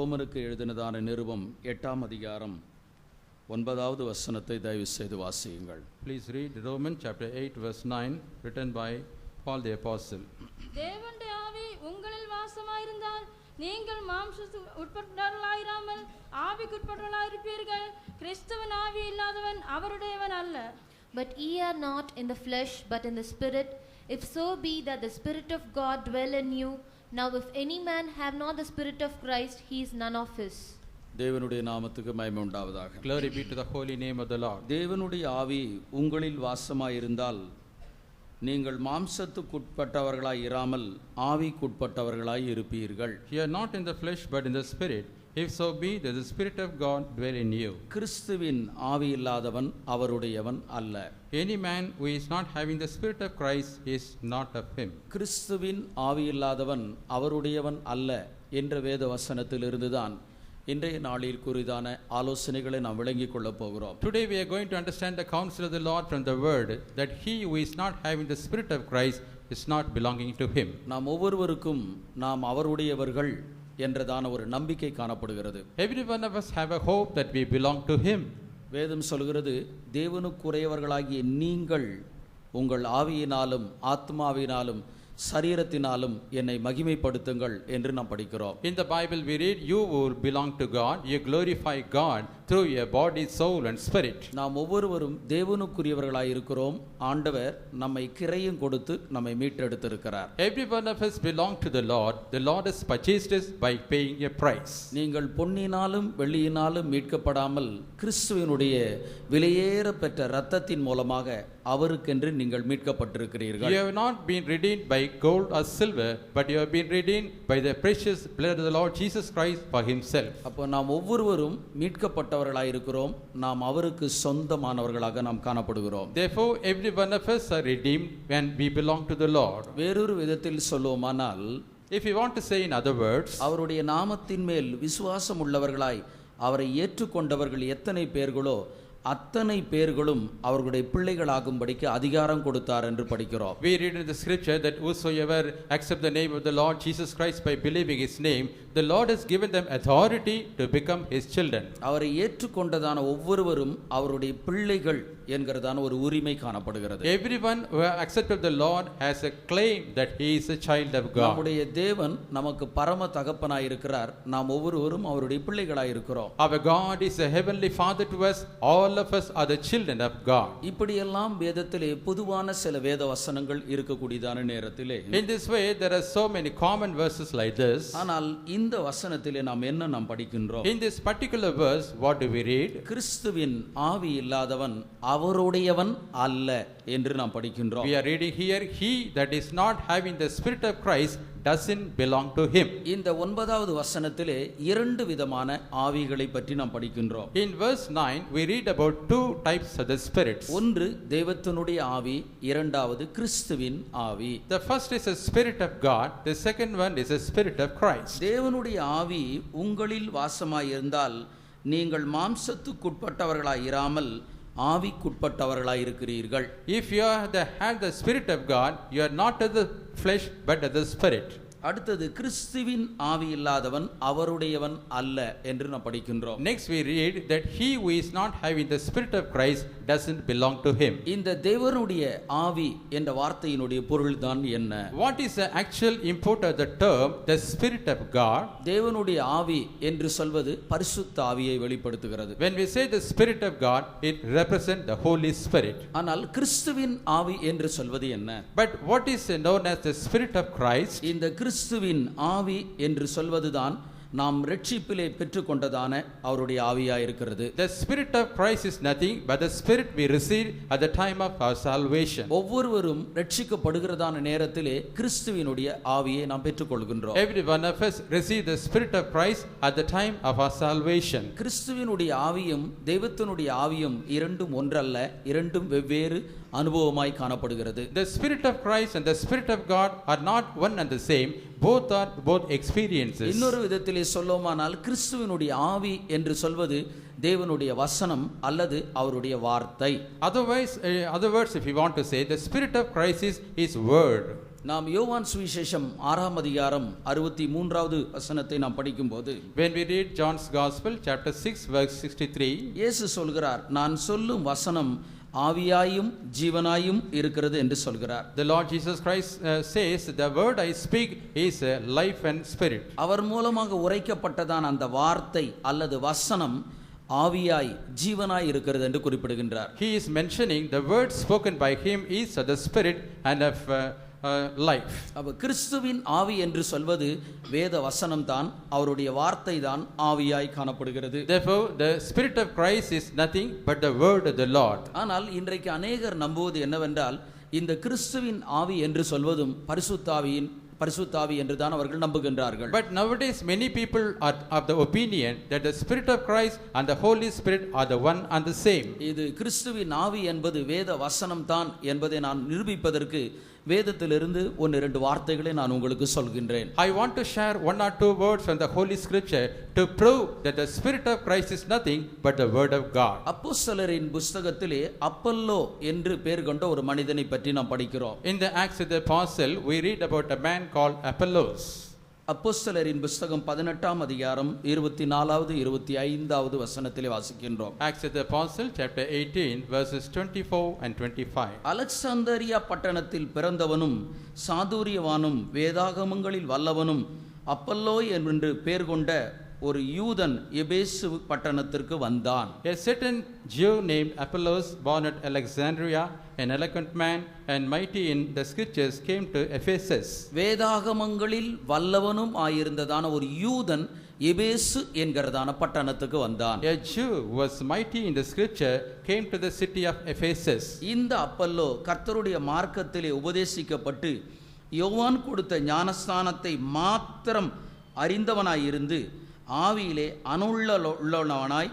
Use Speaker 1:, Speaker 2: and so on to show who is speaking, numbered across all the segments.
Speaker 1: ரோமருக்கு எழுதினதான நிருபம் 8ஆம் அதிகாரம் 9வது வசனத்தை தயவு செய்து வாசியுங்கள்.
Speaker 2: Please read Romans chapter 8 verse 9 written by Paul the apostle.
Speaker 3: தேவனுடைய ஆவி உங்களில் வாசமாயிருந்தால் நீங்கள் மாம்சத்துக்கு உட்பட்டவர்களாயிராமல் ஆவிக்குட்பட்டவர்களாயிருப்பீர்கள். கிறிஸ்துவின் ஆவி இல்லாதவன் அவருடையவன் அல்ல.
Speaker 4: But ye are not in the flesh, but in the Spirit, if so be that the Spirit of God dwell in you. Now if any man have not the Spirit of Christ, he is none of his.
Speaker 1: தேவனுடைய நாமத்துக்கு மகிமை உண்டாவதாக.
Speaker 2: Glory be to the holy name of the Lord.
Speaker 1: தேவனுடைய ஆவி உங்களில் வாசமாயிருந்தால் நீங்கள் மாம்சத்துக்குட்பட்டவர்களாய் இராமல் ஆவிக்குட்பட்டவர்களாய் இருப்பீர்கள்.
Speaker 2: You are not in the flesh, but in the Spirit. If so be that the Spirit of God dwell in you.
Speaker 1: கிறிஸ்துவின் ஆவி இல்லாதவன் அவருடையவன் அல்ல.
Speaker 2: Any man who is not having the Spirit of Christ is not of him.
Speaker 1: கிறிஸ்துவின் ஆவி இல்லாதவன் அவருடையவன் அல்ல என்ற வேத வசனத்திலிருந்துதான் இன்றைய நாளில் குறிதான ஆலோசனைகளை நாம் விளங்கிக் கொள்ளப் போகிறோம்.
Speaker 2: Today we are going to understand the counsel of the Lord from the word, that he who is not having the Spirit of Christ is not belonging to him.
Speaker 1: நாம் ஒவ்வொருவருக்கும் நாம் அவருடையவர்கள் என்றதான ஒரு நம்பிக்கை காணப்படுகிறது.
Speaker 2: Every one of us have a hope that we belong to him.
Speaker 1: வேதம் சொல்கிறது, தேவனுக்குரியவர்களாகிய நீங்கள் உங்கள் ஆவியினாலும் ஆத்மாவினாலும் சரீரத்தினாலும் என்னை மகிமைப்படுத்துங்கள் என்று நாம் படிக்கிறோம்.
Speaker 2: In the Bible we read, you who belong to God, you glorify God through your body, soul and spirit.
Speaker 1: நாம் ஒவ்வொருவரும் தேவனுக்குரியவர்களாய் இருக்கிறோம். ஆண்டவர் நம்மை கிரையும் கொடுத்து நம்மை மீட்டெடுத்திருக்கிறார்.
Speaker 2: Every one of us belong to the Lord. The Lord has purchased us by paying a price.
Speaker 1: நீங்கள் பொன்னினாலும் வெள்ளியினாலும் மீட்கப்படாமல் கிறிஸ்துவினுடைய விலையேற பெற்ற இரத்தத்தின் மூலமாக அவருக்கென்று நீங்கள் மீட்கப்பட்டிருக்கிறீர்கள்.
Speaker 2: You have not been redeemed by gold or silver, but you have been redeemed by the precious blood of the Lord Jesus Christ for himself.
Speaker 1: அப்போ நாம் ஒவ்வொருவரும் மீட்கப்பட்டவர்களாய் இருக்கிறோம். நாம் அவருக்கு சொந்தமானவர்களாக நாம் காணப்படுகிறோம்.
Speaker 2: Therefore every one of us are redeemed when we belong to the Lord.
Speaker 1: வேறொரு விதத்தில் சொல்லுவோமானால்,
Speaker 2: if you want to say in other words,
Speaker 1: அவருடைய நாமத்தின் மேல் விசுவாசம் உள்ளவர்களாய் அவரை ஏற்றுக்கொண்டவர்கள் எத்தனை பேர்களோ அத்தனை பேர்களும் அவர்களுடைய பிள்ளைகளாகும்படிக்கு அதிகாரம் கொடுத்தார் என்று படிக்கிறோம்.
Speaker 2: We read in the scripture that whosoever accept the name of the Lord Jesus Christ by believing his name, the Lord has given them authority to become his children.
Speaker 1: அவரை ஏற்றுக்கொண்டதான ஒவ்வொருவரும் அவருடைய பிள்ளைகள் என்கிறதான ஒரு உரிமை காணப்படுகிறது.
Speaker 2: Everyone who accepted the Lord has a claim that he is a child of God.
Speaker 1: நம்முடைய தேவன் நமக்கு பரம தகப்பனாய் இருக்கிறார். நாம் ஒவ்வொருவரும் அவருடைய பிள்ளைகளாய் இருக்கிறோம்.
Speaker 2: Our God is a heavenly father to us. All of us are the children of God.
Speaker 1: இப்படியெல்லாம் வேதத்திலே பொதுவான சில வேத வசனங்கள் இருக்கக்கூடியதான நேரத்திலே,
Speaker 2: In this way there are so many common verses like this.
Speaker 1: ஆனால் இந்த வசனத்திலே நாம் படிக்கின்றோம்.
Speaker 2: In this particular verse what do we read?
Speaker 1: கிறிஸ்துவின் ஆவி இல்லாதவன் அவருடையவன் அல்ல என்று நாம் படிக்கின்றோம்.
Speaker 2: We are reading here, he that is not having the Spirit of Christ doesn't belong to him.
Speaker 1: இந்த 9வது வசனத்திலே இரண்டு விதமான ஆவிகளை பற்றி நாம் படிக்கின்றோம்.
Speaker 2: In verse 9 we read about two types of the spirits.
Speaker 1: ஒன்று தேவத்தினுடைய ஆவி, இரண்டாவது கிறிஸ்துவின் ஆவி.
Speaker 2: The first is a spirit of God, the second one is a spirit of Christ.
Speaker 1: தேவனுடைய ஆவி உங்களில் வாசமாய் இருந்தால் நீங்கள் மாம்சத்துக்குட்பட்டவர்களாய் இராமல் ஆவிக்குட்பட்டவர்களாய் இருக்கிறீர்கள்.
Speaker 2: If you have the Spirit of God, you are not of the flesh but of the Spirit.
Speaker 1: அடுத்தது கிறிஸ்துவின் ஆவி இல்லாதவன் அவருடையவன் அல்ல என்று நாம் படிக்கின்றோம்.
Speaker 2: Next we read that he who is not having the Spirit of Christ doesn't belong to him.
Speaker 1: இந்த தேவனுடைய ஆவி என்ற வார்த்தையினுடைய பொருள் தான் என்ன?
Speaker 2: What is the actual import of the term the Spirit of God?
Speaker 1: தேவனுடைய ஆவி என்று சொல்வது பரிசுத்த ஆவியை வெளிப்படுத்துகிறது.
Speaker 2: When we say the Spirit of God, it represents the Holy Spirit.
Speaker 1: ஆனால் கிறிஸ்துவின் ஆவி என்று சொல்வது என்ன?
Speaker 2: But what is known as the Spirit of Christ?
Speaker 1: இந்த கிறிஸ்துவின் ஆவி என்று சொல்வதுதான் நாம் ரட்சிப்பிலே பெற்றுக்கொண்டதான அவருடைய ஆவியா இருக்கிறது.
Speaker 2: The Spirit of Christ is nothing but the Spirit we receive at the time of our salvation.
Speaker 1: ஒவ்வொருவரும் ரட்சிக்கப்படுகிறதான நேரத்திலே கிறிஸ்துவினுடைய ஆவியை நாம் பெற்றுக்கொள்கின்றோம்.
Speaker 2: Every one of us receive the Spirit of Christ at the time of our salvation.
Speaker 1: கிறிஸ்துவினுடைய ஆவியும் தெய்வத்தினுடைய ஆவியும் இரண்டும் ஒன்றல்ல, இரண்டும் வெவ்வேறு அனுபவமாய் காணப்படுகிறது.
Speaker 2: The Spirit of Christ and the Spirit of God are not one and the same. Both are both experiences.
Speaker 1: இன்னொரு விதத்திலே சொல்லுமானால் கிறிஸ்துவினுடைய ஆவி என்று சொல்வது தேவனுடைய வசனம் அல்லது அவருடைய வார்த்தை.
Speaker 2: Other words if you want to say, the Spirit of Christ is his word.
Speaker 1: நாம் யோவான் சுவிசேஷம் 6ஆம் அதிகாரம் 63வது வசனத்தை நாம் படிக்கும்போது,
Speaker 2: When we read John's Gospel, chapter 6, verse 63,
Speaker 1: இயேசு சொல்கிறார், நான் சொல்லும் வசனம் ஆவியாயும் ஜீவனாயும் இருக்கிறது என்று சொல்கிறார்.
Speaker 2: the Lord Jesus Christ says, the word I speak is life and spirit.
Speaker 1: அவர் மூலமாக உரைக்கப்பட்டதான் அந்த வார்த்தை அல்லது வசனம் ஆவியாய் ஜீவனாய் இருக்கிறது என்று குறிப்பிடுகின்றார்.
Speaker 2: He is mentioning the word spoken by him is of the spirit and of life.
Speaker 1: அப்ப கிறிஸ்துவின் ஆவி என்று சொல்வது வேத வசனம் தான், அவருடைய வார்த்தை தான் ஆவியாய் காணப்படுகிறது.
Speaker 2: Therefore, the spirit of Christ is nothing but the word of the Lord.
Speaker 1: ஆனால் இன்றைக்கு அநேகர் நம்புவது என்னவென்றால், இந்த கிறிஸ்துவின் ஆவி என்று சொல்வதும் பரிசுத்தாவி என்று தான் அவர்கள் நம்புகின்றார்கள்.
Speaker 2: But nowadays many people are of the opinion that the spirit of Christ and the Holy Spirit are the one and the same.
Speaker 1: இது கிறிஸ்துவின் ஆவி என்பது வேத வசனம் தான் என்பதை நான் நிரூபிப்பதற்கு வேதத்திலிருந்து 1-2 வார்த்தைகளை நான் உங்களுக்கு சொல்கின்றேன்.
Speaker 2: I want to share 1 or 2 words from the Holy Scripture to prove that the spirit of Christ is nothing but the word of God.
Speaker 1: அப்போஸ்தலரின் புத்தகத்திலே அப்பல்லோ என்று பெயர் கொண்ட ஒரு மனிதனை பற்றி நாம் படிக்கிறோம்.
Speaker 2: In the Acts of the Apostle, we read about a man called Apollos.
Speaker 1: அப்போஸ்தலரின் புத்தகம் 18ஆம் அதிகாரம் 24வது 25வது வசனத்திலே வாசிக்கின்றோம்.
Speaker 2: Acts of the Apostle, chapter 18, verses 24 and 25.
Speaker 1: அலெக்சாந்தரியா பட்டணத்தில் பிறந்தவனும் சாதுரியவானும் வேதாகமங்களில் வல்லவனும் அப்பல்லோ என்று பெயர் கொண்ட ஒரு யூதன் எபேசு பட்டணத்திற்கு வந்தான்.
Speaker 2: A certain Jew named Apollos, born at Alexandria, an eloquent man and mighty in the scriptures, came to Ephesus.
Speaker 1: வேதாகமங்களில் வல்லவனும் ஆயிருந்ததான ஒரு யூதன் எபேசு என்கிறதான பட்டணத்துக்கு வந்தான்.
Speaker 2: A Jew who was mighty in the scripture came to the city of Ephesus.
Speaker 1: இந்த Apollo கர்த்தருடைய மார்க்கத்திலே உபதேசிக்கப்பட்டு யோவான் கொடுத்த ஞானஸ்தானத்தை மாத்திரம் அறிந்தவனாயிருந்து ஆவியிலே அனுள்ளவனாய்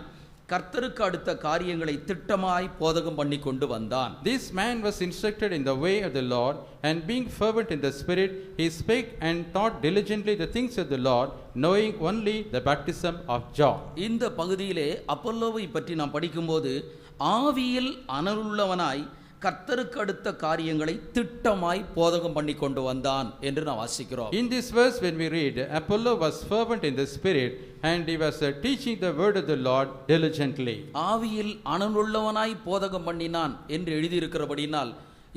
Speaker 1: கர்த்தருக்கு அடுத்த காரியங்களை திட்டமாய் போதகம் பண்ணி கொண்டு வந்தான்.
Speaker 2: This man was instructed in the way of the Lord, and being fervent in the spirit, he spake and taught diligently the things of the Lord, knowing only the baptism of John.
Speaker 1: இந்த பகுதியிலே அப்பல்லோவை பற்றி நாம் படிக்கும்போது ஆவியில் அனலுள்ளவனாய் கர்த்தருக்கு அடுத்த காரியங்களை திட்டமாய் போதகம் பண்ணி கொண்டு வந்தான் என்று நாம் வாசிக்கிறோம்.
Speaker 2: In this verse, when we read, Apollo was fervent in the spirit and he was teaching the word of the Lord diligently.
Speaker 1: ஆவியில் அனலுள்ளவனாய் போதகம் பண்ணினான் என்று எழுதியிருக்கிறபடினால்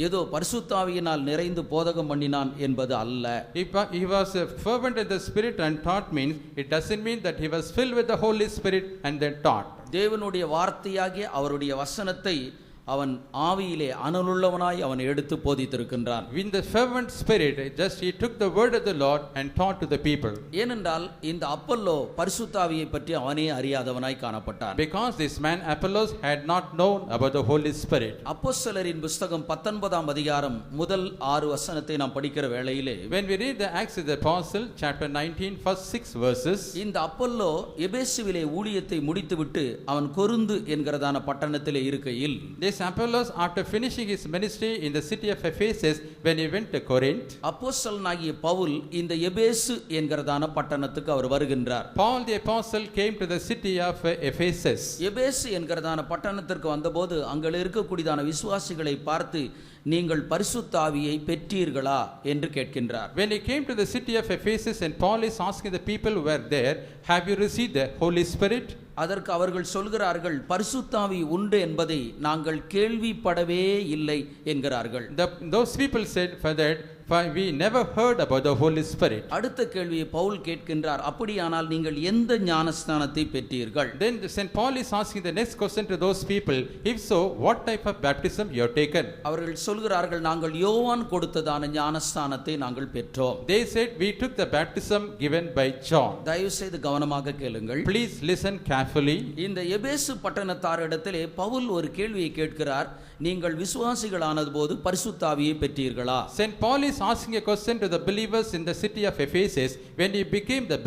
Speaker 1: ஏதோ பரிசுத்தாவியினால் நிறைந்து போதகம் பண்ணினான் என்பது அல்ல.
Speaker 2: If he was fervent in the spirit and taught means, it doesn't mean that he was filled with the Holy Spirit and then taught.
Speaker 1: தேவனுடைய வார்த்தையாகிய அவருடைய வசனத்தை அவன் ஆவியிலே அனலுள்ளவனாய் அவன் எடுத்து போதித்திருக்கின்றான்.
Speaker 2: In the fervent spirit, just he took the word of the Lord and taught to the people.
Speaker 1: ஏனென்றால் இந்த Apollo பரிசுத்தாவியை பற்றி அவனே அறியாதவனாய் காணப்பட்டான்.
Speaker 2: Because this man Apollos had not known about the Holy Spirit.
Speaker 1: அப்போஸ்தலரின் புத்தகம் 19ஆம் அதிகாரம் முதல் 6 வசனத்தை நாம் படிக்கிற வேளையிலே,
Speaker 2: When we read the Acts of the Apostle, chapter 19, first 6 verses,
Speaker 1: இந்த அப்பல்லோ எபேசுவிலே ஊழியத்தை முடித்துவிட்டு அவன் கொரிந்து என்கிறதான பட்டணத்திலே இருக்கையில்,
Speaker 2: this Apollos, after finishing his ministry in the city of Ephesus, when he went to Corinth,
Speaker 1: அப்போஸ்தலனாகிய பவுல் இந்த எபேசு என்கிறதான பட்டணத்துக்கு அவர் வருகின்றார்.
Speaker 2: Paul the apostle came to the city of Ephesus.
Speaker 1: எபேசு என்கிறதான பட்டணத்திற்கு வந்தபோது அங்கே இருக்கக்கூடியதான விசுவாசிகளை பார்த்து நீங்கள் பரிசுத்தாவியை பெற்றீர்களா என்று கேட்கின்றார்.
Speaker 2: When he came to the city of Ephesus, and Paul is asking the people who were there, have you received the Holy Spirit?
Speaker 1: அதற்கு அவர்கள் சொல்கிறார்கள், பரிசுத்தாவி உண்டு என்பதை நாங்கள் கேள்விப்படவே இல்லை என்கிறார்கள்.
Speaker 2: Those people said, for that we never heard about the Holy Spirit.
Speaker 1: அடுத்த கேள்வியை பவுல் கேட்கின்றார், அப்படியானால் நீங்கள் எந்த ஞானஸ்நானத்தை பெற்றீர்கள்?
Speaker 2: Then St. Paul is asking the next question to those people, if so, what type of baptism you have taken?
Speaker 1: அவர்கள் சொல்கிறார்கள், நாங்கள் யோவான் கொடுத்ததான ஞானஸ்நானத்தை நாங்கள் பெற்றோம்.
Speaker 2: They said, we took the baptism given by John.
Speaker 1: தயவு செய்து கவனமாக கேளுங்கள்.
Speaker 2: Please listen carefully.
Speaker 1: இந்த எபேசு பட்டணத்தாரிடத்திலே பவுல் ஒரு கேள்வியை கேட்கிறார், நீங்கள் விசுவாசிகளானது போது பரிசுத்தாவியை பெற்றீர்களா?
Speaker 2: St. Paul is asking a question to the believers in the city of Ephesus, when you became the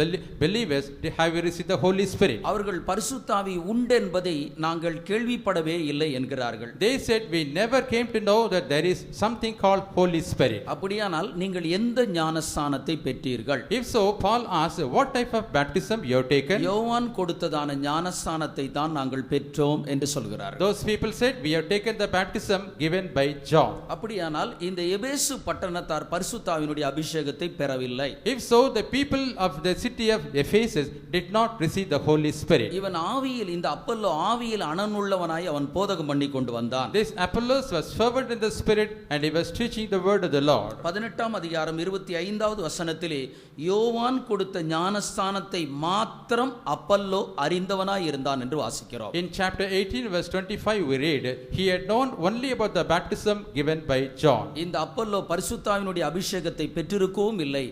Speaker 2: believers, have you received the Holy Spirit?
Speaker 1: அவர்கள் பரிசுத்தாவி உண்டு என்பதை நாங்கள் கேள்விப்படவே இல்லை என்கிறார்கள்.
Speaker 2: They said, we never came to know that there is something called Holy Spirit.
Speaker 1: அப்படியானால் நீங்கள் எந்த ஞானஸ்நானத்தை பெற்றீர்கள்?
Speaker 2: If so, Paul asked, what type of baptism you have taken?
Speaker 1: யோவான் கொடுத்ததான ஞானஸ்நானத்தை தான் நாங்கள் பெற்றோம் என்று சொல்கிறார்கள்.
Speaker 2: Those people said, we have taken the baptism given by John.
Speaker 1: அப்படியானால் இந்த எபேசு பட்டணத்தார் பட்டணத்தார் பரிசுத்தாவினுடைய அபிஷேகத்தை பெறவில்லை.
Speaker 2: If so, the people of the city of Ephesus did not receive the Holy Spirit.
Speaker 1: இவன் ஆவியில், இந்த அப்பல்லோ ஆவியில் அனனுள்ளவனாய் அவன் போதகம் பண்ணி கொண்டு வந்தான்.
Speaker 2: This Apollos was fervent in the spirit and he was teaching the word of the Lord.
Speaker 1: 18ஆம் அதிகாரம் 25வது வசனத்திலே யோவான் கொடுத்த ஞானஸ்தானத்தை மாத்திரம் அப்பல்லோ அறிந்தவனாய் இருந்தான் என்று வாசிக்கிறோம்.
Speaker 2: In chapter 18 verse 25 we read, he had known only about the baptism given by John.
Speaker 1: இந்த அப்பல்லோ பரிசுத்தாவினுடைய அபிஷேகத்தை பெற்றிருக்கவும் இல்லை.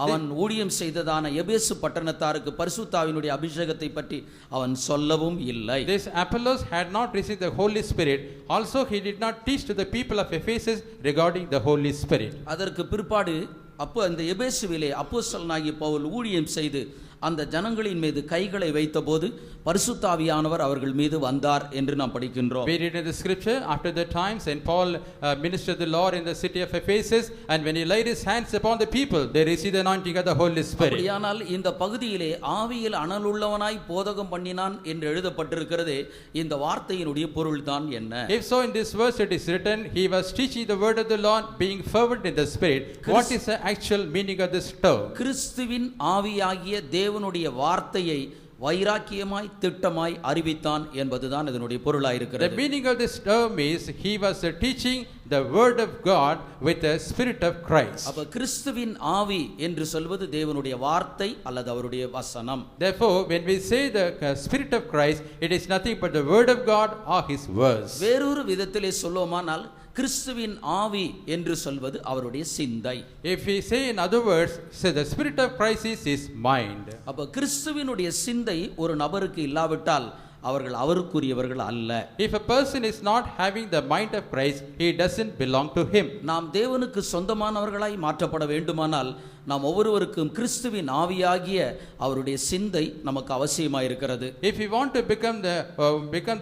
Speaker 1: அவன் ஊழியம் செய்ததான எபேசு பட்டணத்தாருக்கு பரிசுத்தாவினுடைய அபிஷேகத்தை பற்றி அவன் சொல்லவும் இல்லை.
Speaker 2: This Apollos had not received the Holy Spirit. Also he did not teach to the people of Ephesus regarding the Holy Spirit.
Speaker 1: அதற்கு பிற்பாடு அப்போ அந்த எபேசுவிலே அப்போஸ்தலனாகிய பவுல் ஊழியம் செய்து அந்த ஜனங்களின் மீது கைகளை வைத்தபோது பரிசுத்தாவியானவர் அவர்கள் மீது வந்தார் என்று நாம் படிக்கின்றோம்.
Speaker 2: We read in the scripture, after the times and Paul ministered the Lord in the city of Ephesus, and when he laid his hands upon the people, they received the anointing of the Holy Spirit.
Speaker 1: அப்படியானால் இந்த பகுதியிலே ஆவியில் அனலுள்ளவனாய் போதகம் பண்ணினான் என்று எழுதப்பட்டிருக்கிறதே, இந்த வார்த்தையினுடைய பொருள்தான் என்ன?
Speaker 2: If so, in this verse it is written, he was teaching the word of the Lord, being fervent in the spirit. What is the actual meaning of this term?
Speaker 1: கிறிஸ்துவின் ஆவியாகிய தேவனுடைய வார்த்தையை வைராக்கியமாய் திட்டமாய் அறிவித்தான் என்பதுதான் இதனுடைய பொருளாயிருக்கிறது.
Speaker 2: The meaning of this term is he was teaching the word of God with the spirit of Christ.
Speaker 1: அப்ப கிறிஸ்துவின் ஆவி என்று சொல்வது தேவனுடைய வார்த்தை அல்லது அவருடைய வசனம்.
Speaker 2: Therefore, when we say the spirit of Christ, it is nothing but the word of God or his words.
Speaker 1: வேறொரு விதத்திலே சொல்லுவோமானால் கிறிஸ்துவின் ஆவி என்று சொல்வது அவருடைய சிந்தை.
Speaker 2: If we say in other words, say the spirit of Christ is his mind.
Speaker 1: அப்ப கிறிஸ்துவினுடைய சிந்தை ஒரு நபருக்கு இல்லாவிட்டால் அவர்கள் அவருக்குரியவர்கள் அல்ல.
Speaker 2: If a person is not having the mind of Christ, he doesn't belong to him.
Speaker 1: நாம் தேவனுக்கு சொந்தமானவர்களாய் மாற்றப்பட வேண்டுமானால் நாம் ஒவ்வொருவருக்கும் கிறிஸ்துவின் ஆவியாகிய அவருடைய சிந்தை நமக்கு அவசியமாயிருக்கிறது.
Speaker 2: If we want to become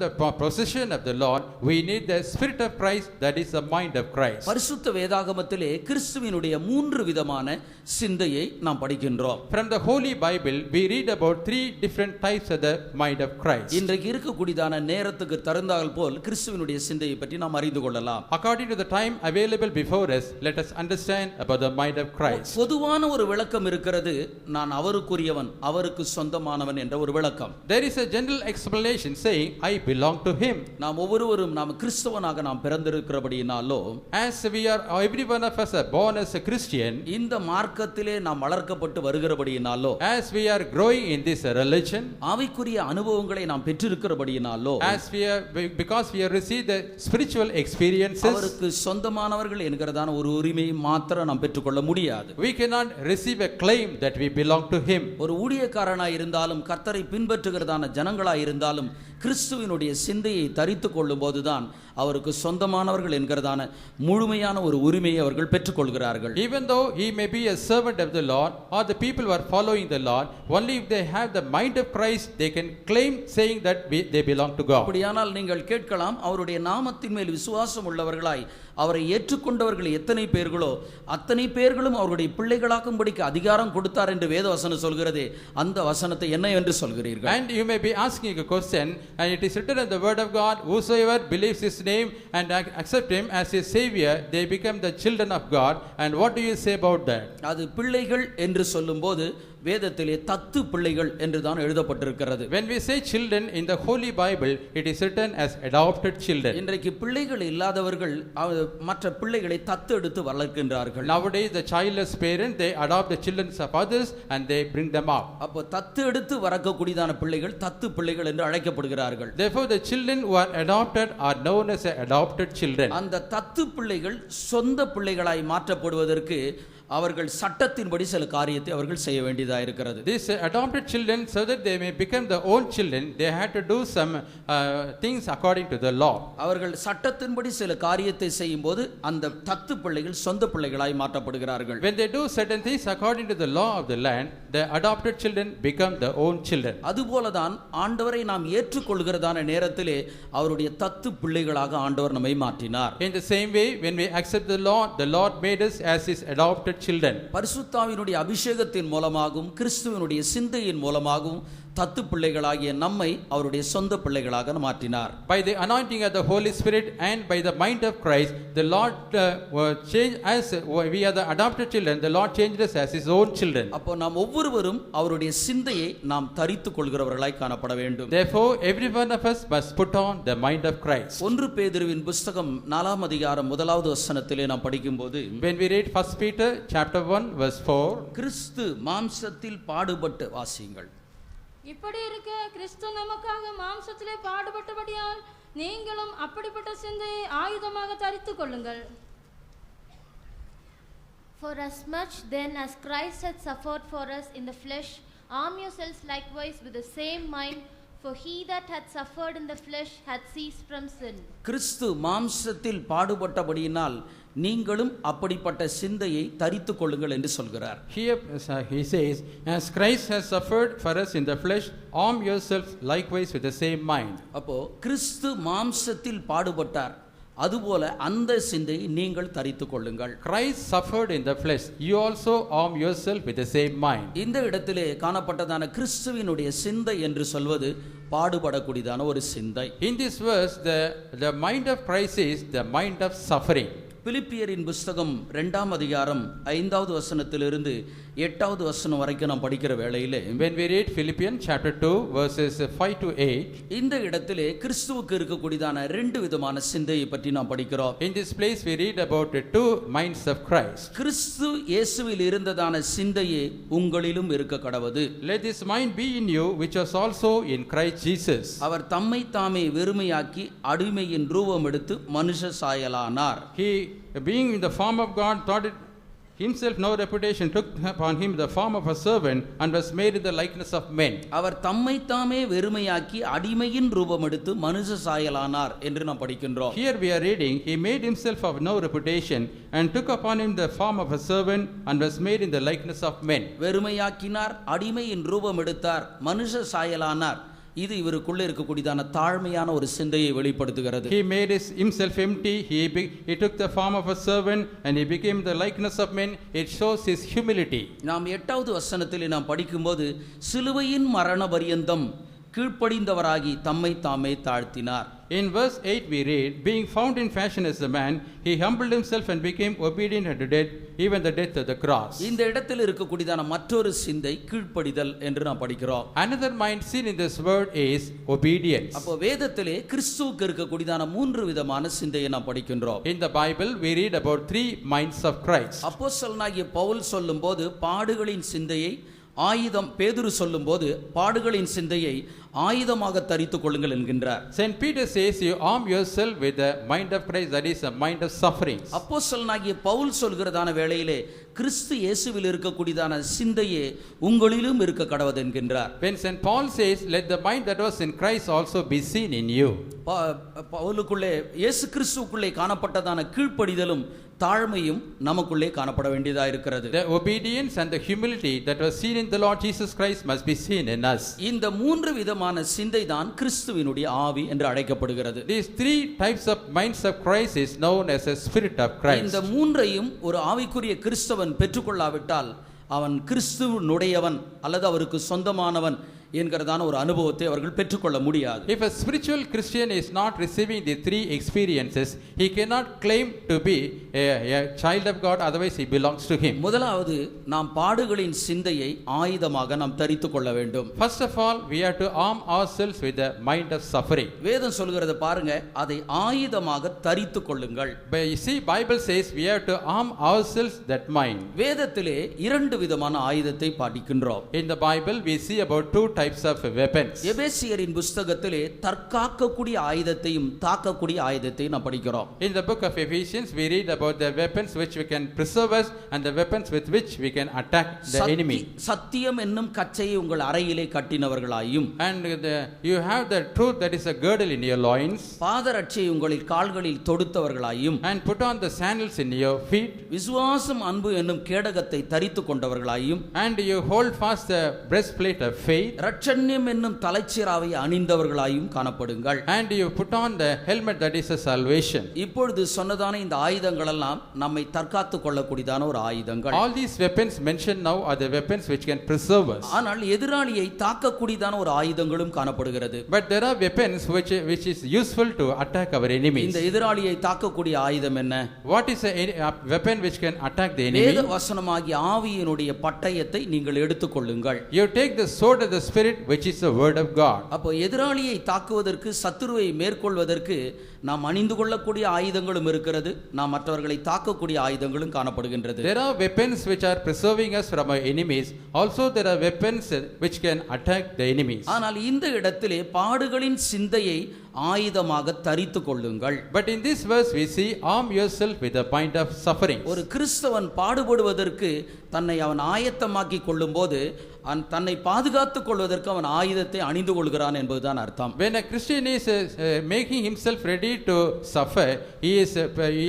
Speaker 2: the possession of the Lord, we need the spirit of Christ, that is the mind of Christ.
Speaker 1: பரிசுத்த வேதாகமத்திலே கிறிஸ்துவினுடைய 3 விதமான சிந்தையை நாம் படிக்கின்றோம்.
Speaker 2: From the Holy Bible, we read about 3 different types of the mind of Christ.
Speaker 1: இன்றைக்கு இருக்கக்கூடியதான நேரத்துக்கு தகுந்தால் போல் கிறிஸ்துவினுடைய சிந்தையை பற்றி நாம் அறிந்து கொள்ளலாம்.
Speaker 2: According to the time available before us, let us understand about the mind of Christ.
Speaker 1: பொதுவான ஒரு விளக்கம் இருக்கிறது, நான் அவருக்குரியவன், அவருக்கு சொந்தமானவன் என்ற ஒரு விளக்கம்.
Speaker 2: There is a general explanation saying I belong to him.
Speaker 1: நாம் ஒவ்வொருவரும் நாம் கிறிஸ்தவனாக நாம் பிறந்திருக்கிறபடியினாலோ,
Speaker 2: as we are, every one of us are born as a Christian,
Speaker 1: இந்த மார்க்கத்திலே நாம் வளர்க்கப்பட்டு வருகிறபடியினாலோ,
Speaker 2: as we are growing in this religion,
Speaker 1: ஆவிக்குரிய அனுபவங்களை நாம் பெற்றிருக்கிறபடியினாலோ,
Speaker 2: as we are, because we have received the spiritual experiences,
Speaker 1: அவருக்கு சொந்தமானவர்கள் என்கிறதான ஒரு உரிமையை மாத்திரம் நாம் பெற்றுக்கொள்ள முடியாது.
Speaker 2: we cannot receive a claim that we belong to him.
Speaker 1: ஒரு ஊழியக்காரனாய் இருந்தாலும் கர்த்தரை பின்பற்றுகிறதான ஜனங்களாய் இருந்தாலும் கிறிஸ்துவினுடைய சிந்தையை தரித்து கொள்ளும் போதுதான் அவருக்கு சொந்தமானவர்கள் என்கிறதான முழுமையான ஒரு உரிமையை அவர்கள் பெற்றுக்கொள்கிறார்கள்.
Speaker 2: Even though he may be a servant of the Lord or the people who are following the Lord, only if they have the mind of Christ they can claim saying that they belong to God.
Speaker 1: அப்படியானால் நீங்கள் கேட்கலாம், அவருடைய நாமத்தின் மேல் விசுவாசம் உள்ளவர்களாய் அவரை ஏற்றுக்கொண்டவர்கள் எத்தனை பேர்களோ அத்தனை பேர்களும் அவருடைய பிள்ளைகளாகும்படிக்கு அதிகாரம் கொடுத்தார் என்று வேதவசனம் சொல்கிறதே, அந்த வசனத்தை என்ன என்று சொல்கிறீர்கள்?
Speaker 2: And you may be asking a question, and it is written in the word of God, whosoever believes his name and accept him as his savior, they become the children of God. And what do you say about that?
Speaker 1: அது பிள்ளைகள் என்று சொல்லும்போது வேதத்திலே தத்து பிள்ளைகள் என்று தான் எழுதப்பட்டிருக்கிறது.
Speaker 2: When we say children in the Holy Bible, it is written as adopted children.
Speaker 1: இன்றைக்கு பிள்ளைகள் இல்லாதவர்கள் மற்ற பிள்ளைகளை தத்து எடுத்து வளர்க்கின்றார்கள்.
Speaker 2: Nowadays the childless parents, they adopt the children of others and they bring them up.
Speaker 1: அப்போ தத்து எடுத்து வளர்க்கக்கூடியதான பிள்ளைகள் தத்து பிள்ளைகள் என்று அழைக்கப்படுகிறார்கள்.
Speaker 2: Therefore the children who are adopted are known as adopted children.
Speaker 1: அந்த தத்து பிள்ளைகள் சொந்த பிள்ளைகளாய் மாற்றப்படுவதற்கு அவர்கள் சட்டத்தின்படி சில காரியத்தை அவர்கள் செய்ய வேண்டியதாக இருக்கிறது.
Speaker 2: These adopted children, so that they may become their own children, they had to do some things according to the law.
Speaker 1: அவர்கள் சட்டத்தின்படி சில காரியத்தை செய்யும்போது அந்த தத்து பிள்ளைகள் சொந்த பிள்ளைகளாய் மாற்றப்படுகிறார்கள்.
Speaker 2: When they do certain things according to the law of the land, the adopted children become their own children.
Speaker 1: அதுபோலதான் ஆண்டவரை நாம் ஏற்றுக்கொள்கிறதான நேரத்திலே அவருடைய தத்து பிள்ளைகளாக ஆண்டவர் நம்மை மாற்றினார்.
Speaker 2: In the same way, when we accept the Lord made us as his adopted children.
Speaker 1: பரிசுத்தாவினுடைய அபிஷேகத்தின் மூலமாகவும் கிறிஸ்துவினுடைய சிந்தையின் மூலமாகவும் தத்து பிள்ளைகளாகிய நம்மை அவருடைய சொந்த பிள்ளைகளாக மாற்றினார்.
Speaker 2: By the anointing of the Holy Spirit and by the mind of Christ, the Lord changed us. We are the adopted children. The Lord changed us as His own children.
Speaker 1: அப்போ நாம் ஒவ்வொருவரும் அவருடைய சிந்தையை நாம் தரித்துக் கொள்கிறவர்களாய் காணப்பட வேண்டும்.
Speaker 2: Therefore, every one of us must put on the mind of Christ.
Speaker 1: 1 பேதுருவின் புத்தகம் 4ஆம் அதிகாரம் 1வது வசனத்திலே நாம் படிக்கும்போது,
Speaker 2: When we read 1 Peter chapter 1 verse 4,
Speaker 1: கிறிஸ்து மாம்சத்தில் பாடுபட்டு வாசியுங்கள்.
Speaker 3: இப்படி இருக்க கிறிஸ்து நமக்காக மாம்சத்திலே பாடுபட்டபடியால் நீங்களும் அப்படிப்பட்ட சிந்தையை ஆயுதமாக தரித்துக் கொள்ளுங்கள்.
Speaker 4: For as much then as Christ had suffered for us in the flesh, arm yourselves likewise with the same mind, for he that had suffered in the flesh had ceased from sin.
Speaker 1: கிறிஸ்து மாம்சத்தில் பாடுபட்டபடியினால் நீங்களும் அப்படிப்பட்ட சிந்தையை தரித்துக் கொள்ளுங்கள் என்று சொல்கிறார்.
Speaker 2: here he says, as Christ has suffered for us in the flesh, arm yourselves likewise with the same mind.
Speaker 1: அப்போ கிறிஸ்து மாம்சத்தில் பாடுபட்டார், அதுபோல அந்த சிந்தையை நீங்கள் தரித்துக் கொள்ளுங்கள்.
Speaker 2: Christ suffered in the flesh, you also arm yourself with the same mind.
Speaker 1: இந்த இடத்திலே காணப்பட்டதான கிறிஸ்துவினுடைய சிந்தை என்று சொல்வது பாடுபடக்கூடியதான ஒரு சிந்தை.
Speaker 2: In this verse, the mind of Christ is the mind of suffering.
Speaker 1: பிலிப்பியரின் புத்தகம் 2ஆம் அதிகாரம் 5வது வசனத்திலிருந்து 8வது வசனம் வரைக்கும் நாம் படிக்கிற வேளையிலே,
Speaker 2: When we read Philippians chapter 2 verses 5 to 8,
Speaker 1: இந்த இடத்திலே கிறிஸ்துவுக்கு இருக்கக்கூடியதான 2 விதமான சிந்தையை பற்றி நாம் படிக்கிறோம்.
Speaker 2: in this place we read about the two minds of Christ.
Speaker 1: கிறிஸ்து இயேசுவில் இருந்ததான சிந்தையே உங்களிலும் இருக்க கடவது.
Speaker 2: Let this mind be in you which was also in Christ Jesus.
Speaker 1: அவர் தம்மை தாமே வெறுமையாக்கி அடிமையின் ரூபம் எடுத்து மனுஷ சாயலானார்.
Speaker 2: He, being in the form of God, thought it himself no reputation, took upon him the form of a servant, and was made in the likeness of men.
Speaker 1: அவர் தம்மை தாமே வெறுமையாக்கி அடிமையின் ரூபம் எடுத்து மனுஷ சாயலானார் என்று நாம் படிக்கின்றோம்.
Speaker 2: Here we are reading, he made himself of no reputation and took upon him the form of a servant and was made in the likeness of men.
Speaker 1: வெறுமையாக்கினார், அடிமையின் ரூபம் எடுத்தார், மனுஷ சாயலானார். இது இவருக்குள்ளே இருக்கக்கூடியதான தாழ்மையான ஒரு சிந்தையை வெளிப்படுத்துகிறது.
Speaker 2: He made himself empty, he took the form of a servant and he became the likeness of men. It shows his humility.
Speaker 1: நாம் 8வது வசனத்தில் நாம் படிக்கும்போது, சிலுவையின் மரண பரியந்தம் கீழ்ப்படிந்தவராகி தம்மை தாமே தாழ்த்தினார்.
Speaker 2: In verse 8 we read, being found in fashion as a man, he humbled himself and became obedient unto death, even the death of the cross.
Speaker 1: இந்த இடத்தில் இருக்கக்கூடியதான மற்றொரு சிந்தை கீழ்ப்படிதல் என்று நாம் படிக்கிறோம்.
Speaker 2: Another mind seen in this word is obedience.
Speaker 1: அப்போ வேதத்திலே கிறிஸ்துவுக்கு இருக்கக்கூடியதான 3 விதமான சிந்தையை நாம் படிக்கின்றோம்.
Speaker 2: In the Bible we read about 3 minds of Christ.
Speaker 1: அப்போஸ்தலனாகிய பவுல் சொல்லும்போது பாடுகளின் சிந்தையை ஆயுதம், பேதுரு சொல்லும்போது பாடுகளின் சிந்தையை ஆயுதமாக தரித்துக் கொள்ளுங்கள் என்கின்றார்.
Speaker 2: Saint Peter says you arm yourself with the mind of Christ, that is a mind of suffering.
Speaker 1: அப்போஸ்தலனாகிய பவுல் சொல்கிறதான வேளையிலே கிறிஸ்து இயேசுவில் இருக்கக்கூடியதான சிந்தையே உங்களிலும் இருக்க கடவது என்கின்றார்.
Speaker 2: When Saint Paul says let the mind that was in Christ also be seen in you.
Speaker 1: பவுலுக்குள்ளே இயேசு கிறிஸ்துவுக்குள்ளே காணப்பட்டதான கீழ்ப்படிதலும் தாழ்மையும் நமக்குள்ளே காணப்பட வேண்டியதா இருக்கிறது.
Speaker 2: The obedience and the humility that was seen in the Lord Jesus Christ must be seen in us.
Speaker 1: இந்த 3 விதமான சிந்தை தான் கிறிஸ்துவினுடைய ஆவி என்று அழைக்கப்படுகிறது.
Speaker 2: These 3 types of minds of Christ is known as a spirit of Christ.
Speaker 1: இந்த 3ஐயும் ஒரு ஆவிக்குரிய கிறிஸ்தவன் பெற்றுக்கொள்ளாவிட்டால் அவன் கிறிஸ்துவினுடையவன் அல்லது அவருக்கு சொந்தமானவன் என்கிறதான ஒரு அனுபவத்தை அவர்கள் பெற்றுக்கொள்ள முடியாது.
Speaker 2: If a spiritual Christian is not receiving the 3 experiences, he cannot claim to be a child of God, otherwise he belongs to him.
Speaker 1: முதலாவது நாம் பாடுகளின் சிந்தையை ஆயுதமாக நாம் தரித்துக் கொள்ள வேண்டும்.
Speaker 2: First of all, we have to arm ourselves with the mind of suffering.
Speaker 1: வேதம் சொல்கிறது பாருங்க, அதை ஆயுதமாக தரித்துக் கொள்ளுங்கள்.
Speaker 2: But you see, Bible says we have to arm ourselves that mind.
Speaker 1: வேதத்திலே 2 விதமான ஆயுதத்தை படிக்கின்றோம்.
Speaker 2: In the Bible we see about 2 types of weapons.
Speaker 1: எபேசியரின் புத்தகத்திலே தற்காக்கக்கூடிய ஆயுதத்தையும் தாக்கக்கூடிய ஆயுதத்தையும் நாம் படிக்கிறோம்.
Speaker 2: In the book of Ephesians we read about the weapons which we can preserve us and the weapons with which we can attack the enemy.
Speaker 1: சத்தியம் என்னும் கச்சையை உங்கள் அறையிலே கட்டினவர்களாயும்,
Speaker 2: And you have the truth that is a girdle in your loins,
Speaker 1: பாதரட்சையை உங்களின் கால்களில் தொடுத்தவர்களாயும்,
Speaker 2: and put on the sandals in your feet,
Speaker 1: விசுவாசம் அன்பு என்னும் கேடகத்தை தரித்துக் கொண்டவர்களாயும்,
Speaker 2: and you hold fast the breastplate of faith,
Speaker 1: இரட்சண்யம் என்னும் தலைச்சீராவை அணிந்தவர்களாயும் காணப்படுங்கள்.
Speaker 2: And you put on the helmet that is a salvation.
Speaker 1: இப்பொழுது சொன்னதான இந்த ஆயுதங்கள் எல்லாம் நம்மை தற்காத்து கொள்ளக்கூடியதான ஒரு ஆயுதங்கள்.
Speaker 2: All these weapons mentioned now are the weapons which can preserve us.
Speaker 1: ஆனால் எதிராளியை தாக்கக்கூடியதான ஒரு ஆயுதங்களும் காணப்படுகிறது.
Speaker 2: But there are weapons which is useful to attack our enemies.
Speaker 1: இந்த எதிராளியை தாக்கக்கூடிய ஆயுதம் என்ன?
Speaker 2: What is a weapon which can attack the enemy?
Speaker 1: வேத வசனமாகிய ஆவியினுடைய பட்டயத்தை நீங்கள் எடுத்துக்கொள்ளுங்கள்.
Speaker 2: You take the sword of the Spirit, which is the word of God.
Speaker 1: அப்போ எதிராளியை தாக்குவதற்கு, சத்துருவை மேற்கொள்வதற்கு நாம் அணிந்து கொள்ளக்கூடிய ஆயுதங்களும் இருக்கிறது, நாம் மற்றவர்களை தாக்கக்கூடிய ஆயுதங்களும் காணப்படுகின்றது.
Speaker 2: There are weapons which are preserving us from our enemies. Also there are weapons which can attack the enemies.
Speaker 1: ஆனால் இந்த இடத்திலே பாடுகளின் சிந்தையை ஆயுதமாக தரித்து கொள்ளுங்கள்.
Speaker 2: But in this verse we see, arm yourself with the point of suffering.
Speaker 1: ஒரு கிறிஸ்தவன் பாடுபடுவதற்கு தன்னை அவன் ஆயத்தமாக்கி கொள்ளும்போது தன்னை பாதுகாத்துக் கொள்வதற்கு அவன் ஆயுதத்தை அணிந்து கொள்கிறான் என்பதுதான் அர்த்தம்.
Speaker 2: When a Christian is making himself ready to suffer, he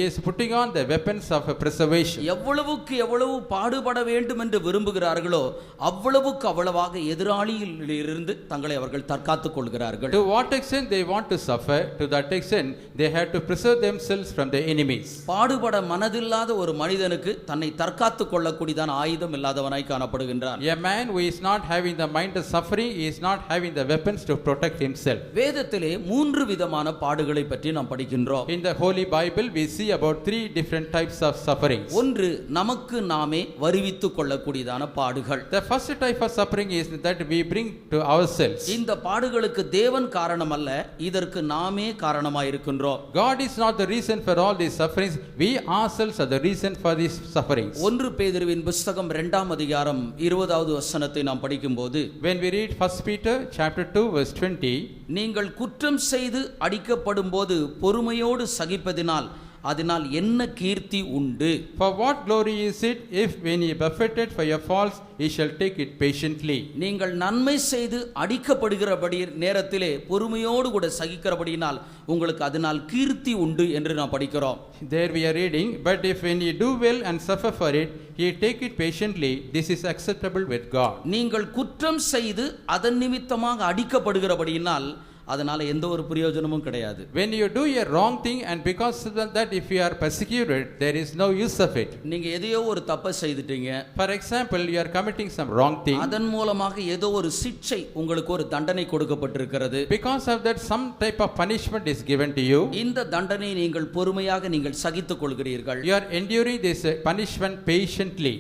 Speaker 2: is putting on the weapons of preservation.
Speaker 1: எவ்வளவுக்கு எவ்வளவு பாடுபட வேண்டும் என்று விரும்புகிறார்களோ அவ்வளவுக்கு அவ்வளவாக எதிராளியிலிருந்து தங்களை அவர்கள் தற்காத்துக் கொள்கிறார்கள்.
Speaker 2: To what extent they want to suffer, to that extent they have to preserve themselves from the enemies.
Speaker 1: பாடுபட மனதில்லாத ஒரு மனிதனுக்கு தன்னை தற்காத்துக் கொள்ளக்கூடியதான ஆயுதம் இல்லாதவனாய் காணப்படுகின்றான்.
Speaker 2: A man who is not having the mind of suffering, he is not having the weapons to protect himself.
Speaker 1: வேதத்திலே 3 விதமான பாடுகளை பற்றி நாம் படிக்கின்றோம்.
Speaker 2: In the Holy Bible we see about 3 different types of sufferings.
Speaker 1: ஒன்று நமக்கு நாமே வருவித்துக் கொள்ளக்கூடியதான பாடுகள்.
Speaker 2: The first type of suffering is that we bring to ourselves.
Speaker 1: இந்த பாடுகளுக்கு தேவன் காரணம் அல்ல, இதற்கு நாமே காரணமாய் இருக்கின்றோம்.
Speaker 2: God is not the reason for all these sufferings, we ourselves are the reason for these sufferings.
Speaker 1: 1 பேதுருவின் புத்தகம் 2ஆம் அதிகாரம் 20வது வசனத்தை நாம் படிக்கும்போது,
Speaker 2: When we read 1 Peter chapter 2 verse 20,
Speaker 1: நீங்கள் குற்றம் செய்து அடிக்கப்படும்போது பொறுமையோடு சகிப்பதினால் அதனால் என்ன கீர்த்தி உண்டு?
Speaker 2: For what glory is it if when ye buffeted for your faults ye shall take it patiently?
Speaker 1: நீங்கள் நன்மை செய்து அடிக்கப்படுகிறபடி நேரத்திலே பொறுமையோடு கூட சகிக்கிறபடியினால் உங்களுக்கு அதனால் கீர்த்தி உண்டு என்று நாம் படிக்கிறோம்.
Speaker 2: There we are reading, but if when ye do well and suffer for it, ye take it patiently, this is acceptable with God.
Speaker 1: நீங்கள் குற்றம் செய்து அதன் நிமித்தமாக அடிக்கப்படுகிறபடியினால் அதனால எந்த ஒரு பிரயோஜனமும் கிடையாது.
Speaker 2: When you do a wrong thing and because of that if you are persecuted, there is no use of it.
Speaker 1: நீங்க எதையோ ஒரு தப்பை செய்துட்டீங்க.
Speaker 2: For example, you are committing some wrong thing.
Speaker 1: அதன் மூலமாக ஏதோ ஒரு சிட்சை, உங்களுக்கு ஒரு தண்டனை கொடுக்கப்பட்டிருக்கிறது.
Speaker 2: Because of that some type of punishment is given to you.
Speaker 1: இந்த தண்டனை நீங்கள் பொறுமையாக நீங்கள் சகித்துக் கொள்கிறீர்கள்.
Speaker 2: You are enduring this punishment patiently.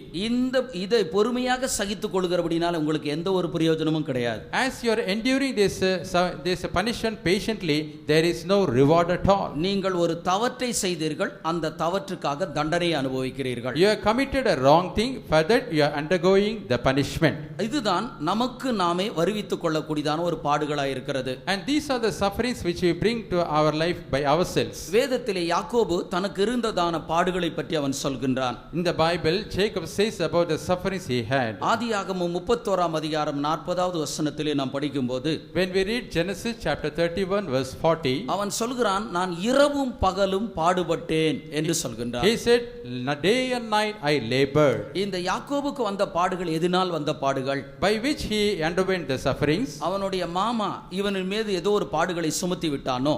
Speaker 1: இதை பொறுமையாக சகித்துக் கொள்கிறபடினால உங்களுக்கு எந்த ஒரு பிரயோஜனமும் கிடையாது.
Speaker 2: As you are enduring this punishment patiently, there is no reward at all.
Speaker 1: நீங்கள் ஒரு தவற்றை செய்தீர்கள், அந்த தவற்றுக்காக தண்டனை அனுபவிக்கிறீர்கள்.
Speaker 2: You have committed a wrong thing, for that you are undergoing the punishment.
Speaker 1: இதுதான் நமக்கு நாமே வருவித்துக் கொள்ளக்கூடியதான ஒரு பாடுகளாய் இருக்கிறது.
Speaker 2: And these are the sufferings which we bring to our life by ourselves.
Speaker 1: வேதத்திலே யாக்கோபு தனக்கு இருந்ததான பாடுகளை பற்றி அவன் சொல்கின்றான்.
Speaker 2: In the Bible, Jacob says about the sufferings he had.
Speaker 1: ஆதியாகமம் 31ஆம் அதிகாரம் 40வது வசனத்திலே நாம் படிக்கும்போது,
Speaker 2: When we read Genesis chapter 31 verse 40,
Speaker 1: அவன் சொல்கிறான், நான் இரவும் பகலும் பாடுபட்டேன் என்று சொல்கின்றான்.
Speaker 2: he said, day and night I labored.
Speaker 1: இந்த யாக்கோபுக்கு வந்த பாடுகள் எதனால் வந்த பாடுகள்?
Speaker 2: By which he underwent the sufferings.
Speaker 1: அவனுடைய மாமா இவன் மீது ஏதோ ஒரு பாடுகளை சுமத்தி விட்டானோ,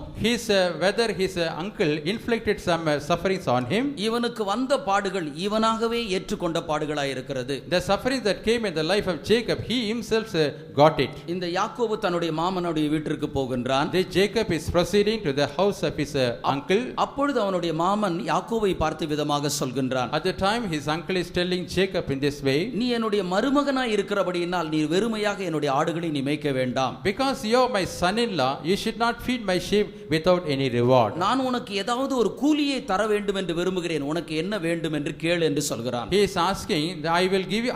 Speaker 2: whether his uncle inflicted some sufferings on him.
Speaker 1: இவனுக்கு வந்த பாடுகள் இவனாகவே ஏற்றுக்கொண்ட பாடுகளாய் இருக்கிறது.
Speaker 2: The sufferings that came in the life of Jacob, he himself got it.
Speaker 1: இந்த யாக்கோபு தன்னுடைய மாமனுடைய வீட்டிற்கு போகின்றான்.
Speaker 2: Jacob is proceeding to the house of his uncle.
Speaker 1: அப்பொழுது அவனுடைய மாமன் யாக்கோபை பார்த்து விதமாக சொல்கின்றான்.
Speaker 2: At the time his uncle is telling Jacob in this way,
Speaker 1: நீ என்னுடைய மருமகனாய் இருக்கிறபடியினால் நீ வெறுமையாக என்னுடைய ஆடுகளை நீ மேய்க்க வேண்டாம்.
Speaker 2: Because you are my son-in-law, you should not feed my sheep without any reward.
Speaker 1: நான் உனக்கு ஏதாவது ஒரு கூலியை தர வேண்டும் என்று விரும்புகிறேன், உனக்கு என்ன வேண்டும் என்று கேள் என்று சொல்கிறான்.
Speaker 2: He is asking,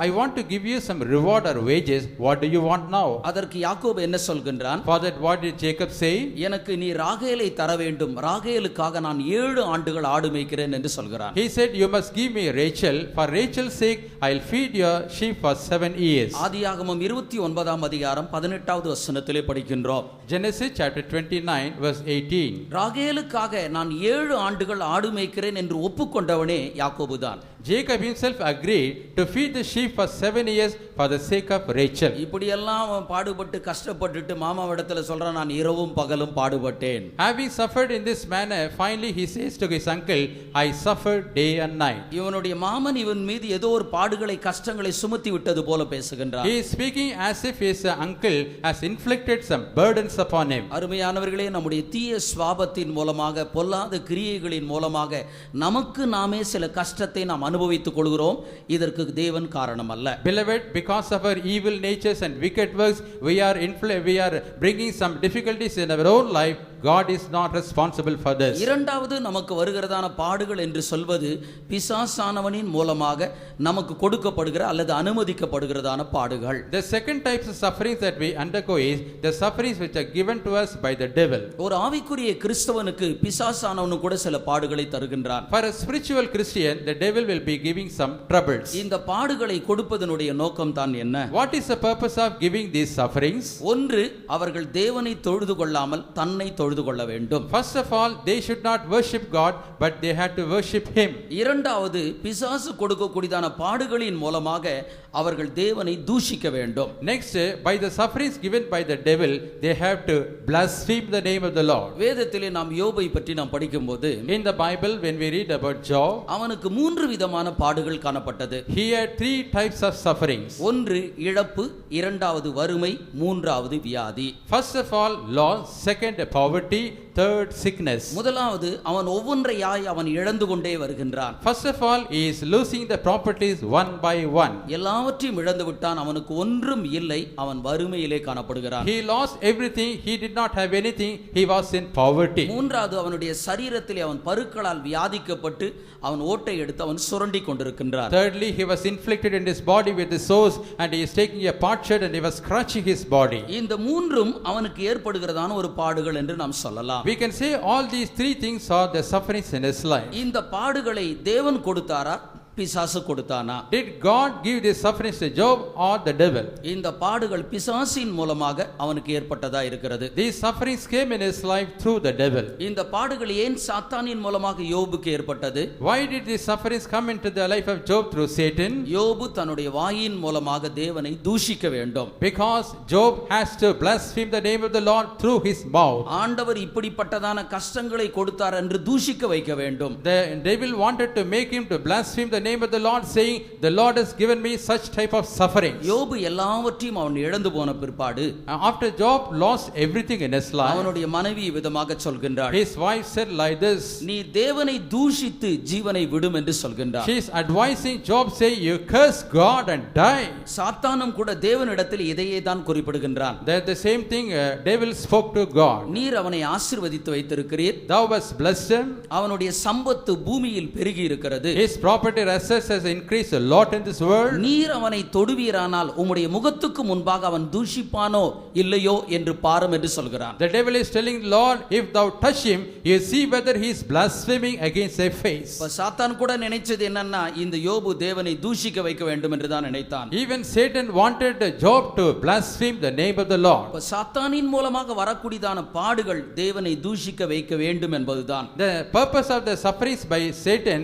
Speaker 2: I want to give you some reward or wages, what do you want now?
Speaker 1: அதற்கு யாக்கோபு என்ன சொல்கின்றான்?
Speaker 2: For that what did Jacob say?
Speaker 1: எனக்கு நீ ராகேலை தர வேண்டும், ராகேலுக்காக நான் 7 ஆண்டுகள் ஆடு மேய்க்கிறேன் என்று சொல்கிறான்.
Speaker 2: He said, you must give me Rachel, for Rachel's sake I'll feed your sheep for 7 years.
Speaker 1: ஆதியாகமம் 29ஆம் அதிகாரம் 18வது வசனத்திலே படிக்கின்றோம்.
Speaker 2: Genesis chapter 29 verse 18.
Speaker 1: ராகேலுக்காக நான் 7 ஆண்டுகள் ஆடு மேய்க்கிறேன் என்று ஒப்புக்கொண்டவனே யாக்கோபுதான்.
Speaker 2: Jacob himself agreed to feed the sheep for 7 years for the sake of Rachel.
Speaker 1: இப்படியெல்லாம் அவன் பாடுபட்டு கஷ்டப்பட்டுட்டு மாமாவிடத்துல சொல்றான், நான் இரவும் பகலும் பாடுபட்டேன்.
Speaker 2: Having suffered in this manner, finally he says to his uncle, I suffered day and night.
Speaker 1: இவனுடைய மாமன் இவன் மீது ஏதோ ஒரு பாடுகளை கஷ்டங்களை சுமத்தி விட்டது போல பேசுகின்றார்.
Speaker 2: He is speaking as if his uncle has inflicted some burdens upon him.
Speaker 1: அருமையானவர்களே, நம்முடைய தீய சுபாவத்தின் மூலமாக பொல்லாத கிரியைகளின் மூலமாக நமக்கு நாமே சில கஷ்டத்தை நாம் அனுபவித்துக் கொள்கிறோம். இதற்கு தேவன் காரணம் அல்ல.
Speaker 2: Beloved, because of our evil natures and wicked works, we are bringing some difficulties in our own life. God is not responsible for this.
Speaker 1: இரண்டாவது நமக்கு வருகிறதான பாடுகள் என்று சொல்வது பிசாசானவனின் மூலமாக நமக்கு கொடுக்கப்படுகிற அல்லது அனுமதிக்கப்படுகிறதான பாடுகள்.
Speaker 2: The second types of sufferings that we undergo is the sufferings which are given to us by the devil.
Speaker 1: ஒரு ஆவிக்குரிய கிறிஸ்தவனுக்கு பிசாசானவனு கூட சில பாடுகளை தருகின்றான்.
Speaker 2: For a spiritual Christian, the devil will be giving some troubles.
Speaker 1: இந்த பாடுகளை கொடுப்பதனுடைய நோக்கம் தான் என்ன?
Speaker 2: What is the purpose of giving these sufferings?
Speaker 1: ஒன்று, அவர்கள் தேவனை தொழுது கொள்ளாமல் தன்னை தொழுது கொள்ள வேண்டும்.
Speaker 2: First of all, they should not worship God, but they had to worship him.
Speaker 1: இரண்டாவது, பிசாசு கொடுக்கக்கூடியதான பாடுகளின் மூலமாக அவர்கள் தேவனை தூஷிக்க வேண்டும்.
Speaker 2: Next, by the sufferings given by the devil, they have to blaspheme the name of the Lord.
Speaker 1: வேதத்திலே நாம் யோபை பற்றி நாம் படிக்கும்போது,
Speaker 2: in the Bible when we read about Job,
Speaker 1: அவனுக்கு 3 விதமான பாடுகள் காணப்பட்டது.
Speaker 2: he had 3 types of sufferings.
Speaker 1: ஒன்று இழப்பு, இரண்டாவது வறுமை, மூன்றாவது வியாதி.
Speaker 2: First of all, loss, second poverty, third sickness.
Speaker 1: முதலாவது, அவன் ஒவ்வொன்றையாய் அவன் இழந்து கொண்டே வருகின்றான்.
Speaker 2: First of all, he is losing the properties one by one.
Speaker 1: எல்லாவற்றையும் இழந்து விட்டான். அவனுக்கு ஒன்றும் இல்லை. அவன் வறுமையிலே காணப்படுகிறான்.
Speaker 2: He lost everything. He did not have anything. He was in poverty.
Speaker 1: மூன்றாவது, அவனுடைய சரீரத்திலே அவன் பருக்களால் வியாதிக்கப்பட்டு அவன் ஓட்டை எடுத்து அவன் சுரண்டி கொண்டிருக்கின்றான்.
Speaker 2: Thirdly, he was inflicted in his body with the sores, and he is taking a potsherd and he was scratching his body.
Speaker 1: இந்த மூன்றும் அவனுக்கு ஏற்படுகிறதான ஒரு பாடுகள் என்று நாம் சொல்லலாம்.
Speaker 2: We can say all these 3 things are the sufferings in his life.
Speaker 1: இந்த பாடுகளை தேவன் கொடுத்தாரா, பிசாசு கொடுத்தானா?
Speaker 2: Did God give these sufferings to Job or the devil?
Speaker 1: இந்த பாடுகள் பிசாசின் மூலமாக அவனுக்கு ஏற்பட்டதா இருக்கிறது.
Speaker 2: These sufferings came in his life through the devil.
Speaker 1: இந்த பாடுகள் ஏன் சாத்தானின் மூலமாக யோபுக்கு ஏற்பட்டது?
Speaker 2: Why did these sufferings come into the life of Job through Satan?
Speaker 1: யோபு தன்னுடைய வாயின் மூலமாக தேவனை தூஷிக்க வேண்டும்.
Speaker 2: Because Job has to blaspheme the name of the Lord through his mouth.
Speaker 1: ஆண்டவர் இப்படிப்பட்டதான கஷ்டங்களை கொடுத்தார் என்று தூஷிக்க வைக்க வேண்டும்.
Speaker 2: The devil wanted to make him to blaspheme the name of the Lord, saying, the Lord has given me such type of suffering.
Speaker 1: யோபு எல்லாவற்றையும் அவன் இழந்து போன பிற்பாடு,
Speaker 2: after Job lost everything in his life,
Speaker 1: அவனுடைய மனைவி விதமாக சொல்கின்றாள்.
Speaker 2: his wife said like this,
Speaker 1: நீ தேவனை தூஷித்து ஜீவனை விடும் என்று சொல்கின்றார்.
Speaker 2: she is advising Job, say, you curse God and die.
Speaker 1: சாத்தானும் கூட தேவனிடத்தில் இதையே தான் குறிப்பிடுகின்றான்.
Speaker 2: That the same thing devil spoke to God.
Speaker 1: நீர் அவனை ஆசீர்வதித்து வைத்திருக்கிறீர்.
Speaker 2: Thou hast blessed him.
Speaker 1: அவனுடைய சம்பத்து பூமியில் பெருகி இருக்கிறது.
Speaker 2: His property assets has increased a lot in this world.
Speaker 1: நீர் அவனை தொடுவீரானால் உம்முடைய முகத்துக்கு முன்பாக அவன் தூஷிப்பானோ இல்லையோ என்று பாரும் என்று சொல்கிறான்.
Speaker 2: The devil is telling Lord, if thou touch him, you see whether he is blaspheming against thy face.
Speaker 1: சாத்தான் கூட நினைச்சது என்னன்னா, இந்த யோபு தேவனை தூஷிக்க வைக்க வேண்டும் என்று தான் நினைத்தான்.
Speaker 2: Even Satan wanted Job to blaspheme the name of the Lord.
Speaker 1: சாத்தானின் மூலமாக வரக்கூடியதான பாடுகள் தேவனை தூஷிக்க வைக்க வேண்டும் என்பதுதான்.
Speaker 2: The purpose of the sufferings by Satan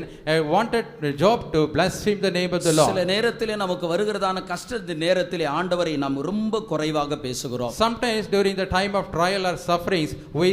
Speaker 2: wanted Job to blaspheme the name of the Lord.
Speaker 1: சில நேரத்திலே நமக்கு வருகிறதான கஷ்டத்தின் நேரத்திலே ஆண்டவரை நாம் ரொம்ப குறைவாக பேசுகிறோம்.
Speaker 2: Sometimes during the time of trial or sufferings, we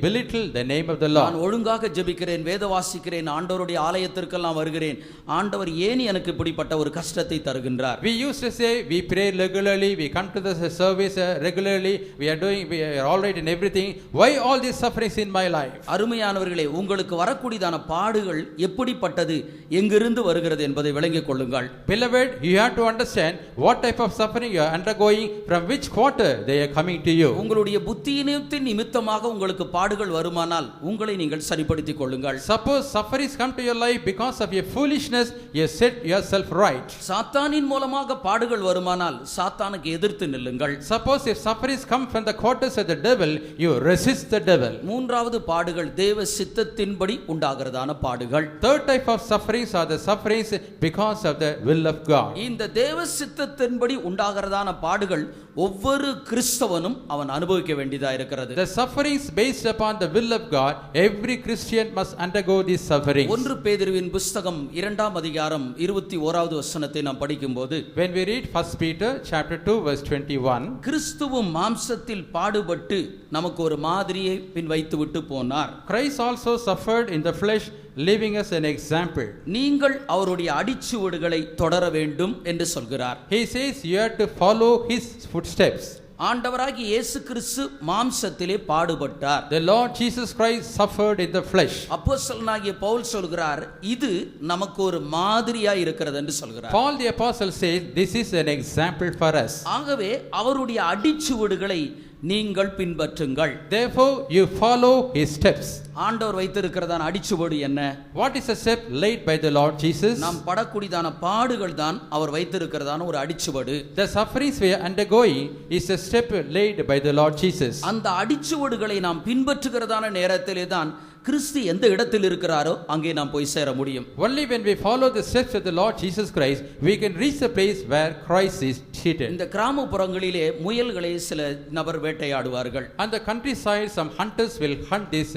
Speaker 2: belittle the name of the Lord.
Speaker 1: நான் ஒழுங்காக ஜெபிக்கிறேன், வேத வாசிக்கிறேன், ஆண்டவருடைய ஆலயத்திற்கெல்லாம் வருகிறேன், ஆண்டவர் ஏன் எனக்கு இப்படிப்பட்ட ஒரு கஷ்டத்தை தருகின்றார்?
Speaker 2: We used to say we pray regularly, we come to the service regularly, we are all right in everything. Why all these sufferings in my life?
Speaker 1: அருமையானவர்களே, உங்களுக்கு வரக்கூடியதான பாடுகள் எப்படிப்பட்டது, எங்கிருந்து வருகிறது என்பதை விளங்கிக் கொள்ளுங்கள்.
Speaker 2: Beloved, you have to understand what type of suffering you are undergoing, from which quarter they are coming to you.
Speaker 1: உங்களுடைய புத்தியினத்தின் நிமித்தமாக உங்களுக்கு பாடுகள் வருமானால் உங்களை நீங்கள் சரிப்படுத்திக் கொள்ளுங்கள்.
Speaker 2: Suppose sufferings come to your life because of your foolishness, you set yourself right.
Speaker 1: சாத்தானின் மூலமாக பாடுகள் வருமானால் சாத்தானுக்கு எதிர்த்து நில்லுங்கள்.
Speaker 2: Suppose if sufferings come from the quarters of the devil, you resist the devil.
Speaker 1: மூன்றாவது பாடுகள் தேவ சித்தத்தின்படி உண்டாகிறதான பாடுகள்.
Speaker 2: Third type of sufferings are the sufferings because of the will of God.
Speaker 1: இந்த தேவ சித்தத்தின்படி உண்டாகிறதான பாடுகள் ஒவ்வொரு கிறிஸ்தவனும் அவன் அனுபவிக்க வேண்டியதா இருக்கிறது.
Speaker 2: The sufferings based upon the will of God, every Christian must undergo these sufferings.
Speaker 1: 1 பேதுருவின் புத்தகம் 2ஆம் அதிகாரம் 21வது வசனத்தை நாம் படிக்கும்போது,
Speaker 2: When we read 1 Peter chapter 2 verse 21,
Speaker 1: கிறிஸ்துவும் மாம்சத்தில் பாடுபட்டு நமக்கு ஒரு மாதிரியை பின் வைத்து விட்டு போனார்.
Speaker 2: Christ also suffered in the flesh, leaving us an example.
Speaker 1: நீங்கள் அவருடைய அடிச்சுவடுகளை தொடர வேண்டும் என்று சொல்கிறார்.
Speaker 2: He says you have to follow his footsteps.
Speaker 1: ஆண்டவராகிய இயேசு கிறிஸ்து மாம்சத்திலே பாடுபட்டார்.
Speaker 2: The Lord Jesus Christ suffered in the flesh.
Speaker 1: அப்போஸ்தலனாகிய பவுல் சொல்கிறார், இது நமக்கு ஒரு மாதிரியா இருக்கிறது என்று சொல்கிறார்.
Speaker 2: Paul the apostle says this is an example for us.
Speaker 1: ஆகவே அவருடைய அடிச்சுவடுகளை நீங்கள் பின்பற்றுங்கள்.
Speaker 2: Therefore you follow his steps.
Speaker 1: ஆண்டவர் வைத்திருக்கிறதான அடிச்சுவடு என்ன?
Speaker 2: What is the step laid by the Lord Jesus?
Speaker 1: நாம் படக்கூடியதான பாடுகள் தான் அவர் வைத்திருக்கிறதான ஒரு அடிச்சுவடு.
Speaker 2: The sufferings we are undergoing is a step laid by the Lord Jesus.
Speaker 1: அந்த அடிச்சுவடுகளை நாம் பின்பற்றுகிறதான நேரத்திலே தான் கிறிஸ்து எந்த இடத்தில் இருக்கிறாரோ அங்கே நாம் போய் சேர முடியும்.
Speaker 2: Only when we follow the steps of the Lord Jesus Christ, we can reach the place where Christ is seated.
Speaker 1: இந்த கிராமப்புறங்களிலே முயல்களை சில நபர் வேட்டையாடுவார்கள்.
Speaker 2: On the countryside, some hunters will hunt these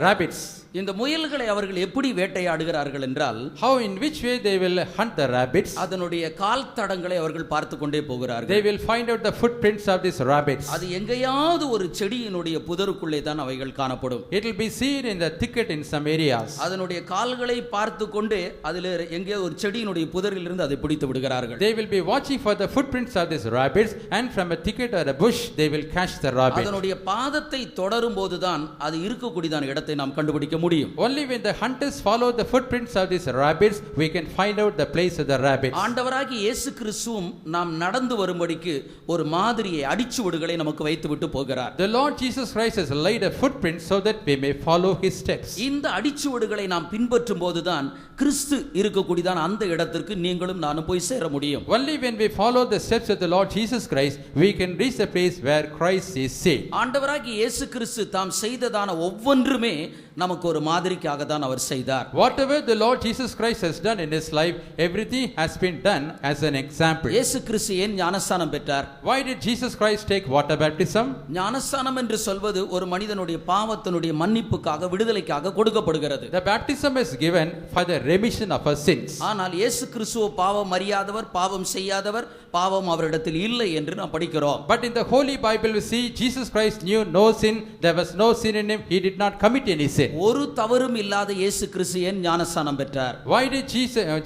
Speaker 2: rabbits.
Speaker 1: இந்த முயல்களை அவர்கள் எப்படி வேட்டையாடுகிறார்கள் என்றால்,
Speaker 2: How, in which way they will hunt the rabbits?
Speaker 1: அதனுடைய கால் தடங்களை அவர்கள் பார்த்து கொண்டே
Speaker 2: They
Speaker 1: போகிறார்கள்.
Speaker 2: will find out the footprints of these rabbits.
Speaker 1: அது எங்கேயாவது ஒரு செடியினுடைய புதருக்குள்ளே தான் அவைகள் காணப்படும்.
Speaker 2: It will be seen in the thicket in some areas.
Speaker 1: அதனுடைய கால்களை பார்த்து கொண்டே அதில் எங்கே ஒரு செடியினுடைய புதரில் இருந்து அதை பிடித்து விடுகிறார்கள்.
Speaker 2: They will be watching for the footprints of these rabbits, and from a thicket or a bush they will catch the rabbit.
Speaker 1: அதனுடைய பாதத்தை தொடரும் போதுதான் அது இருக்கக்கூடியதான இடத்தை நாம் கண்டுபிடிக்க முடியும்.
Speaker 2: Only when the hunters follow the footprints of these rabbits, we can find out the place of the rabbits.
Speaker 1: ஆண்டவராகிய இயேசு கிறிஸ்துவும் நாம் நடந்து வரும்படிக்கு ஒரு மாதிரியை அடிச்சுவடுகளை நமக்கு வைத்து விட்டு போகிறார்.
Speaker 2: The Lord Jesus Christ has laid a footprint so that we may follow his steps.
Speaker 1: இந்த அடிச்சுவடுகளை நாம் பின்பற்றும் போதுதான் கிறிஸ்து இருக்கக்கூடியதான அந்த இடத்திற்கு நீங்களும் நானும் போய் சேர முடியும்.
Speaker 2: Only when we follow the steps of the Lord Jesus Christ, we can reach the place where Christ is seen.
Speaker 1: ஆண்டவராகிய இயேசு கிறிஸ்து தாம் செய்ததான ஒவ்வொன்றுமே நமக்கு ஒரு மாதிரிக்காக தான் அவர் செய்தார்.
Speaker 2: Whatever the Lord Jesus Christ has done in his life, everything has been done as an example.
Speaker 1: இயேசு கிறிஸ்து ஏன் ஞானஸ்நானம் பெற்றார்?
Speaker 2: Why did Jesus Christ take water baptism?
Speaker 1: ஞானஸ்நானம் என்று சொல்வது ஒரு மனிதனுடைய பாவத்தினுடைய மன்னிப்புக்காக விடுதலைக்காக கொடுக்கப்படுகிறது.
Speaker 2: The baptism is given for the remission of our sins.
Speaker 1: ஆனால் இயேசு கிறிஸ்துவ பாவம் அறியாதவர், பாவம் செய்யாதவர், பாவம் அவரிடத்தில் இல்லை என்று நாம் படிக்கிறோம்.
Speaker 2: But in the Holy Bible we see Jesus Christ knew no sin, there was no sin in him, he did not commit any sin.
Speaker 1: ஒரு தவறும் இல்லாத இயேசு கிறிஸ்து ஏன் ஞானஸ்நானம் பெற்றார்?
Speaker 2: Why did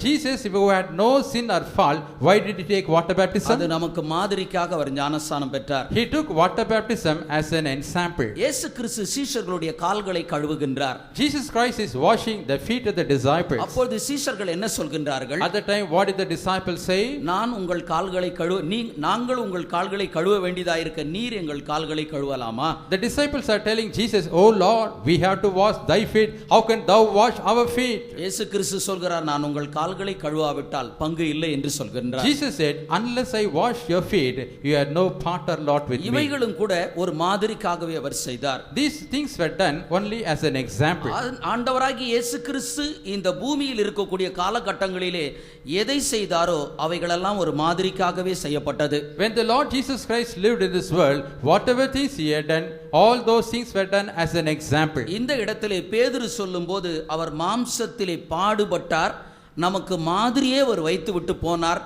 Speaker 2: Jesus who had no sin or fault, why did he take water
Speaker 1: அது
Speaker 2: baptism?
Speaker 1: நமக்கு மாதிரிக்காக அவர் ஞானஸ்நானம் பெற்றார்.
Speaker 2: He took water baptism as an example.
Speaker 1: இயேசு கிறிஸ்து சீஷர்களுடைய கால்களை கழுவுகின்றார்.
Speaker 2: Jesus Christ is washing the feet of the disciples.
Speaker 1: அப்பொழுது சீஷர்கள் என்ன சொல்கின்றார்கள்?
Speaker 2: At the time, what did the disciples say?
Speaker 1: நான் உங்கள் கால்களை நாங்கள் உங்கள் கால்களை கழுவ வேண்டியதாயிருக்க நீர் எங்கள் கால்களை கழுவலாமா?
Speaker 2: The disciples are telling Jesus, "Oh Lord, we have to wash thy feet. How can thou wash our feet?"
Speaker 1: இயேசு கிறிஸ்து சொல்கிறார், நான் உங்கள் கால்களை கழுவாவிட்டால் பங்கு இல்லை என்று சொல்கின்றார்.
Speaker 2: Jesus said, "Unless I wash your feet, you have no part or lot with me."
Speaker 1: இவைகளும் கூட ஒரு மாதிரிக்காகவே அவர் செய்தார்.
Speaker 2: These things were done only as an example.
Speaker 1: ஆண்டவராகிய இயேசு கிறிஸ்து இந்த பூமியில் இருக்கக்கூடிய காலகட்டங்களிலே எதை செய்தாரோ அவைகளெல்லாம் ஒரு மாதிரிக்காகவே செய்யப்பட்டது.
Speaker 2: When the Lord Jesus Christ lived in this world, whatever things he had done, all those things were done as an example.
Speaker 1: இந்த இடத்திலே பேதுரு சொல்லும்போது அவர் மாம்சத்திலே பாடுபட்டார், நமக்கு மாதிரியே அவர் வைத்து விட்டு போனார்,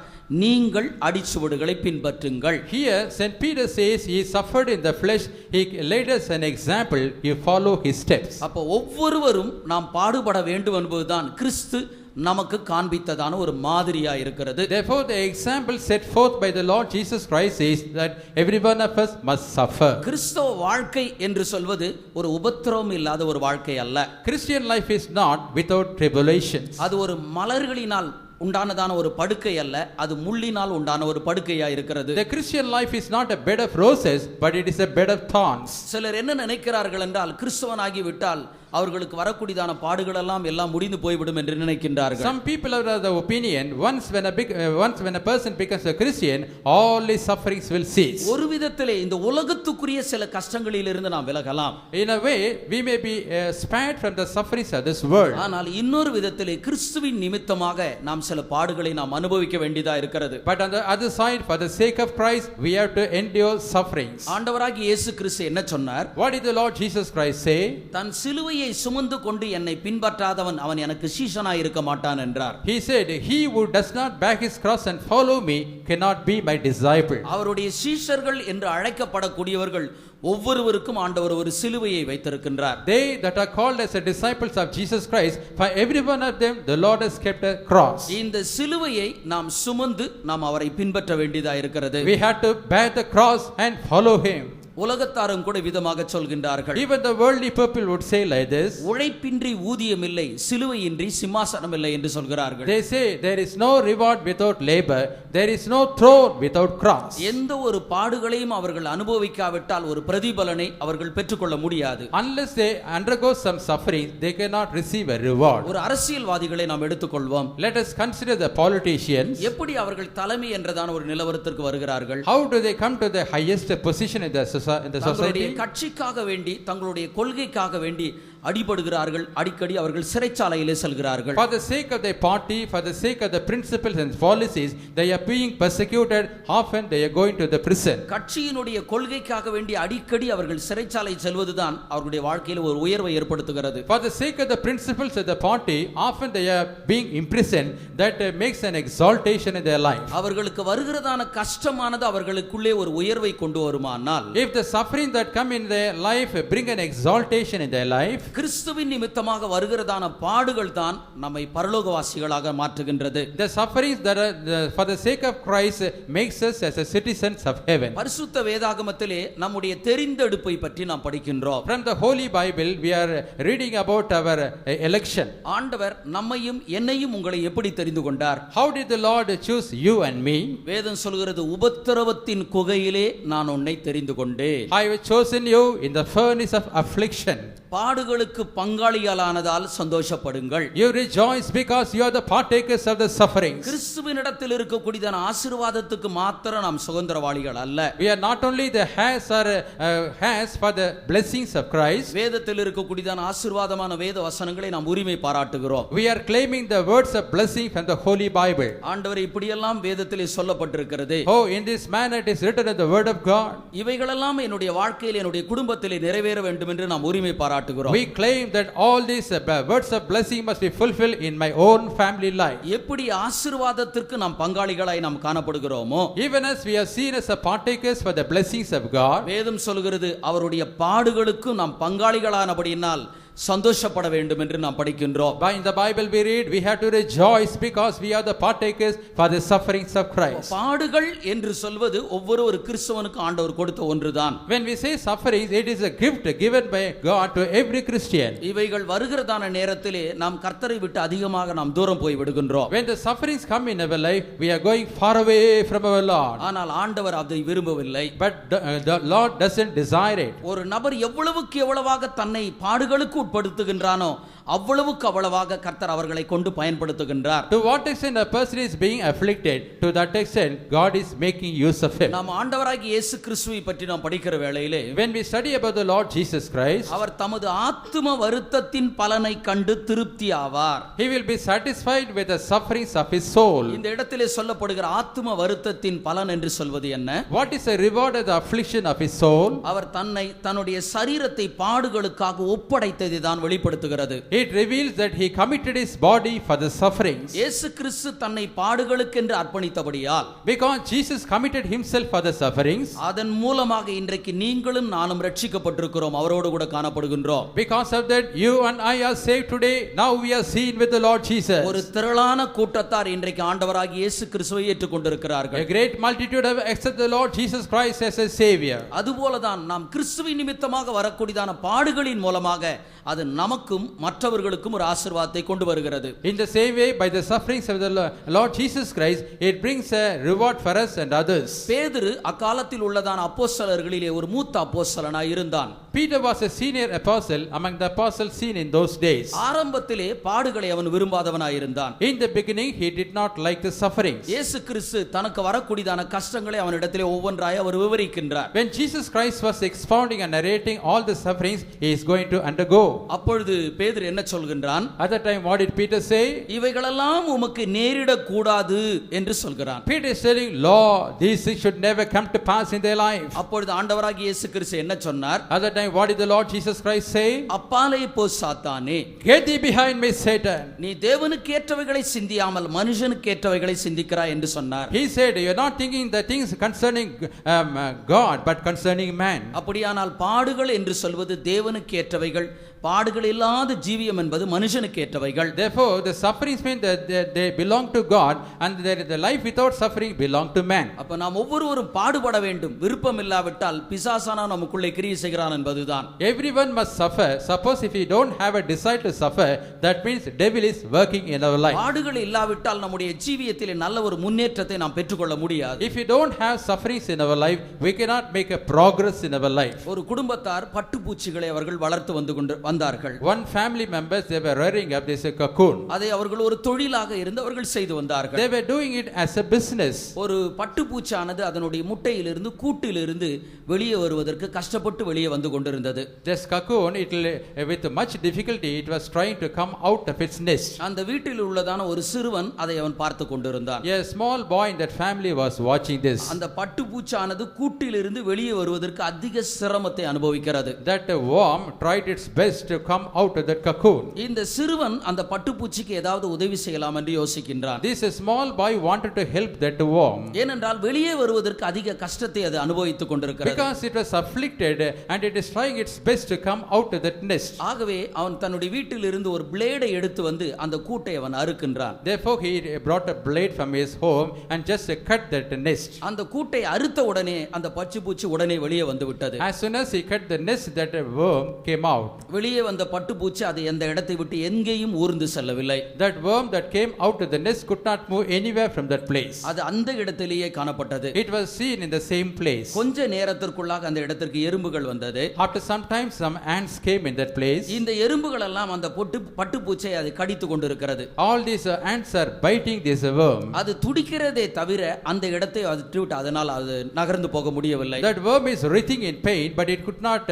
Speaker 1: நீங்கள் அடிச்சுவடுகளை பின்பற்றுங்கள்.
Speaker 2: Here St. Peter says he suffered in the flesh, he laid us an example, you follow his steps.
Speaker 1: அப்போ ஒவ்வொருவரும் நாம் பாடுபட வேண்டும் என்பதுதான் கிறிஸ்து நமக்கு காண்பித்ததான ஒரு மாதிரியா இருக்கிறது.
Speaker 2: Therefore the example set forth by the Lord Jesus Christ is that every one of us must suffer.
Speaker 1: கிறிஸ்தவ வாழ்க்கை என்று சொல்வது ஒரு உபத்திரவம் இல்லாத ஒரு வாழ்க்கை அல்ல.
Speaker 2: Christian life is not without tribulations.
Speaker 1: அது ஒரு மலர்களினால் உண்டானதான ஒரு படுக்கை அல்ல, அது முள்ளினால் உண்டான ஒரு படுக்கையா இருக்கிறது.
Speaker 2: The Christian life is not a bed of roses, but it is a bed of thorns.
Speaker 1: சிலர் என்ன நினைக்கிறார்கள் என்றால், கிறிஸ்தவனாகி விட்டால் அவர்களுக்கு வரக்கூடியதான பாடுகள் எல்லாம் முடிந்து போய்விடும் என்று நினைக்கின்றார்கள்.
Speaker 2: Some people are of the opinion once when a person becomes a Christian, all his sufferings will cease.
Speaker 1: ஒரு விதத்திலே இந்த உலகத்துக்குரிய சில கஷ்டங்களில் இருந்து நாம் விலகலாம்.
Speaker 2: In a way, we may be spared from the sufferings of this world.
Speaker 1: ஆனால் இன்னொரு விதத்திலே கிறிஸ்துவின் நிமித்தமாக நாம் சில பாடுகளை நாம் அனுபவிக்க வேண்டியதா இருக்கிறது.
Speaker 2: But on the other side, for the sake of Christ, we have to endure sufferings.
Speaker 1: ஆண்டவராகிய இயேசு கிறிஸ்து என்ன சொன்னார்?
Speaker 2: What did the Lord Jesus Christ say?
Speaker 1: தன் சிலுவையை சுமந்து கொண்டு என்னை பின்பற்றாதவன் அவன் எனக்கு சீஷனாய் இருக்க மாட்டான் என்றார்.
Speaker 2: He said, he who does not bear his cross and follow me cannot be my disciple.
Speaker 1: அவருடைய சீஷர்கள் என்று அழைக்கப்படக்கூடியவர்கள் ஒவ்வொருவருக்கும் ஆண்டவர் ஒரு சிலுவையை வைத்திருக்கின்றார்.
Speaker 2: They that are called as the disciples of Jesus Christ, for every one of them the Lord has kept a cross.
Speaker 1: இந்த சிலுவையை நாம் சுமந்து நாம் அவரை பின்பற்ற வேண்டியதா இருக்கிறது.
Speaker 2: We have to bear the cross and follow him.
Speaker 1: உலகத்தாரும் கூட விதமாக சொல்கின்றார்கள்.
Speaker 2: Even the worldly people would say like this.
Speaker 1: உழைப்பின்றி ஊதியம் இல்லை, சிலுவையின்றி சிம்மாசனம் இல்லை என்று சொல்கிறார்கள்.
Speaker 2: They say there is no reward without labor, there is no throne without cross.
Speaker 1: எந்த ஒரு பாடுகளையும் அவர்கள் அனுபவிக்காவிட்டால் ஒரு பிரதிபலனை அவர்கள் பெற்றுக்கொள்ள முடியாது.
Speaker 2: Unless they undergo some suffering, they cannot receive a reward.
Speaker 1: ஒரு அரசியல்வாதிகளை நாம் எடுத்துக்கொள்வோம்.
Speaker 2: Let us consider the politicians.
Speaker 1: எப்படி அவர்கள் தலைமை என்றதான ஒரு நிலவரத்திற்கு வருகிறார்கள்?
Speaker 2: How do they come to the highest position in the
Speaker 1: தங்களுடைய
Speaker 2: society?
Speaker 1: கட்சிக்காக வேண்டி, தங்களுடைய கொள்கைக்காக வேண்டி அடிபடுகிறார்கள். அடிக்கடி அவர்கள் சிறைச்சாலையிலே செல்கிறார்கள்.
Speaker 2: For the sake of their party, for the sake of the principles and policies, they are being persecuted. Often they are going to the prison.
Speaker 1: கட்சியினுடைய கொள்கைக்காக வேண்டி அடிக்கடி அவர்கள் சிறைச்சாலை செல்வதுதான் அவருடைய வாழ்க்கையில் ஒரு உயர்வை ஏற்படுத்துகிறது.
Speaker 2: For the sake of the principles of the party, often they are being imprisoned. That makes an exaltation in their life.
Speaker 1: அவர்களுக்கு வருகிறதான கஷ்டமானது அவர்களுக்குள்ளே ஒரு உயர்வை கொண்டு வருமானால்,
Speaker 2: If the suffering that come in their life bring an exaltation in their life,
Speaker 1: கிறிஸ்துவின் நிமித்தமாக வருகிறதான பாடுகள் தான் நம்மை பரலோகவாசிகளாக மாற்றுகின்றது.
Speaker 2: the sufferings that are for the sake of Christ makes us as a citizens of heaven.
Speaker 1: பரிசுத்த வேதாகமத்திலே நம்முடைய தெரிந்தெடுப்பை பற்றி நாம் படிக்கின்றோம்.
Speaker 2: From the Holy Bible, we are reading about our election.
Speaker 1: ஆண்டவர் நம்மையும் என்னையும் உங்களை எப்படி தெரிந்து கொண்டார்?
Speaker 2: How did the Lord choose you and me?
Speaker 1: வேதம் சொல்கிறது, உபத்திரவத்தின் குகையிலே நான் உன்னை தெரிந்து கொண்டேன்.
Speaker 2: I have chosen you in the furnace of affliction.
Speaker 1: பாடுகளுக்கு பங்காளியானதால் சந்தோஷப்படுங்கள்.
Speaker 2: You rejoice because you are the partakers of the sufferings.
Speaker 1: கிறிஸ்துவினிடத்தில் இருக்கக்கூடியதான ஆசீர்வாதத்துக்கு மாத்திரம் நாம் சுதந்திரவாளிகள் அல்ல.
Speaker 2: We are not only the heirs for the blessings of Christ.
Speaker 1: வேதத்தில் இருக்கக்கூடியதான ஆசீர்வாதமான வேத வசனங்களை நாம் உரிமை பாராட்டுகிறோம்.
Speaker 2: We are claiming the words of blessing from the Holy Bible.
Speaker 1: ஆண்டவர் இப்படியெல்லாம் வேதத்திலே சொல்லப்பட்டிருக்கிறது.
Speaker 2: Oh, in this manner it is written in the word of God.
Speaker 1: இவைகளெல்லாம் என்னுடைய வாழ்க்கையில், என்னுடைய குடும்பத்திலே நிறைவேற வேண்டும் என்று நாம் உரிமை பாராட்டுகிறோம்.
Speaker 2: We claim that all these words of blessing must be fulfilled in my own family life.
Speaker 1: எப்படி ஆசீர்வாதத்திற்கு நாம் பங்காளிகளாய் நாம் காணப்படுகிறோமோ,
Speaker 2: Even as we are seen as the partakers for the blessings of God,
Speaker 1: வேதம் சொல்கிறது அவருடைய பாடுகளுக்கு நாம் பங்காளிகளானபடியினால் சந்தோஷப்பட வேண்டும் என்று நாம் படிக்கின்றோம்.
Speaker 2: By in the Bible we read, we have to rejoice because we are the partakers for the sufferings of Christ.
Speaker 1: பாடுகள் என்று சொல்வது ஒவ்வொரு கிறிஸ்தவனுக்கு ஆண்டவர் கொடுத்த ஒன்றுதான்.
Speaker 2: When we say sufferings, it is a gift given by God to every Christian.
Speaker 1: இவைகள் வருகிறதான நேரத்திலே நாம் கர்த்தரை விட்டு அதிகமாக நாம் தூரம் போய் விடுகின்றோம்.
Speaker 2: When the sufferings come in our life, we are going far away from our Lord.
Speaker 1: ஆனால் ஆண்டவர் அதை விரும்பவில்லை.
Speaker 2: But the Lord doesn't desire it.
Speaker 1: ஒரு நபர் எவ்வளவுக்கு எவ்வளவாக தன்னை பாடுகளுக்கு உட்படுத்துகின்றானோ அவ்வளவுக்கு அவ்வளவாக கர்த்தர் அவர்களை கொண்டு பயன்படுத்துகின்றார்.
Speaker 2: To what extent a person is being afflicted, to that extent God is making use of him.
Speaker 1: நாம் ஆண்டவராகிய இயேசு கிறிஸ்துவை பற்றி நாம் படிக்கிற வேளையிலே,
Speaker 2: When we study about the Lord Jesus Christ,
Speaker 1: அவர் தமது ஆத்தும வருத்தத்தின் பலனை கண்டு திருப்தி ஆவார்.
Speaker 2: he will be satisfied with the sufferings of his soul.
Speaker 1: இந்த இடத்திலே சொல்லப்படுகிற ஆத்தும வருத்தத்தின் பலன் என்று சொல்வது என்ன?
Speaker 2: What is the reward of the affliction of his soul?
Speaker 1: அவர் தன்னுடைய சரீரத்தை பாடுகளுக்காக ஒப்படைத்ததை தான் வெளிப்படுத்துகிறது.
Speaker 2: It reveals that he committed his body for the sufferings.
Speaker 1: இயேசு கிறிஸ்து தன்னை பாடுகளுக்கென்று அர்ப்பணித்தபடியால்,
Speaker 2: Because Jesus committed himself for the sufferings,
Speaker 1: அதன் மூலமாக இன்றைக்கு நீங்களும் நானும் ரட்சிக்கப்பட்டிருக்கிறோம், அவரோடு கூட காணப்படுகின்றோம்.
Speaker 2: because of that you and I are saved today. Now we are seen with the Lord Jesus.
Speaker 1: ஒரு திரளான கூட்டத்தார் இன்றைக்கு ஆண்டவராகிய இயேசு கிறிஸ்துவை ஏற்றுக்கொண்டிருக்கிறார்கள்.
Speaker 2: A great multitude have accepted the Lord Jesus Christ as a savior.
Speaker 1: அதுபோலதான் நாம் கிறிஸ்துவின் நிமித்தமாக வரக்கூடியதான பாடுகளின் மூலமாக அது நமக்கும் மற்றவர்களுக்கும் ஒரு ஆசீர்வாதத்தை கொண்டு வருகிறது.
Speaker 2: In the same way, by the sufferings of the Lord Jesus Christ, it brings a reward for us and others.
Speaker 1: பேதுரு அக்காலத்தில் உள்ளதான அப்போஸ்தலர்களிலே ஒரு மூத்த அப்போஸ்தலனாய் இருந்தான்.
Speaker 2: Peter was a senior apostle among the apostles seen in those days.
Speaker 1: ஆரம்பத்திலே பாடுகளை அவன் விரும்பாதவனாய் இருந்தான்.
Speaker 2: In the beginning, he did not like the sufferings.
Speaker 1: இயேசு கிறிஸ்து தனக்கு வரக்கூடியதான கஷ்டங்களை அவனிடத்திலே ஒவ்வொன்றாய் அவர் விவரிக்கின்றார்.
Speaker 2: When Jesus Christ was expounding and narrating all the sufferings he is going to undergo,
Speaker 1: அப்பொழுது பேதுரு என்ன சொல்கின்றான்?
Speaker 2: at that time what did Peter say?
Speaker 1: இவைகளெல்லாம் உமக்கு நேரிடக் கூடாது என்று சொல்கிறான்.
Speaker 2: Peter is telling, Lord, these things should never come to pass in their life.
Speaker 1: அப்பொழுது ஆண்டவராகிய இயேசு கிறிஸ்து என்ன சொன்னார்?
Speaker 2: At that time what did the Lord Jesus Christ say?
Speaker 1: அப்பாலே போ சாத்தானே,
Speaker 2: Get thee behind me, Satan.
Speaker 1: நீ தேவனுக்கு ஏற்றவைகளை சிந்தியாமல் மனுஷனுக்கு ஏற்றவைகளை சிந்திக்கிறாய் என்று சொன்னார்.
Speaker 2: He said, you are not thinking the things concerning God but concerning man.
Speaker 1: அப்படியானால் பாடுகள் என்று சொல்வது தேவனுக்கு ஏற்றவைகள், பாடுகள் இல்லாத ஜீவியம் என்பது மனுஷனுக்கு ஏற்றவைகள்.
Speaker 2: Therefore the sufferings mean that they belong to God and the life without suffering belong to man.
Speaker 1: அப்ப நாம் ஒவ்வொருவரும் பாடுபட வேண்டும். விருப்பம் இல்லாவிட்டால் பிசாசானா நமக்குள்ளே கிரியை செய்கிறான் என்பதுதான்.
Speaker 2: Everyone must suffer. Suppose if you don't have a desire to suffer, that means devil is working in our life.
Speaker 1: பாடுகள் இல்லாவிட்டால் நம்முடைய ஜீவியத்திலே நல்ல ஒரு முன்னேற்றத்தை நாம் பெற்றுக்கொள்ள முடியாது.
Speaker 2: If you don't have sufferings in our life, we cannot make a progress in our life.
Speaker 1: ஒரு குடும்பத்தார் பட்டுப்பூச்சிகளை அவர்கள் வளர்த்து வந்தார்கள்.
Speaker 2: One family members, they were rearing up this cocoon.
Speaker 1: அதை அவர்கள் ஒரு தொழிலாக இருந்து அவர்கள் செய்து வந்தார்கள்.
Speaker 2: They were doing it as a business.
Speaker 1: ஒரு பட்டுப்பூச்சானது அதனுடைய முட்டையிலிருந்து கூட்டிலிருந்து வெளியே வருவதற்கு கஷ்டப்பட்டு வெளியே வந்து கொண்டிருந்தது.
Speaker 2: This cocoon, with much difficulty, it was trying to come out of its nest.
Speaker 1: அந்த வீட்டில் உள்ளதான ஒரு சிறுவன் அதை அவன் பார்த்து கொண்டிருந்தான்.
Speaker 2: A small boy in that family was watching this.
Speaker 1: அந்த பட்டுப்பூச்சானது கூட்டிலிருந்து வெளியே வருவதற்கு அதிக சிரமத்தை அனுபவிக்கிறது.
Speaker 2: That worm tried its best to come out of that cocoon.
Speaker 1: இந்த சிறுவன் அந்த பட்டுப்பூச்சிக்கு ஏதாவது உதவி செய்யலாம் என்று யோசிக்கின்றான்.
Speaker 2: This small boy wanted to help that worm.
Speaker 1: ஏனென்றால் வெளியே வருவதற்கு அதிக கஷ்டத்தை அது அனுபவித்துக் கொண்டிருக்கிறது.
Speaker 2: Because it was afflicted and it is trying its best to come out of that nest.
Speaker 1: ஆகவே அவன் தன்னுடைய வீட்டில் இருந்து ஒரு பிளேடை எடுத்து வந்து அந்த கூட்டை அவன் அறுக்கின்றான்.
Speaker 2: Therefore he brought a blade from his home and just cut that nest.
Speaker 1: அந்த கூட்டை அறுத்த உடனே அந்த பட்டுப்பூச்சி உடனே வெளியே வந்து விட்டது.
Speaker 2: As soon as he cut the nest, that worm came out.
Speaker 1: வெளியே வந்த பட்டுப்பூச்சி அது எந்த இடத்தை விட்டு எங்கேயும் ஊர்ந்து செல்லவில்லை.
Speaker 2: That worm that came out of the nest could not move anywhere from that place.
Speaker 1: அது அந்த இடத்திலேயே காணப்பட்டது.
Speaker 2: It was seen in the same place.
Speaker 1: கொஞ்ச நேரத்திற்குள்ளாக அந்த இடத்திற்கு எறும்புகள் வந்தது.
Speaker 2: After some time some ants came in that place.
Speaker 1: இந்த எறும்புகள் எல்லாம் அந்த பட்டுப்பூச்சை அதை கடித்து கொண்டிருக்கிறது.
Speaker 2: All these ants are biting this worm.
Speaker 1: அது துடிக்கிறதே தவிர அந்த இடத்தை விட்டு அதனால் அது நகர்ந்து போக முடியவில்லை.
Speaker 2: That worm is writhing in pain but it could not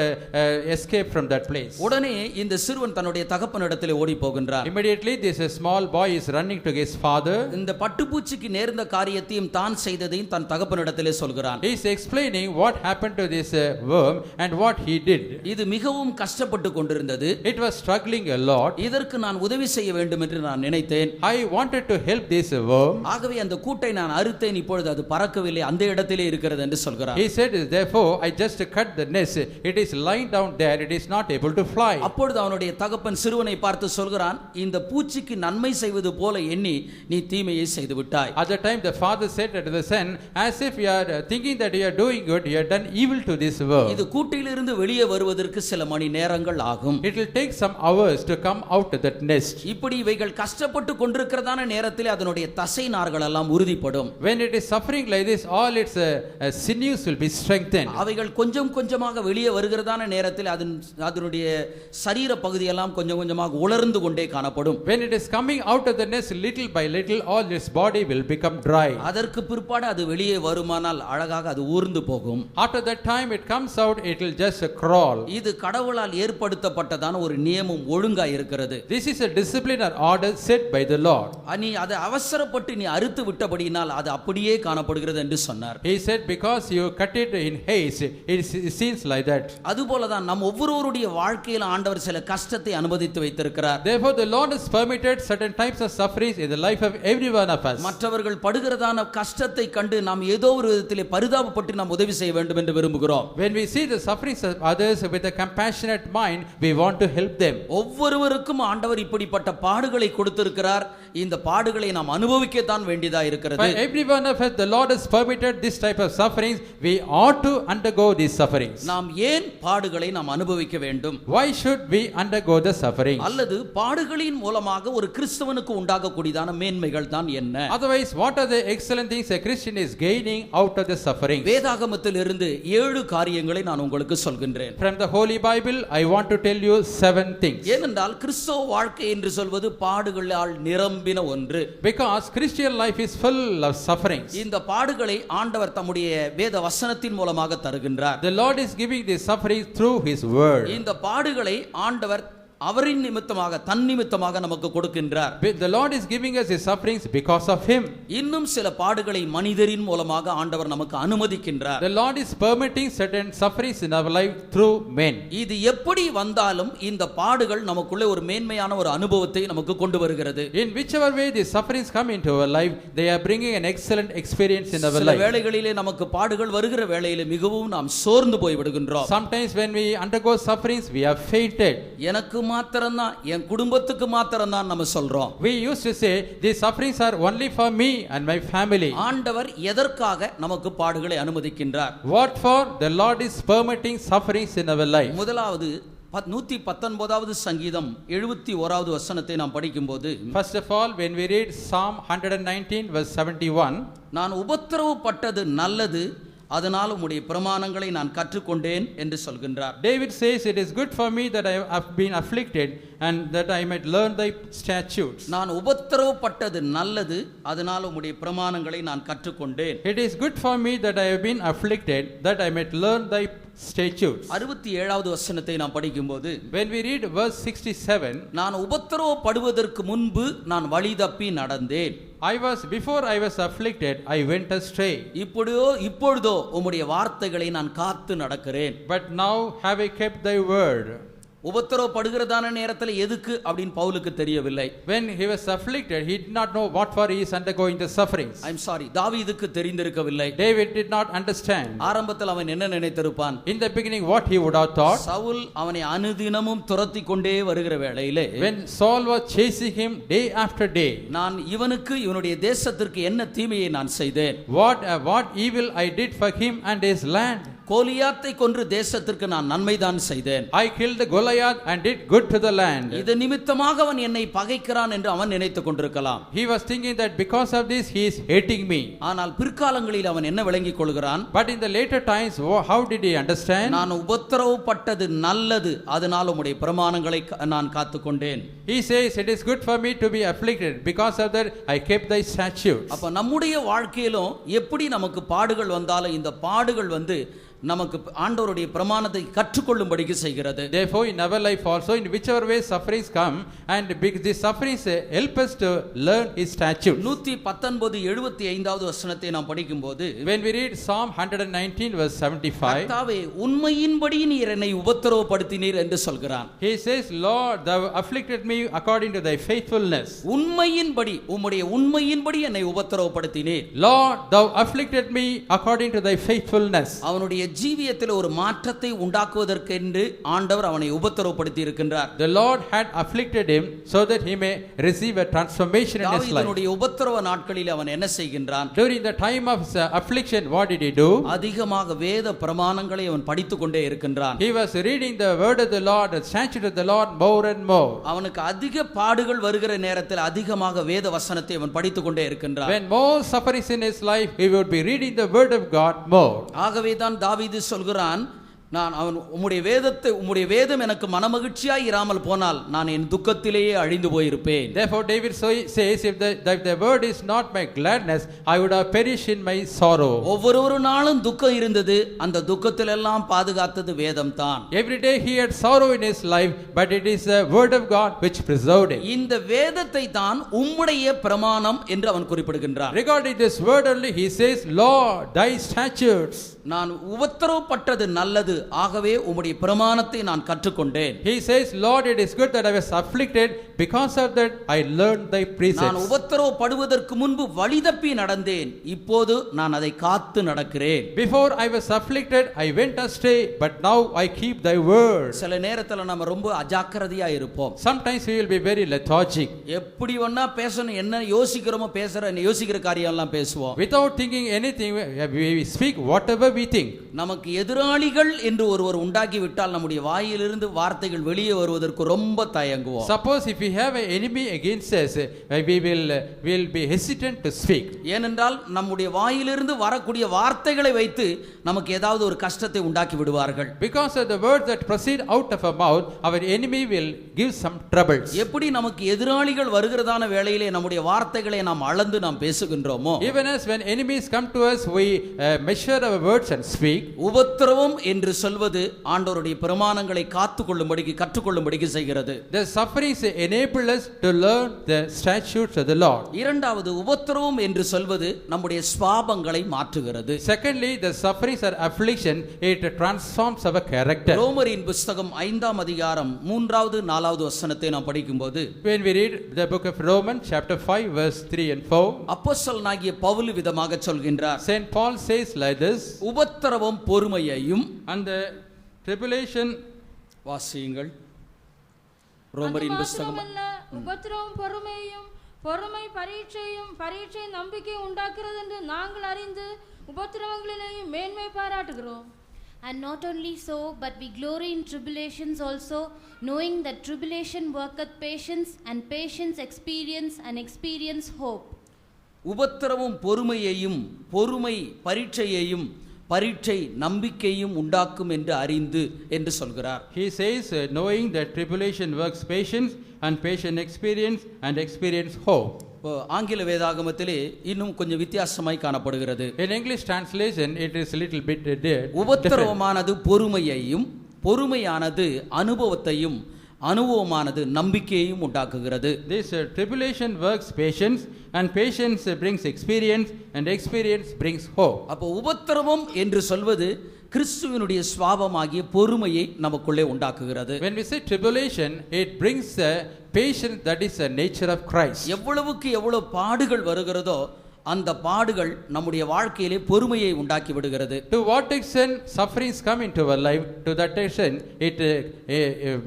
Speaker 2: escape from that place.
Speaker 1: உடனே இந்த சிறுவன் தன்னுடைய தகப்பனிடத்திலே ஓடி போகின்றார்.
Speaker 2: Immediately this small boy is running to his father.
Speaker 1: இந்த பட்டுப்பூச்சிக்கு நேர்ந்த காரியத்தையும் தான் செய்ததையும் தன் தகப்பனிடத்திலே சொல்கிறான்.
Speaker 2: He is explaining what happened to this worm and what he did.
Speaker 1: இது மிகவும் கஷ்டப்பட்டு கொண்டிருந்தது.
Speaker 2: It was struggling a lot.
Speaker 1: இதற்கு நான் உதவி செய்ய வேண்டும் என்று நான் நினைத்தேன்.
Speaker 2: I wanted to help this worm.
Speaker 1: ஆகவே அந்த கூட்டை நான் அறுத்தேன், இப்பொழுது அது பறக்கவில்லை, அந்த இடத்திலே இருக்கிறது என்று சொல்கிறார்.
Speaker 2: He said, therefore I just cut the nest. It is lying down there. It is not able to fly.
Speaker 1: அப்பொழுது அவனுடைய தகப்பன் சிறுவனை பார்த்து சொல்கிறான், இந்த பூச்சிக்கு நன்மை செய்வது போல எண்ணி நீ தீமையை செய்து விட்டாய்.
Speaker 2: At the time the father said to the son, as if you are thinking that you are doing good, you have done evil to this worm.
Speaker 1: இது கூட்டிலிருந்து வெளியே வருவதற்கு சில மணி நேரங்கள் ஆகும்.
Speaker 2: It will take some hours to come out of that nest.
Speaker 1: இப்படி இவைகள் கஷ்டப்பட்டு கொண்டிருக்கிறதான நேரத்தில் அதனுடைய தசை நார்கள் எல்லாம் உறுதிப்படும்.
Speaker 2: When it is suffering like this, all its sinews will be strengthened.
Speaker 1: அவைகள் கொஞ்சம் கொஞ்சமாக வெளியே வருகிறதான நேரத்தில் அதனுடைய சரீர பகுதியெல்லாம் கொஞ்சம் கொஞ்சமாக உலர்ந்து கொண்டே காணப்படும்.
Speaker 2: When it is coming out of the nest, little by little, all its body will become dry.
Speaker 1: அதற்கு பிற்பாடு அது வெளியே வருமானால் அழகாக அது ஊர்ந்து போகும்.
Speaker 2: After that time it comes out, it will just crawl.
Speaker 1: இது கடவுளால் ஏற்படுத்தப்பட்டதான ஒரு நியமம், ஒழுங்கா இருக்கிறது.
Speaker 2: This is a discipline or order set by the Lord.
Speaker 1: நீ அதை அவசரப்பட்டு நீ அறுத்து விட்டபடியினால் அது அப்படியே காணப்படுகிறது என்று சொன்னார்.
Speaker 2: He said, because you cut it in haste, it seems like that.
Speaker 1: அதுபோலதான் நம் ஒவ்வொருவருடைய வாழ்க்கையில் ஆண்டவர் சில கஷ்டத்தை அனுமதித்து வைத்திருக்கிறார்.
Speaker 2: Therefore the Lord has permitted certain types of sufferings in the life of every one of us.
Speaker 1: மற்றவர்கள் படுகிறதான கஷ்டத்தை கண்டு நாம் ஏதோ ஒரு விதத்திலே பரிதாபப்பட்டு நாம் உதவி செய்ய வேண்டும் என்று விரும்புகிறோம்.
Speaker 2: When we see the sufferings of others with a compassionate mind, we want to help them.
Speaker 1: ஒவ்வொருவருக்கும் ஆண்டவர் இப்படிப்பட்ட பாடுகளை கொடுத்திருக்கிறார். இந்த பாடுகளை நாம் அனுபவிக்கத்தான் வேண்டியதா இருக்கிறது.
Speaker 2: For every one of us, the Lord has permitted this type of sufferings. We ought to undergo these sufferings.
Speaker 1: நாம் ஏன் பாடுகளை நாம் அனுபவிக்க வேண்டும்?
Speaker 2: Why should we undergo the sufferings?
Speaker 1: அல்லது பாடுகளின் மூலமாக ஒரு கிறிஸ்தவனுக்கு உண்டாகக்கூடியதான மேன்மைகள் தான் என்ன?
Speaker 2: Otherwise, what are the excellent things a Christian is gaining out of the sufferings?
Speaker 1: வேதாகமத்தில் இருந்து 7 காரியங்களை நான் உங்களுக்கு சொல்கின்றேன்.
Speaker 2: From the Holy Bible, I want to tell you 7 things.
Speaker 1: ஏனென்றால் கிறிஸ்தவ வாழ்க்கை என்று சொல்வது பாடுகளால் நிரம்பின ஒன்று.
Speaker 2: Because Christian life is full of sufferings.
Speaker 1: இந்த பாடுகளை ஆண்டவர் தம்முடைய வேத வசனத்தின் மூலமாக தருகின்றார்.
Speaker 2: The Lord is giving this suffering through His word.
Speaker 1: இந்த பாடுகளை ஆண்டவர் அவரின் நிமித்தமாக தன் நிமித்தமாக நமக்கு கொடுக்கின்றார்.
Speaker 2: The Lord is giving us His sufferings because of Him.
Speaker 1: இன்னும் சில பாடுகளை மனிதரின் மூலமாக ஆண்டவர் நமக்கு அனுமதிக்கின்றார்.
Speaker 2: The Lord is permitting certain sufferings in our life through men.
Speaker 1: இது எப்படி வந்தாலும் இந்த பாடுகள் நமக்குள்ளே ஒரு மேன்மையான ஒரு அனுபவத்தை நமக்கு கொண்டு வருகிறது.
Speaker 2: In whichever way these sufferings come into our life, they are bringing an excellent experience in our
Speaker 1: சில
Speaker 2: life.
Speaker 1: வேளைகளிலே நமக்கு பாடுகள் வருகிற வேளையிலே மிகவும் நாம் சோர்ந்து போய் விடுகின்றோம்.
Speaker 2: Sometimes when we undergo sufferings, we are fainted.
Speaker 1: எனக்கு மாத்திரம்தான், என் குடும்பத்துக்கு மாத்திரம்தான் நம்ம சொல்றோம்.
Speaker 2: We used to say these sufferings are only for me and my family.
Speaker 1: ஆண்டவர் எதற்காக நமக்கு பாடுகளை அனுமதிக்கின்றார்?
Speaker 2: What for? The Lord is permitting sufferings in our life.
Speaker 1: முதலாவது 119வது சங்கீதம் 71வது வசனத்தை நாம் படிக்கும்போது,
Speaker 2: First of all, when we read Psalm 119 verse 71,
Speaker 1: நான் உபத்திரவப்பட்டது நல்லது, அதனால் உம்முடைய பிரமாணங்களை நான் கற்றுக்கொண்டேன் என்று சொல்கின்றார்.
Speaker 2: David says, it is good for me that I have been afflicted and that I might learn thy statutes.
Speaker 1: நான் உபத்திரவப்பட்டது நல்லது, அதனால் உம்முடைய பிரமாணங்களை நான் கற்றுக்கொண்டேன்.
Speaker 2: It is good for me that I have been afflicted that I might learn thy statutes.
Speaker 1: 67வது வசனத்தை நாம் படிக்கும்போது,
Speaker 2: When we read verse 67,
Speaker 1: நான் உபத்திரவப்படுவதற்கு முன்பு நான் வழி தப்பி நடந்தேன்.
Speaker 2: before I was afflicted, I went astray.
Speaker 1: இப்பொழுதோ உம்முடைய வார்த்தைகளை நான் காத்து நடக்கிறேன்.
Speaker 2: But now have I kept thy word.
Speaker 1: உபத்திரவப்படுகிறதான நேரத்தில் எதுக்கு அப்படின்னு பவுலுக்கு தெரியவில்லை.
Speaker 2: When he was afflicted, he did not know what for he is undergoing the sufferings.
Speaker 1: I'm sorry, தாவீதுக்கு தெரிந்திருக்கவில்லை.
Speaker 2: David did not understand.
Speaker 1: ஆரம்பத்தில் அவன் என்ன நினைத்திருப்பான்?
Speaker 2: In the beginning, what he would have thought.
Speaker 1: Saul அவனை அனுதினமும் துரத்தி கொண்டே வருகிற வேளையிலே,
Speaker 2: When Saul was chasing him day after day,
Speaker 1: நான் இவனுக்கு இவனுடைய தேசத்திற்கு என்ன தீமையை நான் செய்தேன்?
Speaker 2: what evil I did for him and his land.
Speaker 1: கோலியாத்தை கொன்று தேசத்திற்கு நான் நன்மைதான் செய்தேன்.
Speaker 2: I killed the Goliath and did good to the land.
Speaker 1: இது நிமித்தமாக அவன் என்னை பகைக்கிறான் என்று அவன் நினைத்துக் கொண்டிருக்கலாம்.
Speaker 2: He was thinking that because of this he is hating me.
Speaker 1: ஆனால் பிற்காலங்களில் அவன் என்ன விளங்கிக் கொள்கிறான்?
Speaker 2: But in the later times, how did he understand?
Speaker 1: நான் உபத்திரவப்பட்டது நல்லது, அதனால் உம்முடைய பிரமாணங்களை நான் காத்துக்கொண்டேன்.
Speaker 2: He says it is good for me to be afflicted, because of that I kept thy statutes.
Speaker 1: அப்ப நம்முடைய வாழ்க்கையிலும் எப்படி நமக்கு பாடுகள் வந்தாலும் இந்த பாடுகள் நமக்கு ஆண்டவருடைய பிரமாணத்தை கற்றுக்கொள்ளும்படிக்கு செய்கிறது.
Speaker 2: Therefore in our life also, in whichever way sufferings come, and these sufferings help us to learn his statutes.
Speaker 1: 119:75வது வசனத்தை நாம் படிக்கும்போது,
Speaker 2: When we read Psalm 119 verse 75,
Speaker 1: கர்த்தாவே உண்மையின்படி நீர் என்னை உபத்திரவப்படுத்தினீர் என்று சொல்கிறான்.
Speaker 2: he says, Lord, thou afflicted me according to thy faithfulness.
Speaker 1: உண்மையின்படி, உம்முடைய உண்மையின்படி என்னை உபத்திரவப்படுத்தினீர்.
Speaker 2: Lord, thou afflicted me according to thy faithfulness.
Speaker 1: அவனுடைய ஜீவியத்தில் ஒரு மாற்றத்தை உண்டாக்குவதற்கென்று ஆண்டவர் அவனை உபத்திரவப்படுத்தி இருக்கின்றார்.
Speaker 2: The Lord had afflicted him so that he may receive a transformation in his life.
Speaker 1: தாவீதுடைய உபத்திரவ நாட்களில் அவன் என்ன செய்கின்றான்?
Speaker 2: During the time of his affliction, what did he do?
Speaker 1: அதிகமாக வேத பிரமாணங்களை அவன் படித்துக் கொண்டே இருக்கின்றான்.
Speaker 2: He was reading the word of the Lord, the statute of the Lord more and more.
Speaker 1: அவனுக்கு அதிக பாடுகள் வருகிற நேரத்தில் அதிகமாக வேத வசனத்தை அவன் படித்துக் கொண்டே இருக்கின்றான்.
Speaker 2: When more sufferings in his life, he would be reading the word of God more.
Speaker 1: ஆகவே தான் தாவீது சொல்கிறான், நான் அவன் உம்முடைய வேதம் எனக்கு மனமகிழ்ச்சியாய் இராமல் போனால் நான் என் துக்கத்திலேயே அழிந்து போயிருப்பேன்.
Speaker 2: Therefore David says, if the word is not my gladness, I would have perished in my sorrow.
Speaker 1: ஒவ்வொரு நாளும் துக்கம் இருந்தது, அந்த துக்கத்திலெல்லாம் பாதுகாத்தது வேதம் தான்.
Speaker 2: Every day he had sorrow in his life, but it is the word of God which preserved him.
Speaker 1: இந்த வேதத்தை தான் உம்முடைய பிரமாணம் என்று அவன் குறிப்பிடுகின்றான்.
Speaker 2: Regarding this word only, he says, Lord, thy statutes.
Speaker 1: நான் உபத்திரவப்பட்டது நல்லது, ஆகவே உம்முடைய பிரமாணத்தை நான் கற்றுக்கொண்டேன்.
Speaker 2: He says, Lord, it is good that I was afflicted, because of that I learned thy precepts.
Speaker 1: நான் உபத்திரவப்படுவதற்கு முன்பு வழி தப்பி நடந்தேன், இப்போது நான் அதை காத்து நடக்கிறேன்.
Speaker 2: Before I was afflicted, I went astray, but now I keep thy word.
Speaker 1: சில நேரத்துல நம்ம ரொம்ப அஜாக்கிரதையா இருப்போம்.
Speaker 2: Sometimes we will be very lethargic.
Speaker 1: எப்படி வேணா பேசணும், என்ன யோசிக்கிறோமோ யோசிக்கிற காரியம் எல்லாம் பேசுவோம்.
Speaker 2: Without thinking anything, we speak whatever we think.
Speaker 1: நமக்கு எதிராளிகள் என்று ஒருவர் உண்டாக்கி விட்டால் நம்முடைய வாயிலிருந்து வார்த்தைகள் வெளியே வருவதற்கு ரொம்ப தயங்குவோம்.
Speaker 2: Suppose if we have an enemy against us, we will be hesitant to speak.
Speaker 1: ஏனென்றால் நம்முடைய வாயிலிருந்து வரக்கூடிய வார்த்தைகளை வைத்து நமக்கு ஏதாவது ஒரு கஷ்டத்தை உண்டாக்கி விடுவார்கள்.
Speaker 2: Because of the words that proceed out of our mouth, our enemy will give some troubles.
Speaker 1: எப்படி நமக்கு எதிராளிகள் வருகிறதான வேளையிலே நம்முடைய வார்த்தைகளை நாம் அளந்து நாம் பேசுகின்றோமோ,
Speaker 2: Even as when enemies come to us, we measure our words and speak.
Speaker 1: உபத்திரவம் என்று சொல்வது ஆண்டவருடைய பிரமாணங்களை காத்துக்கொள்ளும்படிக்கு கற்றுக்கொள்ளும்படிக்கு செய்கிறது.
Speaker 2: The sufferings enable us to learn the statutes of the Lord.
Speaker 1: இரண்டாவது, உபத்திரவம் என்று சொல்வது நம்முடைய ஸ்வாபங்களை மாற்றுகிறது.
Speaker 2: Secondly, the sufferings are affliction, it transforms our character.
Speaker 1: ரோமரின் புஸ்தகம் 5ஆம் அதிகாரம் 3வது 4வது வசனத்தை நாம் படிக்கும்போது,
Speaker 2: When we read the book of Romans chapter 5 verse 3 and 4,
Speaker 1: அப்போஸ்தலனாகிய பவுல் விதமாக சொல்கின்றார்,
Speaker 2: Saint Paul says like this,
Speaker 1: உபத்திரவம் பொறுமையையும்,
Speaker 2: and the tribulation,
Speaker 1: வாசியுங்கள்
Speaker 3: அது
Speaker 1: ரோமரின் புஸ்தகம்,
Speaker 3: மாத்திரமல்ல, உபத்திரவம் பொறுமையையும், பொறுமை பரீட்சையும், பரீட்சை நம்பிக்கை உண்டாக்குறது என்று நாங்கள் அறிந்து உபத்திரவங்களிலேயும் மேன்மை பாராட்டுகிறோம்.
Speaker 4: And not only so, but we glory in tribulations also, knowing that tribulation worketh patience, and patience experience, and experience hope.
Speaker 1: உபத்திரவம் பொறுமையையும், பொறுமை பரீட்சையையும், பரீட்சை நம்பிக்கையும் உண்டாக்கும் என்று அறிந்து என்று சொல்கிறார்.
Speaker 2: he says, knowing that tribulation works patience, and patient experience, and experience hope.
Speaker 1: ஆங்கில வேதாகமத்திலே இன்னும் கொஞ்சம் வித்தியாசமாய் காணப்படுகிறது.
Speaker 2: In English translation, it is a little bit different.
Speaker 1: உபத்திரவமானது பொறுமையையும், பொறுமையானது அனுபவத்தையும், அனுபவமானது நம்பிக்கையையும் உண்டாக்குகிறது.
Speaker 2: This tribulation works patience, and patience brings experience, and experience brings hope.
Speaker 1: அப்போ உபத்திரவம் என்று சொல்வது கிறிஸ்துவினுடைய சுவாபமாகிய பொறுமையை நமக்குள்ளே உண்டாக்குகிறது.
Speaker 2: When we say tribulation, it brings the patience that is the nature of Christ.
Speaker 1: எவ்வளவுக்கு எவ்வளவு பாடுகள் வருகிறதோ அந்த பாடுகள் நம்முடைய வாழ்க்கையிலே பொறுமையை உண்டாக்கி விடுகிறது.
Speaker 2: To what extent sufferings come into our life, to that extent it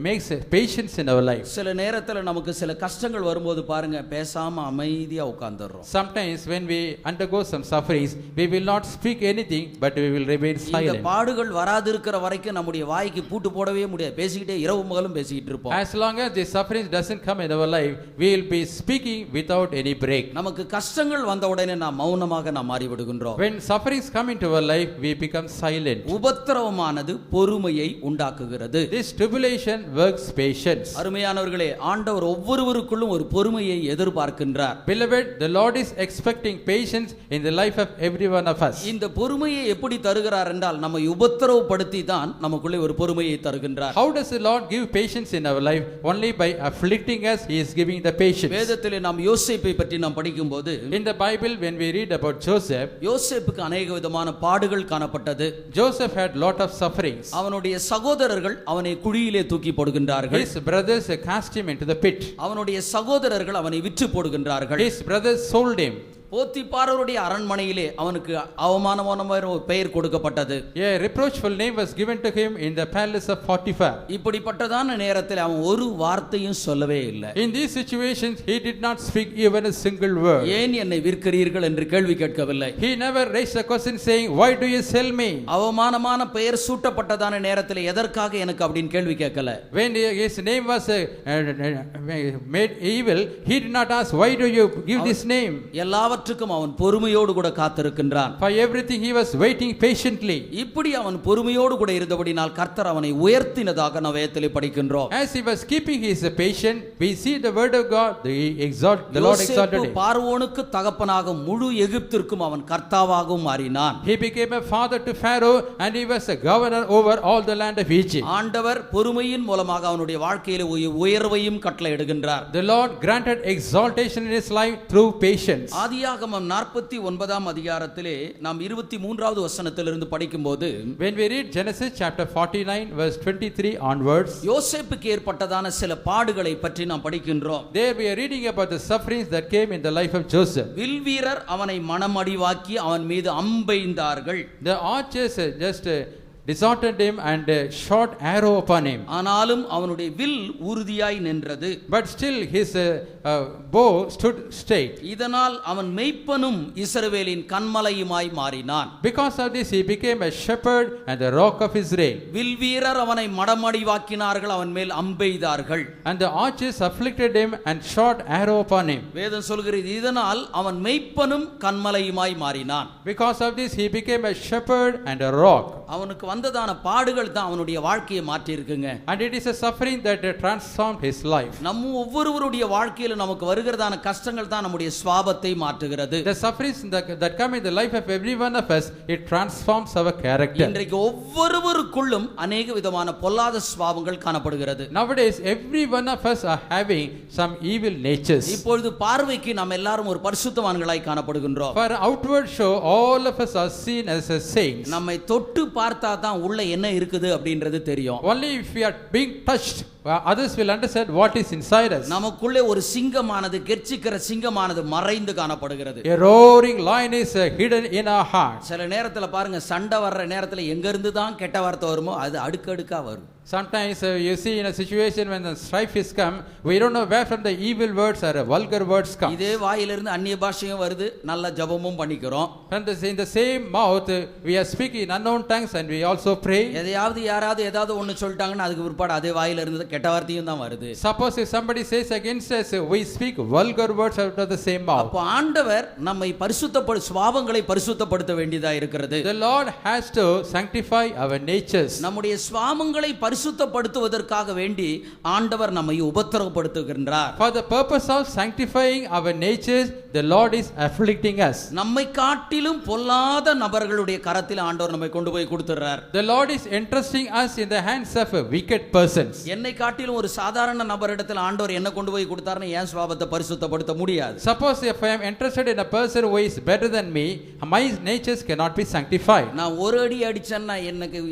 Speaker 2: makes patience in our life.
Speaker 1: சில நேரத்தில் நமக்கு சில கஷ்டங்கள் வரும்போது பாருங்க, பேசாம அமைதியா உட்கார்ந்துறோம்.
Speaker 2: Sometimes when we undergo some sufferings, we will not speak anything, but we will remain
Speaker 1: இந்த
Speaker 2: silent.
Speaker 1: பாடுகள் வராது இருக்கிற வரைக்கும் நம்முடைய வாய்க்கு பூட்டு போடவே முடியாது, பேசிக்கிட்டே இரவு பகலும் பேசிக்கிட்டு இருப்போம்.
Speaker 2: As long as the sufferings doesn't come in our life, we will be speaking without any break.
Speaker 1: நமக்கு கஷ்டங்கள் வந்தவுடனே நாம் மௌனமாக நாம் மாறிவிடுகின்றோம்.
Speaker 2: When sufferings come into our life, we become silent.
Speaker 1: உபத்திரவமானது பொறுமையை உண்டாக்குகிறது.
Speaker 2: This tribulation works patience.
Speaker 1: அருமையானவர்களே, ஆண்டவர் ஒவ்வொருவருக்குள்ளும் ஒரு பொறுமையை எதிர்பார்க்கின்றார்.
Speaker 2: Beloved, the Lord is expecting patience in the life of every one of us.
Speaker 1: இந்த பொறுமையை எப்படி தருகிறார் என்றால், நம்மை உபத்திரவப்படுத்தி தான் நமக்குள்ளே ஒரு பொறுமையை தருகின்றார்.
Speaker 2: How does the Lord give patience in our life? Only by afflicting us, He is giving the patience.
Speaker 1: வேதத்திலே நாம் யோசேப்பை பற்றி நாம் படிக்கும்போது,
Speaker 2: In the Bible, when we read about Joseph,
Speaker 1: யோசேப்புக்கு அநேக விதமான பாடுகள் காணப்பட்டது.
Speaker 2: Joseph had lot of sufferings.
Speaker 1: அவனுடைய சகோதரர்கள் அவனை குழியிலே தூக்கி போடுகின்றார்கள்.
Speaker 2: His brothers cast him into the pit.
Speaker 1: அவனுடைய சகோதரர்கள் அவனை விற்று போடுகின்றார்கள்.
Speaker 2: His brothers sold him.
Speaker 1: போத்திபாரருடைய அரண்மனையிலே அவனுக்கு அவமானமான ஒரு பெயர் கொடுக்கப்பட்டது.
Speaker 2: A reproachful name was given to him in the palace of Potiphar.
Speaker 1: இப்படிப்பட்டதான நேரத்தில் அவன் ஒரு வார்த்தையும் சொல்லவே இல்லை.
Speaker 2: In these situations, he did not speak even a single word.
Speaker 1: ஏன் என்னை விற்கிறீர்கள் என்று கேள்வி கேட்கவில்லை.
Speaker 2: He never raised a question saying, "Why do you sell me?"
Speaker 1: அவமானமான பெயர் சூட்டப்பட்டதான நேரத்தில் எதற்காக எனக்கு அப்படின்னு கேள்வி கேட்கல.
Speaker 2: When his name was made evil, he did not ask, "Why do you give this name?"
Speaker 1: எல்லாவற்றுக்கும் அவன் பொறுமையோடு கூட காத்திருக்கின்றான்.
Speaker 2: For everything he was waiting patiently.
Speaker 1: இப்படி அவன் பொறுமையோடு கூட இருந்தபடினால் கர்த்தர் அவனை உயர்த்தினதாக நாம் வேதத்திலே படிக்கின்றோம்.
Speaker 2: As he was keeping his patience, we see the word of God, the Lord exalted him.
Speaker 1: பார்வோனுக்கு தகப்பனாக முழு எகிப்திற்கும் அவன் கர்த்தாவாகவும் மாறினான்.
Speaker 2: He became a father to Pharaoh, and he was a governor over all the land of Egypt.
Speaker 1: ஆண்டவர் பொறுமையின் மூலமாக அவனுடைய வாழ்க்கையிலே உயர்வையும் கட்டளையிடுகின்றார்.
Speaker 2: The Lord granted exaltation in his life through patience.
Speaker 1: ஆதியாகமம் 49ஆம் அதிகாரத்திலே நாம் 23வது வசனத்திலிருந்து படிக்கும்போது,
Speaker 2: When we read Genesis chapter 49 verse 23 onwards,
Speaker 1: யோசேப்புக்கு ஏற்பட்டதான சில பாடுகளை பற்றி நாம் படிக்கின்றோம்.
Speaker 2: there we are reading about the sufferings that came in the life of Joseph.
Speaker 1: வில்வீரர் அவனை மனமடிவாக்கி அவன் மீது அம்பெய்ந்தார்கள்.
Speaker 2: The archers just disheartened him and shot arrow upon him.
Speaker 1: ஆனாலும் அவனுடைய வில் உறுதியாய் நின்றது.
Speaker 2: But still his bow stood straight.
Speaker 1: இதனால் அவன் மெய்ப்பனும் இஸ்ரவேலின் கன்மலையுமாய் மாறினான்.
Speaker 2: Because of this he became a shepherd and the rock of Israel.
Speaker 1: Will வீரர் அவனை மடமடிவாக்கினார்கள், அவன் மேல் அம்பெய்தார்கள்.
Speaker 2: And the archers afflicted him and shot arrow upon him.
Speaker 1: வேதம் சொல்கிறது இதனால் அவன் மெய்ப்பனும் கன்மலையுமாய் மாறினான்.
Speaker 2: Because of this he became a shepherd and a rock.
Speaker 1: அவனுக்கு வந்ததான பாடுகள் தான் அவனுடைய வாழ்க்கையை மாற்றி இருக்குங்க.
Speaker 2: And it is a suffering that transformed his life.
Speaker 1: நம்ம ஒவ்வொருவருடைய வாழ்க்கையில நமக்கு வருகிறதான கஷ்டங்கள் தான் நம்முடைய சுபாவத்தை மாற்றுகிறது.
Speaker 2: The sufferings that come in the life of every one of us, it transforms our character.
Speaker 1: இன்றைக்கு ஒவ்வொருவருக்குள்ளும் अनेक விதமான பொல்லாத சுபாவங்கள் காணப்படுகிறது.
Speaker 2: Nowadays every one of us are having some evil natures.
Speaker 1: இப்பொழுது பார்வைக்கு நாம் எல்லாரும் ஒரு பரிசுத்தவான்களாய் காணப்படுகின்றோம்.
Speaker 2: For outward show all of us are seen as saints.
Speaker 1: நம்மை தொட்டு பார்த்தா தான் உள்ள என்ன இருக்குது அப்படின்றது தெரியும்.
Speaker 2: Only if we are being touched, others will understand what is inside us.
Speaker 1: நமக்குள்ளே ஒரு சிங்கமானது, கெர்ச்சிக்கிற சிங்கமானது மறைந்து காணப்படுகிறது.
Speaker 2: A roaring lion is hidden in our hearts.
Speaker 1: சில நேரத்துல பாருங்க, சண்டை வர்ற நேரத்துல எங்க இருந்து தான் கெட்ட வார்த்தை வருமோ அது அடுக்கடுக்கா வரும்.
Speaker 2: Sometimes you see in a situation when the strife is come, we don't know where from the evil words or vulgar words come.
Speaker 1: இதே வாயிலிருந்து அந்நிய பாஷையும் வருது, நல்ல ஜெபமும் பண்ணிக்கிறோம்.
Speaker 2: In the same mouth we are speaking in unknown tongues and we also pray.
Speaker 1: எதையாவது யாராவது ஏதாவது ஒன்னு சொல்லிட்டாங்கன்னா அதுக்கு பிற்பாடு அதே வாயிலிருந்து கெட்ட வார்த்தையும் தான் வருது.
Speaker 2: Suppose if somebody says against us, we speak vulgar words out of the same mouth.
Speaker 1: அப்ப ஆண்டவர் நம்மை சுபாவங்களை பரிசுத்தப்படுத்த வேண்டியதா இருக்கிறது.
Speaker 2: The Lord has to sanctify our natures.
Speaker 1: நம்முடைய சுபாவங்களை பரிசுத்தப்படுத்துவதற்காக வேண்டி ஆண்டவர் நம்மை உபத்திரவப்படுத்துகின்றார்.
Speaker 2: For the purpose of sanctifying our natures, the Lord is afflicting us.
Speaker 1: நம்மை காட்டிலும் பொல்லாத நபர்களுடைய கரத்தில் ஆண்டவர் நம்மை கொண்டு போய் கொடுத்துறார்.
Speaker 2: The Lord is entrusting us in the hands of wicked persons.
Speaker 1: என்னை காட்டிலும் ஒரு சாதாரண நபரிடத்தில் ஆண்டவர் என்ன கொண்டு போய் கொடுத்தார்னா என் சுபாவத்தை பரிசுத்தப்படுத்த முடியாது.
Speaker 2: Suppose if I am interested in a person who is better than me, my natures cannot be sanctified.
Speaker 1: நான் ஒரு அடி அடிச்சேன்னா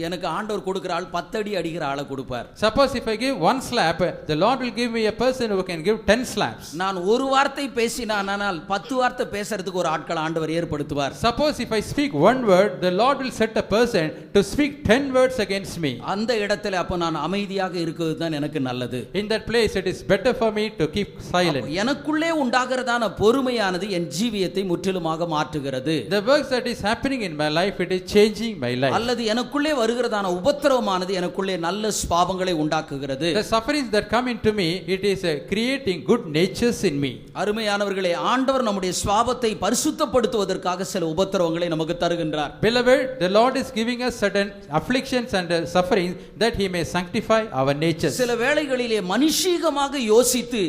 Speaker 1: எனக்கு ஆண்டவர் கொடுக்கிற ஆள் 10 அடி அடிக்கிற ஆளை கொடுப்பார்.
Speaker 2: Suppose if I give one slap, the Lord will give me a person who can give 10 slaps.
Speaker 1: நான் ஒரு வார்த்தை பேசினானால் 10 வார்த்தை பேசுறதுக்கு ஒரு ஆட்கள் ஆண்டவர் ஏற்படுத்துவார்.
Speaker 2: Suppose if I speak one word, the Lord will set a person to speak 10 words against me.
Speaker 1: அந்த இடத்துல அப்ப நான் அமைதியாக இருக்கிறது தான் எனக்கு நல்லது.
Speaker 2: In that place it is better for me to keep silent.
Speaker 1: எனக்குள்ளே உண்டாகிறதான பொறுமையானது என் ஜீவியத்தை முற்றிலுமாக மாற்றுகிறது.
Speaker 2: The works that is happening in my life, it is changing my life.
Speaker 1: அல்லது எனக்குள்ளே வருகிறதான உபத்திரவமானது எனக்குள்ளே நல்ல சுபாவங்களை உண்டாக்குகிறது.
Speaker 2: The sufferings that come into me, it is creating good natures in me.
Speaker 1: அருமையானவர்களே, ஆண்டவர் நம்முடைய சுபாவத்தை பரிசுத்தப்படுத்துவதற்காக சில உபத்திரவங்களை நமக்கு தருகின்றார்.
Speaker 2: Beloved, the Lord is giving us certain afflictions and sufferings that he may sanctify our natures.
Speaker 1: சில வேளைகளிலே மனுஷீகமாக யோசித்து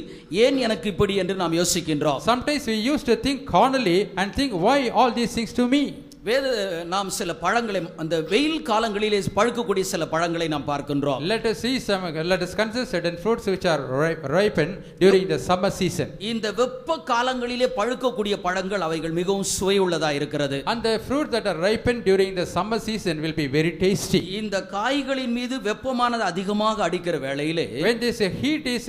Speaker 1: ஏன் எனக்கு இப்படி என்று நாம் யோசிக்கின்றோம்.
Speaker 2: Sometimes we used to think carnally and think, why all these things to me?
Speaker 1: நாம் சில பழங்களை அந்த வெயில் காலங்களிலே பழுக்கக்கூடிய சில பழங்களை நாம் பார்க்கின்றோம்.
Speaker 2: Let us consider certain fruits which are ripened during the summer season.
Speaker 1: இந்த வெப்ப காலங்களிலே பழுக்கக்கூடிய பழங்கள் அவைகள் மிகவும் சுவையுள்ளதா இருக்கிறது.
Speaker 2: And the fruit that are ripened during the summer season will be very tasty.
Speaker 1: இந்த காய்களின் மீது வெப்பமானது அதிகமாக அடிக்கிற வேளையிலே
Speaker 2: when this heat is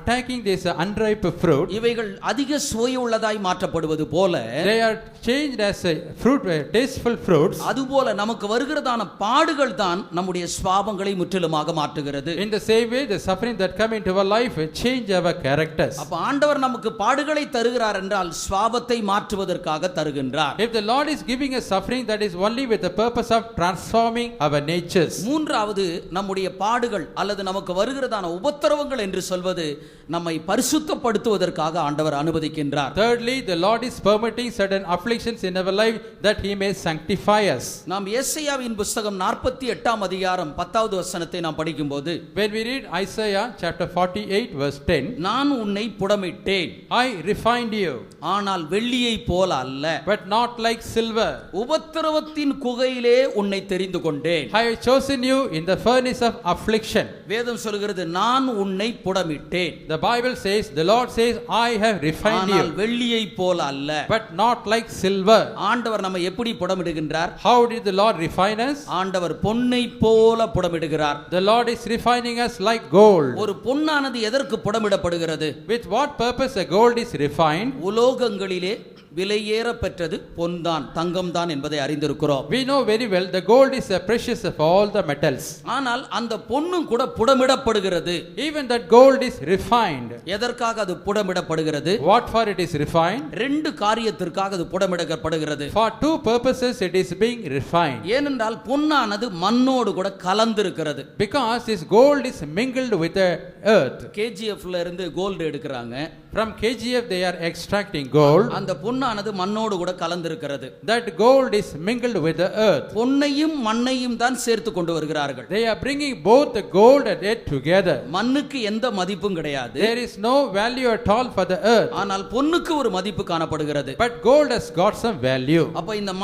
Speaker 2: attacking this unripe fruit,
Speaker 1: இவைகள் அதிக சுவையுள்ளதாய் மாற்றப்படுவது போல
Speaker 2: they are changed as a fruit, tasteful fruits.
Speaker 1: அதுபோல நமக்கு வருகிறதான பாடுகள் தான் நம்முடைய சுபாவங்களை முற்றிலுமாக மாற்றுகிறது.
Speaker 2: In the same way, the suffering that come into our life change our characters.
Speaker 1: அப்ப ஆண்டவர் நமக்கு பாடுகளை தருகிறார் என்றால் சுபாவத்தை மாற்றுவதற்காக தருகின்றார்.
Speaker 2: If the Lord is giving us suffering, that is only with the purpose of transforming our natures.
Speaker 1: மூன்றாவது, நம்முடைய பாடுகள் அல்லது நமக்கு வருகிறதான உபத்திரவங்கள் என்று சொல்வது நம்மை பரிசுத்தப்படுத்துவதற்காக ஆண்டவர் அனுமதிக்கின்றார்.
Speaker 2: Thirdly, the Lord is permitting certain afflictions in our life that he may sanctify us.
Speaker 1: நாம் எசேயாவின் புத்தகம் 48ஆம் அதிகாரம் 10வது வசனத்தை நாம் படிக்கும்போது,
Speaker 2: when we read Isaiah chapter 48 verse 10,
Speaker 1: நான் உன்னை புடமிட்டேன்,
Speaker 2: I refined you,
Speaker 1: ஆனால் வெள்ளியை போல அல்ல,
Speaker 2: but not like silver.
Speaker 1: உபத்திரவத்தின் குகையிலே உன்னை தெரிந்து கொண்டேன்.
Speaker 2: I have chosen you in the furnace of affliction.
Speaker 1: வேதம் சொல்கிறது நான் உன்னை புடமிட்டேன்.
Speaker 2: The Bible says, the Lord says, I have refined you,
Speaker 1: ஆனால் வெள்ளியை போல அல்ல.
Speaker 2: but not like silver.
Speaker 1: ஆண்டவர் நம்மை நம்ம எப்படி புடமிடுகின்றார்?
Speaker 2: How did the Lord refine us?
Speaker 1: ஆண்டவர் பொன்னை போல புடமிடுகிறார்.
Speaker 2: The Lord is refining us like gold.
Speaker 1: ஒரு பொன்னானது எதற்கு புடமிடப்படுகிறது?
Speaker 2: With what purpose a gold is refined?
Speaker 1: உலோகங்களிலே விலையேற பெற்றது பொன்தான், தங்கம்தான் என்பதை அறிந்திருக்கிறோம்.
Speaker 2: We know very well the gold is the precious of all the metals.
Speaker 1: ஆனால் அந்த பொன்னும் கூட புடமிடப்படுகிறது.
Speaker 2: Even that gold is refined.
Speaker 1: எதற்காக அது புடமிடப்படுகிறது?
Speaker 2: What for it is refined?
Speaker 1: ரெண்டு காரியத்திற்காக அது புடமிடப்படுகிறது.
Speaker 2: For two purposes it is being refined.
Speaker 1: ஏனென்றால் பொன்னானது மண்ணோடு கூட கலந்திருக்கிறது.
Speaker 2: Because this gold is mingled with the earth.
Speaker 1: KGFல இருந்து கோல்டு எடுக்கிறாங்க.
Speaker 2: From KGF they are extracting gold.
Speaker 1: அந்த பொன்னானது மண்ணோடு கூட கலந்திருக்கிறது.
Speaker 2: That gold is mingled with the earth.
Speaker 1: பொன்னையும் மண்ணையும் தான் சேர்த்து கொண்டு வருகிறார்கள்.
Speaker 2: They are bringing both the gold and earth together.
Speaker 1: மண்ணுக்கு எந்த மதிப்பும் கிடையாது.
Speaker 2: There is no value at all for the earth.
Speaker 1: ஆனால் பொன்னுக்கு ஒரு மதிப்பு காணப்படுகிறது.
Speaker 2: But gold has got some value.
Speaker 1: அப்ப இந்த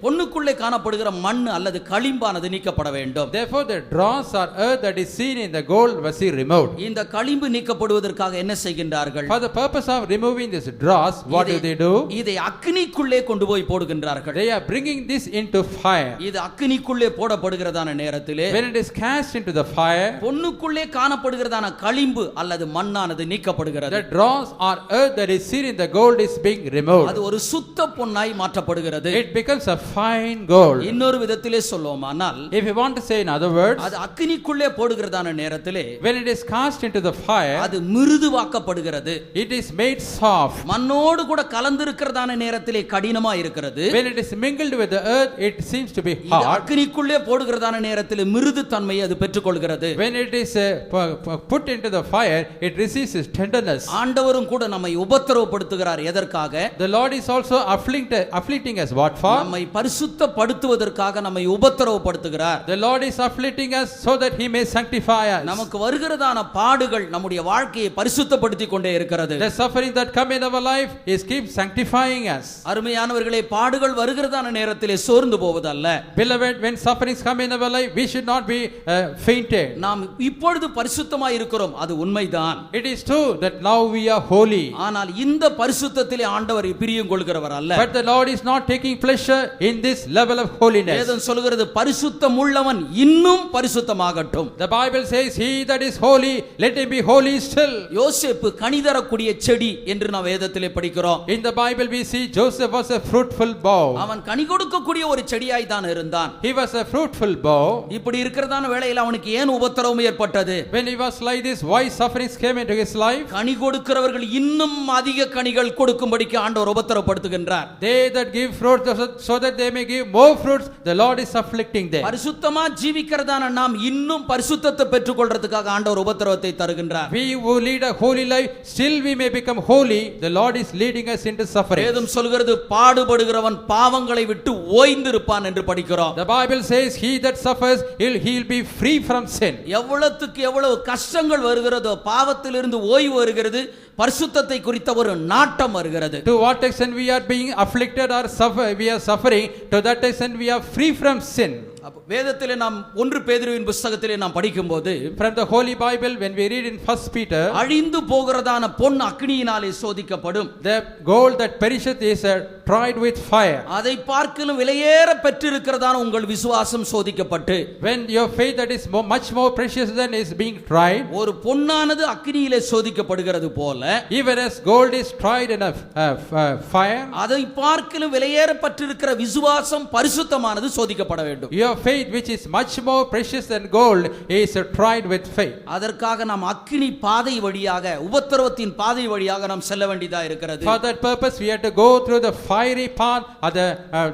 Speaker 1: பொன்னுக்குள்ளே காணப்படுகிற மண் அல்லது களிம்பானது நீக்கப்பட வேண்டும்.
Speaker 2: Therefore the dross or earth that is seen in the gold must be removed.
Speaker 1: இந்த களிம்பு நீக்கப்படுவதற்காக என்ன செய்கின்றார்கள்?
Speaker 2: For the purpose of removing this dross, what do they do?
Speaker 1: இதை அக்கினிக்குள்ளே கொண்டு போய் போடுகின்றார்கள்.
Speaker 2: They are bringing this into fire.
Speaker 1: இது அக்கினிக்குள்ளே போடப்படுகிறதான நேரத்திலே
Speaker 2: When it is cast into the fire,
Speaker 1: பொன்னுக்குள்ளே காணப்படுகிறதான களிம்பு அல்லது மண்ணானது நீக்கப்படுகிறது.
Speaker 2: the dross or earth that is seen in the gold is being removed.
Speaker 1: அது ஒரு சுத்த பொன்னாய் மாற்றப்படுகிறது.
Speaker 2: It becomes a fine gold.
Speaker 1: இன்னொரு விதத்திலே சொல்லுவோமானால்,
Speaker 2: If you want to say in other words,
Speaker 1: அது அக்கினிக்குள்ளே போடுகிறதான நேரத்திலே
Speaker 2: when it is cast into the fire,
Speaker 1: அது மிருதுவாக்கப்படுகிறது.
Speaker 2: it is made soft.
Speaker 1: மண்ணோடு கூட கலந்திருக்கிறதான நேரத்திலே கடினமா இருக்கிறது.
Speaker 2: When it is mingled with the earth, it seems to be
Speaker 1: இது
Speaker 2: hard.
Speaker 1: அக்கினிக்குள்ளே போடுகிறதான நேரத்திலே மிருது தன்மையை அது பெற்றுக்கொள்கிறது.
Speaker 2: When it is put into the fire, it receives its tenderness.
Speaker 1: ஆண்டவரும் கூட நம்மை உபத்திரவப்படுத்துகிறார். எதற்காக?
Speaker 2: The Lord is also afflicting us. What for?
Speaker 1: நம்மை பரிசுத்தப்படுத்துவதற்காக நம்மை உபத்திரவப்படுத்துகிறார்.
Speaker 2: The Lord is afflicting us so that He may sanctify us.
Speaker 1: நமக்கு வருகிறதான பாடுகள் நம்முடைய வாழ்க்கையை பரிசுத்தப்படுத்தி கொண்டே இருக்கிறது.
Speaker 2: The suffering that come in our life is keep sanctifying us.
Speaker 1: அருமையானவர்களே, பாடுகள் வருகிறதான நேரத்திலே சோர்ந்து போவதல்ல.
Speaker 2: Beloved, when sufferings come in our life, we should not be fainted.
Speaker 1: நாம் இப்பொழுது பரிசுத்தமாய் இருக்கிறோம், அது உண்மைதான்.
Speaker 2: It is true that now we are holy.
Speaker 1: ஆனால் இந்த பரிசுத்தத்திலே ஆண்டவர் பிரியம் கொள்கிறவர் அல்ல.
Speaker 2: But the Lord is not taking pleasure in this level of holiness.
Speaker 1: வேதம் சொல்கிறது, பரிசுத்தம் உள்ளவன் இன்னும் பரிசுத்தமாகட்டும்.
Speaker 2: The Bible says, he that is holy, let him be holy still.
Speaker 1: யோசேப்பு கனிதரக்கூடிய செடி என்று நாம் வேதத்திலே படிக்கிறோம்.
Speaker 2: In the Bible we see Joseph was a fruitful bough.
Speaker 1: அவன் கனி கொடுக்கக்கூடிய ஒரு செடியாய் தான் இருந்தான்.
Speaker 2: He was a fruitful bough.
Speaker 1: இப்படி இருக்கிறதான வேளையில் அவனுக்கு ஏன் உபத்திரவம் ஏற்பட்டது?
Speaker 2: When he was like this, why sufferings came into his life?
Speaker 1: கனி கொடுக்கிறவர்கள் இன்னும் அதிக கனிகள் கொடுக்கும்படிக்கு ஆண்டவர் உபத்திரவப்படுத்துகின்றார்.
Speaker 2: They that give fruit so that they may give more fruits, the Lord is afflicting them.
Speaker 1: பரிசுத்தமா ஜீவிக்கிறதான நாம் இன்னும் பரிசுத்தத்தை பெற்றுக்கொள்றதுக்காக ஆண்டவர் உபத்திரவத்தை தருகின்றார்.
Speaker 2: We who lead a holy life, still we may become holy. The Lord is leading us into suffering.
Speaker 1: வேதம் சொல்கிறது, பாடுபடுகிறவன் பாவங்களை விட்டு ஓய்ந்திருப்பான் என்று படிக்கிறோம்.
Speaker 2: The Bible says, he that suffers, he'll be free from sin.
Speaker 1: எவ்வளவுக்கு எவ்வளவு கஷ்டங்கள் வருகிறதோ, பாவத்திலிருந்து ஓய்வு வருகிறது, பரிசுத்தத்தை குறித்த ஒரு நாட்டம் வருகிறது.
Speaker 2: To what extent we are being afflicted or we are suffering, to that extent we are free from sin.
Speaker 1: வேதத்திலே நாம் 1 பேதுருவின் புத்தகத்திலே நாம் படிக்கும்போது,
Speaker 2: from the Holy Bible, when we read in 1 Peter,
Speaker 1: அழிந்து போகிறதான பொன் அக்கினியினாலே சோதிக்கப்படும்.
Speaker 2: the gold that perisheth is tried with fire.
Speaker 1: அதை பார்க்கிலும் விலையேற பெற்றிருக்கிறதான உங்கள் விசுவாசம் சோதிக்கப்பட்டு,
Speaker 2: when your faith that is much more precious than is being tried,
Speaker 1: ஒரு பொன்னானது அக்கினியிலே சோதிக்கப்படுகிறது போல,
Speaker 2: even as gold is tried in a fire,
Speaker 1: அதை பார்க்கிலும் விலையேற பெற்றிருக்கிற விசுவாசம் பரிசுத்தமானது சோதிக்கப்பட வேண்டும்.
Speaker 2: your faith which is much more precious than gold is tried with faith.
Speaker 1: அதற்காக நாம் அக்கினி பாதை வழியாக, உபத்திரவத்தின் பாதை வழியாக நாம் செல்ல வேண்டியதா இருக்கிறது.
Speaker 2: For that purpose we have to go through the fiery path or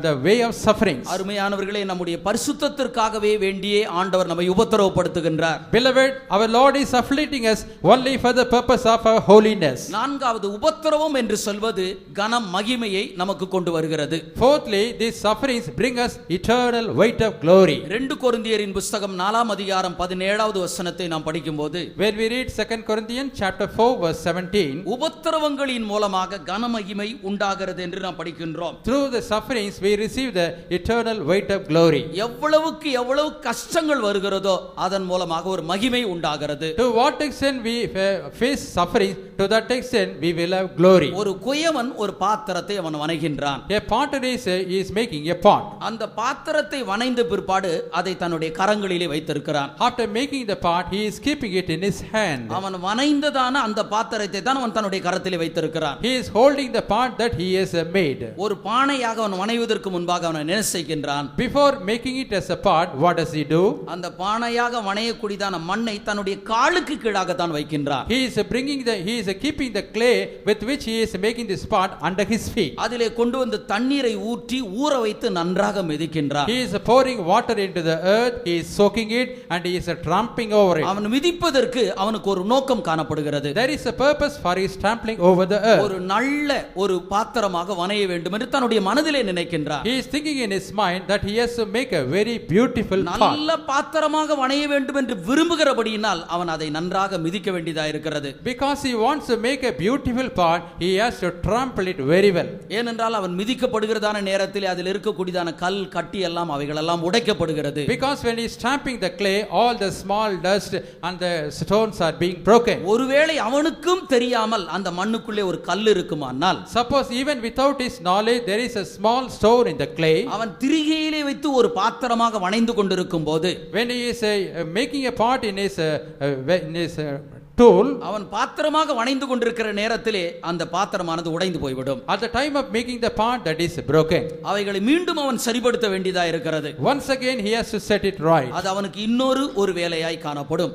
Speaker 2: the way of sufferings.
Speaker 1: அருமையானவர்களே, நம்முடைய பரிசுத்தத்திற்காகவே வேண்டியே ஆண்டவர் நம்மை உபத்திரவப்படுத்துகின்றார்.
Speaker 2: Beloved, our Lord is afflicting us only for the purpose of our holiness.
Speaker 1: நான்காவது, உபத்திரவம் என்று சொல்வது கனம் மகிமையை நமக்கு கொண்டு வருகிறது.
Speaker 2: Fourthly, these sufferings bring us eternal weight of glory. glory.
Speaker 1: 2 கொரிந்தியரின் புஸ்தகம் 4ஆம் அதிகாரம் 17வது வசனத்தை நாம் படிக்கும்போது,
Speaker 2: When we read 2 Corinthians chapter 4 verse 17,
Speaker 1: உபத்திரவங்களின் மூலமாக கனமகிமை உண்டாகிறது என்று நாம் படிக்கின்றோம்.
Speaker 2: through the sufferings we receive the eternal weight of glory.
Speaker 1: எவ்வளவுக்கு எவ்வளவு கஷ்டங்கள் வருகிறதோ அதன் மூலமாக ஒரு மகிமை உண்டாகிறது.
Speaker 2: To what extent we face suffering, to that extent we will have glory.
Speaker 1: ஒரு குயவன் ஒரு பாத்திரத்தை அவன் வணைகின்றான்.
Speaker 2: A potter is making a pot.
Speaker 1: அந்த பாத்திரத்தை வணைந்த பிற்பாடு அதை தன்னுடைய கரங்களிலே வைத்திருக்கிறான்.
Speaker 2: After making the pot, he is keeping it in his hand.
Speaker 1: அவன் வணைந்ததான அந்த பாத்திரத்தை தான் அவன் தன்னுடைய கரத்திலே வைத்திருக்கிறான்.
Speaker 2: He is holding the pot that he has made.
Speaker 1: ஒரு பானையாக அவன் வணைவதற்கு முன்பாக அவன் என்ன செய்கின்றான்?
Speaker 2: Before making it as a pot, what does he do?
Speaker 1: அந்த பானையாக வணையக்கூடியதான மண்ணை தன்னுடைய காலுக்கு கீழாக தான் வைக்கின்றான்.
Speaker 2: He is keeping the clay with which he is making this pot under his feet.
Speaker 1: அதிலே கொண்டு வந்து தண்ணீரை ஊற்றி ஊற வைத்து நன்றாக மிதிக்கின்றான்.
Speaker 2: He is pouring water into the earth, he is soaking it, and he is trampling over it.
Speaker 1: அவன் மிதிப்பதற்கு அவனுக்கு ஒரு நோக்கம் காணப்படுகிறது.
Speaker 2: There is a purpose for his trampling over the earth.
Speaker 1: ஒரு நல்ல ஒரு பாத்திரமாக வணைய வேண்டும் என்று தன்னுடைய மனதிலே நினைக்கின்றான்.
Speaker 2: He is thinking in his mind that he has to make a very beautiful pot.
Speaker 1: நல்ல பாத்திரமாக வணைய வேண்டும் என்று விரும்புகிறபடியினால் அவன் அதை நன்றாக மிதிக்க வேண்டியதா இருக்கிறது.
Speaker 2: Because he wants to make a beautiful pot, he has to trample it very well.
Speaker 1: ஏனென்றால் அவன் மிதிக்கப்படுகிறதான நேரத்தில் அதில் இருக்கக்கூடியதான கல் கட்டி எல்லாம் அவைகள் எல்லாம் உடைக்கப்படுகிறது.
Speaker 2: Because when he is trampling the clay, all the small dust and the stones are being broken.
Speaker 1: ஒருவேளை அவனுக்கும் தெரியாமல் அந்த மண்ணுக்குள்ளே ஒரு கல் இருக்குமானால்,
Speaker 2: Suppose even without his knowledge there is a small stone in the clay.
Speaker 1: அவன் திரிகையிலே வைத்து ஒரு பாத்திரமாக வணைந்து கொண்டிருக்கும் போது,
Speaker 2: When he is making a pot in his tool,
Speaker 1: அவன் பாத்திரமாக வணைந்து கொண்டிருக்கிற நேரத்திலே அந்த பாத்திரமானது உடைந்து போய்விடும்.
Speaker 2: at the time of making the pot, that is broken.
Speaker 1: அவைகளை மீண்டும் அவன் சரிப்படுத்த வேண்டியதா இருக்கிறது.
Speaker 2: Once again he has to set it right.
Speaker 1: அது அவனுக்கு இன்னொரு ஒரு வேலையாய் காணப்படும்.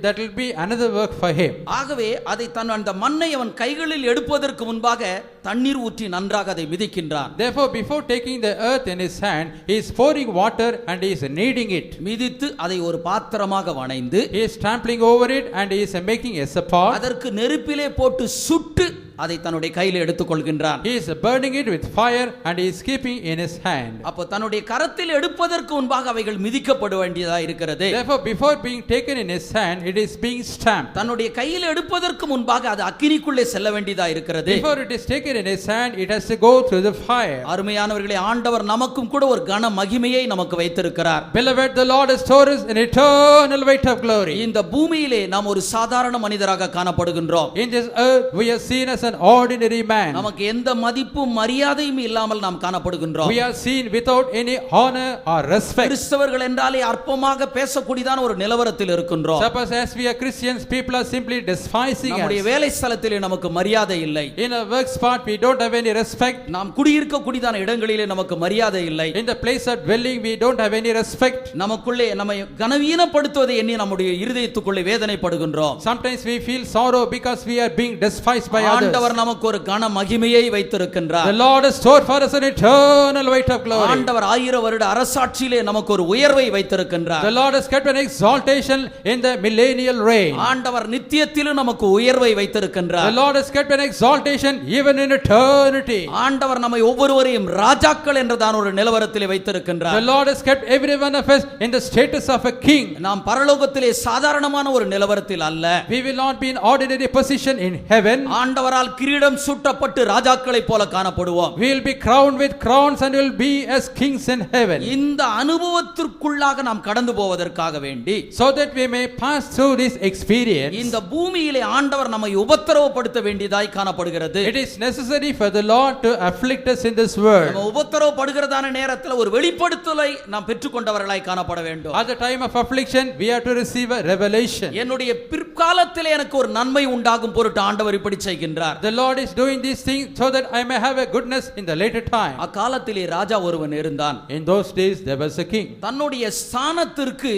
Speaker 2: That will be another work for him.
Speaker 1: ஆகவே அதை அந்த மண்ணை அவன் கைகளில் எடுப்பதற்கு முன்பாக தண்ணீர் ஊற்றி நன்றாக அதை மிதிக்கின்றான்.
Speaker 2: Therefore, before taking the earth in his hand, he is pouring water and he is kneading it.
Speaker 1: மிதித்து அதை ஒரு பாத்திரமாக வணைந்து,
Speaker 2: He is trampling over it and he is making as a pot.
Speaker 1: அதற்கு நெருப்பிலே போட்டு சுட்டு அதை தன்னுடைய கையில் எடுத்துக்கொள்கின்றான்.
Speaker 2: He is burning it with fire and he is keeping in his hand.
Speaker 1: அப்போ தன்னுடைய கரத்தில் எடுப்பதற்கு முன்பாக அவைகள் மிதிக்கப்பட வேண்டியதா இருக்கிறது.
Speaker 2: Therefore, before being taken in his hand, it is being stamped.
Speaker 1: தன்னுடைய கையில் எடுப்பதற்கு முன்பாக அது அக்கினிக்குள்ளே செல்ல வேண்டியதா இருக்கிறது.
Speaker 2: Before it is taken in his hand, it has to go through the fire.
Speaker 1: அருமையானவர்களே, ஆண்டவர் நமக்கும் கூட ஒரு கன மகிமையை நமக்கு வைத்திருக்கிறார்.
Speaker 2: Beloved, the Lord has stored us an eternal weight of glory.
Speaker 1: இந்த பூமியிலே நாம் ஒரு சாதாரண மனிதராக காணப்படுகின்றோம்.
Speaker 2: In this earth, we are seen as an ordinary man.
Speaker 1: நமக்கு எந்த மதிப்பும் மரியாதையும் இல்லாமல் நாம் காணப்படுகின்றோம்.
Speaker 2: We are seen without any honor or respect.
Speaker 1: கிறிஸ்தவர்கள் என்றாலே அற்பமாக பேசக்கூடியதான ஒரு நிலவரத்தில் இருக்கின்றோம்.
Speaker 2: Suppose as we are Christians, people are simply despising us.
Speaker 1: நம்முடைய வேலை ஸ்தலத்திலே நமக்கு மரியாதை இல்லை.
Speaker 2: In a work spot, we don't have any respect.
Speaker 1: நாம் குடியிருக்கக்கூடியதான இடங்களிலே நமக்கு மரியாதை இல்லை.
Speaker 2: In the place of dwelling, we don't have any respect.
Speaker 1: நமக்குள்ளே நம்மை கனவீனப்படுத்துவதை எண்ணி நம்முடைய இருதயத்துக்குள்ளே வேதனைப்படுகின்றோம்.
Speaker 2: Sometimes we feel sorrow because we are being despised by others.
Speaker 1: ஆண்டவர் நமக்கு ஒரு கன மகிமையை வைத்திருக்கின்றார்.
Speaker 2: The Lord has stored for us an eternal weight of glory.
Speaker 1: ஆண்டவர் 1000 வருட அரசாட்சியிலே நமக்கு ஒரு உயர்வை வைத்திருக்கின்றார்.
Speaker 2: The Lord has kept an exaltation in the millennial reign.
Speaker 1: ஆண்டவர் நித்தியத்திலும் நமக்கு உயர்வை வைத்திருக்கின்றார்.
Speaker 2: The Lord has kept an exaltation even in eternity.
Speaker 1: ஆண்டவர் நம்மை ஒவ்வொருவரையும் ராஜாக்கள் என்றதான ஒரு நிலவரத்திலே வைத்திருக்கின்றார்.
Speaker 2: The Lord has kept every one of us in the status of a king.
Speaker 1: நாம் பரலோகத்திலே சாதாரணமான ஒரு நிலவரத்தில் அல்ல.
Speaker 2: We will not be in ordinary position in heaven.
Speaker 1: ஆண்டவரால் கிரீடம் சூட்டப்பட்டு ராஜாக்களைப் போல காணப்படுவோம்.
Speaker 2: We will be crowned with crowns and will be as kings in heaven.
Speaker 1: இந்த அனுபவத்திற்குள்ளாக நாம் கடந்து போவதற்காக வேண்டி,
Speaker 2: so that we may pass through this experience,
Speaker 1: இந்த பூமியிலே ஆண்டவர் நம்மை உபத்திரவப்படுத்த வேண்டியதாய் காணப்படுகிறது.
Speaker 2: it is necessary for the Lord to afflict us in this world.
Speaker 1: நம்ம உபத்திரவப்படுகிறதான நேரத்தில் ஒரு வெளிப்படுத்தலை நாம் பெற்றுக்கொண்டவர்களாய் காணப்பட வேண்டும்.
Speaker 2: At the time of affliction, we have to receive a revelation.
Speaker 1: என்னுடைய பிற்காலத்திலே எனக்கு ஒரு நன்மை உண்டாகும் பொருட்டு ஆண்டவர் இப்படி செய்கின்றார்.
Speaker 2: The Lord is doing these things so that I may have a goodness in the later time.
Speaker 1: அக்காலத்திலே ராஜா ஒருவன் இருந்தான்.
Speaker 2: In those days there was a king.
Speaker 1: தன்னுடைய ஸ்தானத்திற்கு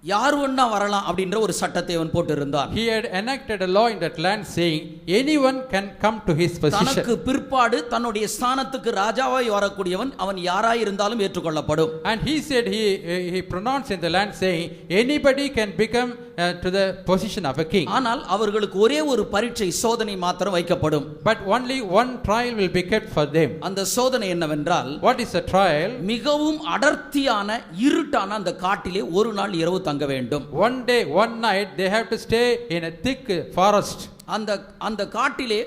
Speaker 1: யார் வேணா வரலாம் அப்படின்ற ஒரு சட்டத்தை அவன் போட்டிருந்தான்.
Speaker 2: He had enacted a law in that land saying anyone can come to his position.
Speaker 1: தனக்கு பிற்பாடு தன்னுடைய ஸ்தானத்துக்கு ராஜாவாய் வரக்கூடியவன் அவன் யாராய் இருந்தாலும் ஏற்றுக்கொள்ளப்படும்.
Speaker 2: And he said, he pronounced in the land saying anybody can become to the position of a king.
Speaker 1: ஆனால் அவர்களுக்கு ஒரே ஒரு பரீட்சை சோதனை மாத்திரம் வைக்கப்படும்.
Speaker 2: But only one trial will be kept for them.
Speaker 1: அந்த சோதனை என்னவென்றால்,
Speaker 2: What is the trial?
Speaker 1: மிகவும் அடர்த்தியான இருட்டான அந்த காட்டிலே ஒரு நாள் இரவு தங்க வேண்டும்.
Speaker 2: One day, one night, they have to stay in a thick forest.
Speaker 1: அந்த காட்டிலே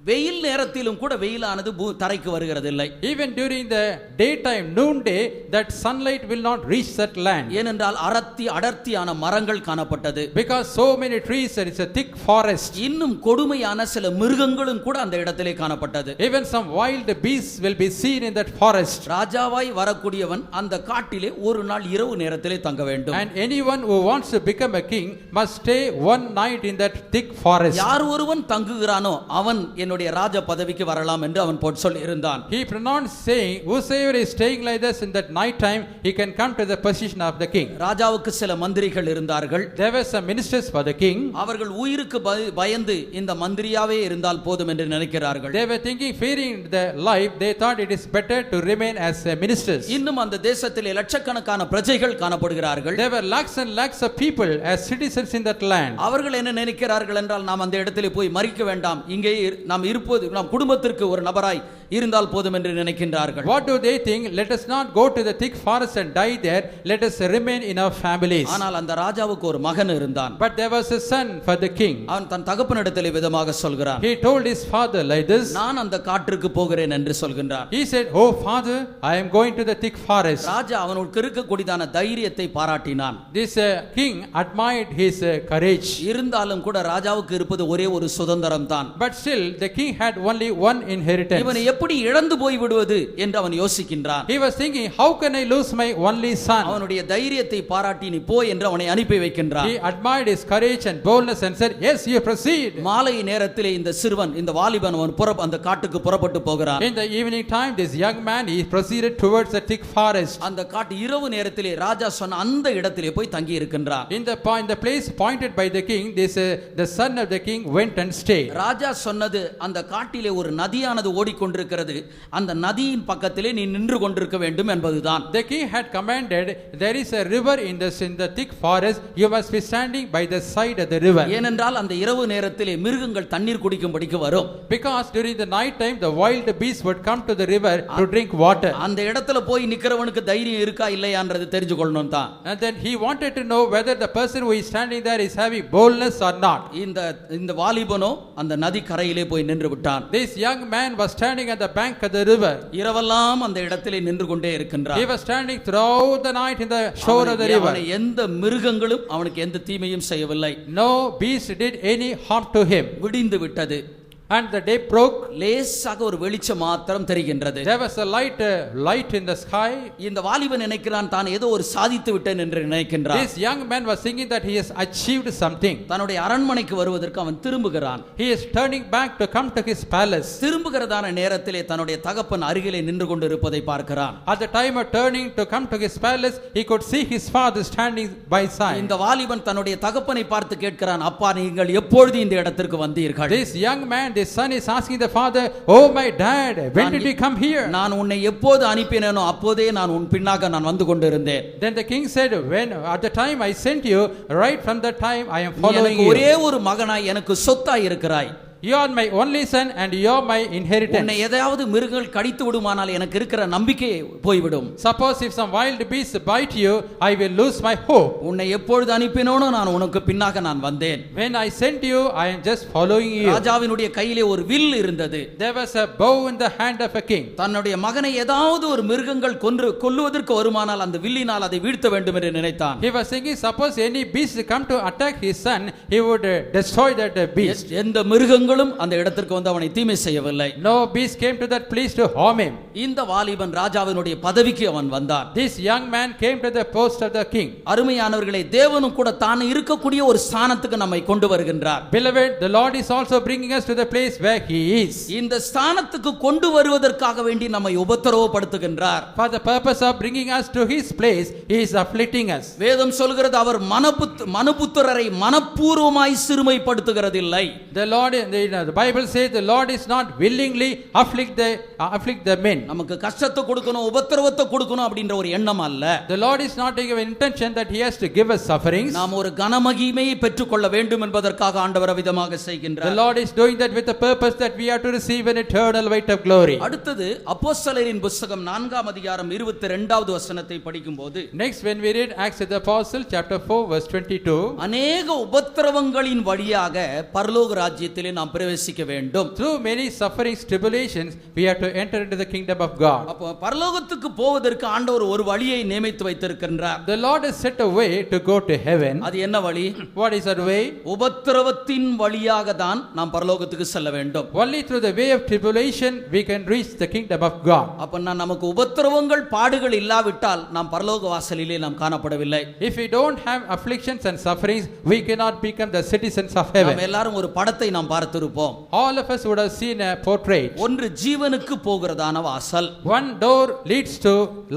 Speaker 1: வெயில் நேரத்திலும் கூட வெயிலானது தரைக்கு வருகிறதில்லை.
Speaker 2: Even during the daytime, noonday, that sunlight will not reach that land.
Speaker 1: ஏனென்றால் அடர்த்தியான மரங்கள் காணப்பட்டது.
Speaker 2: Because so many trees, there is a thick forest.
Speaker 1: இன்னும் கொடுமையான சில மிருகங்களும் கூட அந்த இடத்திலே காணப்பட்டது.
Speaker 2: Even some wild beasts will be seen in that forest.
Speaker 1: ராஜாவாய் வரக்கூடியவன் அந்த காட்டிலே ஒரு நாள் இரவு நேரத்திலே தங்க வேண்டும்.
Speaker 2: And anyone who wants to become a king must stay one night in that thick forest.
Speaker 1: யார் ஒருவன் தங்குகிறானோ அவன் என்னுடைய ராஜ பதவிக்கு வரலாம் என்று அவன் சொல்லி இருந்தான்.
Speaker 2: He pronounced saying, whosoever is staying like this in that night time, he can come to the position of the king.
Speaker 1: ராஜாவுக்கு சில மந்திரிகள் இருந்தார்கள்.
Speaker 2: There were some ministers for the king.
Speaker 1: அவர்கள் உயிருக்கு பயந்து இந்த மந்திரியாவே இருந்தால் போதும் என்று நினைக்கிறார்கள்.
Speaker 2: They were thinking, fearing the life, they thought it is better to remain as ministers.
Speaker 1: இன்னும் அந்த தேசத்திலே லட்சக்கணக்கான பிரஜைகள் காணப்படுகிறார்கள்.
Speaker 2: There were lakhs and lakhs of people as citizens in that land.
Speaker 1: அவர்கள் என்ன நினைக்கிறார்கள் என்றால், நாம் அந்த இடத்திலே போய் மரிக்க வேண்டாம், இங்கே நாம் இருப்பது நம் குடும்பத்திற்கு ஒரு நபராய் இருந்தால் போதும் என்று நினைக்கின்றார்கள்.
Speaker 2: What do they think? Let us not go to the thick forest and die there. Let us remain in our families.
Speaker 1: ஆனால் அந்த ராஜாவுக்கு ஒரு மகன் இருந்தான்.
Speaker 2: But there was a son for the king.
Speaker 1: அவன் தன் தகப்பனிடத்திலே விதமாக சொல்கிறான்.
Speaker 2: He told his father like this.
Speaker 1: நான் அந்த காற்றுக்கு போகிறேன் என்று சொல்கின்றான்.
Speaker 2: He said, "Oh father, I am going to the thick forest."
Speaker 1: ராஜா அவனுக்கு இருக்கக்கூடியதான தைரியத்தை பாராட்டினான்.
Speaker 2: This king admired his courage.
Speaker 1: இருந்தாலும் கூட ராஜாவுக்கு இருப்பது ஒரே ஒரு சுதந்திரம் தான்.
Speaker 2: But still the king had only one inheritance.
Speaker 1: இவனை எப்படி இழந்து போய் விடுவது என்று அவன் யோசிக்கின்றான்.
Speaker 2: He was thinking, how can I lose my only son?
Speaker 1: அவனுடைய தைரியத்தை பாராட்டி நீ போ என்று அவனை அனுப்பி வைக்கின்றான்.
Speaker 2: He admired his courage and boldness and said, "Yes, you proceed."
Speaker 1: மாலை நேரத்திலே இந்த சிறுவன், இந்த வாலிபன் அந்த காட்டுக்கு புறப்பட்டு போகிறான்.
Speaker 2: In the evening time, this young man, he proceeded towards the thick forest.
Speaker 1: அந்த காட்டு இரவு நேரத்திலே ராஜா சொன்ன அந்த இடத்திலே போய் தங்கி இருக்கின்றான்.
Speaker 2: In the place pointed by the king, the son of the king went and stayed.
Speaker 1: ராஜா சொன்னது, அந்த காட்டிலே ஒரு நதியானது ஓடிக்கொண்டிருக்கிறது, அந்த நதியின் பக்கத்திலே நீ நின்று கொண்டிருக்க வேண்டும் என்பதுதான்.
Speaker 2: The king had commanded, there is a river in the thick forest, you must be standing by the side of the river.
Speaker 1: ஏனென்றால் அந்த இரவு நேரத்திலே மிருகங்கள் தண்ணீர் குடிக்கும்படிக்கு வரும்.
Speaker 2: Because during the night time the wild beasts would come to the river to drink water.
Speaker 1: அந்த இடத்துல போய் நிக்கிறவனுக்கு தைரியம் இருக்கா இல்லையான்றது தெரிஞ்சுக்கொள்ளணும் தான்.
Speaker 2: And then he wanted to know whether the person who is standing there is having boldness or not.
Speaker 1: இந்த வாலிபனோ அந்த நதி கரையிலே போய் நின்று விட்டான்.
Speaker 2: This young man was standing at the bank of the river.
Speaker 1: இரவெல்லாம் அந்த இடத்திலே நின்று கொண்டே இருக்கின்றான்.
Speaker 2: He was standing throughout the night in the shore of the river.
Speaker 1: எந்த மிருகங்களும் அவனுக்கு எந்த தீமையும் செய்யவில்லை.
Speaker 2: No beast did any harm to him.
Speaker 1: விடிந்து விட்டது.
Speaker 2: And the day broke.
Speaker 1: லேசாக ஒரு வெளிச்சம் மாத்திரம் தெரிகின்றது.
Speaker 2: There was a light in the sky.
Speaker 1: இந்த வாலிபன் நினைக்கிறான் தான் ஏதோ ஒரு சாதித்து விட்டேன் என்று நினைக்கின்றான்.
Speaker 2: This young man was thinking that he has achieved something.
Speaker 1: தன்னுடைய அரண்மனைக்கு வருவதற்கு அவன் திரும்புகிறான்.
Speaker 2: He is turning back to come to his palace.
Speaker 1: திரும்புகிறதான நேரத்திலே தன்னுடைய தகப்பன் அருகிலே நின்று கொண்டிருப்பதை பார்க்கிறான்.
Speaker 2: At the time of turning to come to his palace, he could see his father standing by side.
Speaker 1: இந்த வாலிபன் தன்னுடைய தகப்பனை பார்த்து கேட்கிறான், அப்பா நீங்கள் எப்பொழுது இந்த இடத்திற்கு வந்தீர்கள்?
Speaker 2: This young man, this son is asking the father, "Oh my dad, when did you come here?"
Speaker 1: நான் உன்னை எப்போது அனுப்பினேனோ அப்போதே நான் உன் பின்னாக நான் வந்து கொண்டிருந்தேன்.
Speaker 2: Then the king said, "When at the time I sent you, right from that time I am following you."
Speaker 1: ஒரே ஒரு மகனாய் எனக்கு சொத்தாய் இருக்கிறாய்.
Speaker 2: You are my only son and you are my inheritance.
Speaker 1: உன்னை ஏதாவது மிருகங்கள் கடித்து விடுமானால் எனக்கு இருக்கிற நம்பிக்கை போய்விடும்.
Speaker 2: Suppose if some wild beast bite you, I will lose my hope.
Speaker 1: உன்னை எப்பொழுது அனுப்பினோனோ நான் உனக்கு பின்னாக நான் வந்தேன்.
Speaker 2: When I sent you, I am just following you.
Speaker 1: ராஜாவினுடைய கையிலே ஒரு வில் இருந்தது.
Speaker 2: There was a bow in the hand of a king.
Speaker 1: தன்னுடைய மகனை ஏதாவது ஒரு மிருகங்கள் கொல்லுவதற்கு வருமானால் அந்த வில்லினால் அதை வீழ்த்த வேண்டும் என்று நினைத்தான்.
Speaker 2: He was thinking, suppose any beast come to attack his son, he would destroy that beast.
Speaker 1: எந்த மிருகங்கள் மிருகங்களும் அந்த இடத்திற்கு வந்து அவனை தீமை செய்யவில்லை.
Speaker 2: No beast came to that place to harm him.
Speaker 1: இந்த வாலிபன் ராஜாவினுடைய பதவிக்கு அவன் வந்தான்.
Speaker 2: This young man came to the post of the king.
Speaker 1: அருமையானவர்களே, தேவனும் கூட தான் இருக்கக்கூடிய ஒரு ஸ்தானத்துக்கு நம்மை கொண்டு வருகின்றார்.
Speaker 2: Beloved, the Lord is also bringing us to the place where he is.
Speaker 1: இந்த ஸ்தானத்துக்கு கொண்டு வருவதற்காக வேண்டி நம்மை உபத்திரவப்படுத்துகின்றார்.
Speaker 2: For the purpose of bringing us to his place, he is afflicting us.
Speaker 1: வேதம் சொல்கிறது அவர் மனுபுத்திரரை மனப்பூர்வமாய் சிறுமைப்படுத்துகிறதில்லை.
Speaker 2: The Lord, the Bible says the Lord is not willingly afflict the men.
Speaker 1: நமக்கு கஷ்டத்தை கொடுக்கணும், உபத்திரவத்தை கொடுக்கணும் அப்படின்ற ஒரு எண்ணம் அல்ல.
Speaker 2: The Lord is not taking an intention that he has to give us sufferings.
Speaker 1: நாம் ஒரு கனமகிமையை பெற்றுக்கொள்ள வேண்டும் என்பதற்காக ஆண்டவர் விதமாக செய்கின்றார்.
Speaker 2: The Lord is doing that with the purpose that we are to receive an eternal weight of glory.
Speaker 1: அடுத்தது அப்போஸ்தலரின் புத்தகம் 4ஆம் அதிகாரம் 22வது வசனத்தை படிக்கும்போது,
Speaker 2: Next, when we read Acts of the Apostle chapter 4 verse 22,
Speaker 1: அநேக உபத்திரவங்களின் வழியாக பரலோக ராஜ்யத்திலே நாம் பிரவேசிக்க வேண்டும்.
Speaker 2: through many sufferings, tribulations, we have to enter into the kingdom of God.
Speaker 1: அப்போ பரலோகத்துக்கு போவதற்கு ஆண்டவர் ஒரு வழியை நியமித்து வைத்திருக்கின்றார்.
Speaker 2: The Lord has set a way to go to heaven.
Speaker 1: அது என்ன வழி?
Speaker 2: What is that way?
Speaker 1: உபத்திரவத்தின் வழியாக தான் நாம் பரலோகத்துக்கு செல்ல வேண்டும்.
Speaker 2: Only through the way of tribulation we can reach the kingdom of God.
Speaker 1: அப்ப நமக்கு உபத்திரவங்கள் பாடுகள் இல்லாவிட்டால் நாம் பரலோக வாசலிலே நாம் காணப்படவில்லை.
Speaker 2: If we don't have afflictions and sufferings, we cannot become the citizens of heaven.
Speaker 1: நாம் எல்லாரும் ஒரு படத்தை நாம் பார்த்திருப்போம்.
Speaker 2: All of us would have seen a portrait.
Speaker 1: ஒன்று ஜீவனுக்கு போகிறதான வாசல்,
Speaker 2: One door leads to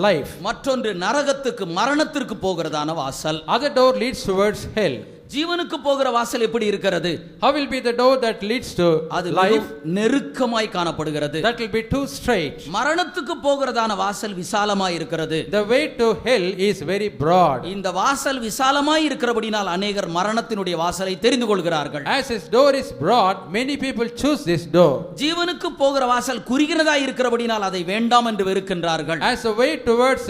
Speaker 2: life.
Speaker 1: மற்றொன்று நரகத்துக்கு மரணத்திற்கு போகிறதான வாசல்.
Speaker 2: Other door leads towards hell.
Speaker 1: ஜீவனுக்கு போகிற வாசல் எப்படி இருக்கிறது?
Speaker 2: How will be the door that leads to
Speaker 1: அது
Speaker 2: life?
Speaker 1: நெருக்கமாய் காணப்படுகிறது.
Speaker 2: That will be too straight.
Speaker 1: மரணத்துக்கு போகிறதான வாசல் விசாலமாய் இருக்கிறது.
Speaker 2: The way to hell is very broad.
Speaker 1: இந்த வாசல் விசாலமாய் இருக்கிறபடினால் அநேகர் மரணத்தினுடைய வாசலை தெரிந்து கொள்கிறார்கள்.
Speaker 2: As his door is broad, many people choose this door.
Speaker 1: ஜீவனுக்கு போகிற வாசல் குறுகினதாய் இருக்கிறபடினால் அதை வேண்டாம் என்று வெறுக்கின்றார்கள்.
Speaker 2: As the way towards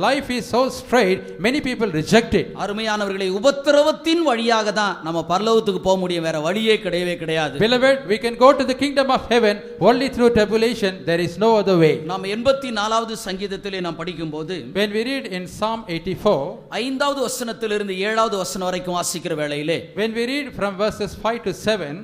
Speaker 2: life is so straight, many people reject it.
Speaker 1: அருமையானவர்களே, உபத்திரவத்தின் வழியாக தான் நம்ம பரலோகத்துக்கு போக முடியும், வேற வழியே கிடையவே கிடையாது.
Speaker 2: Beloved, we can go to the kingdom of heaven only through tribulation. There is no other way.
Speaker 1: நாம் 84வது சங்கீதத்திலே நாம் படிக்கும்போது,
Speaker 2: When we read in Psalm 84,
Speaker 1: 5வது வசனத்திலிருந்து 7வது வசனம் வரைக்கும் வாசிக்கிற வேளையிலே,
Speaker 2: when we read from verses 5 to 7,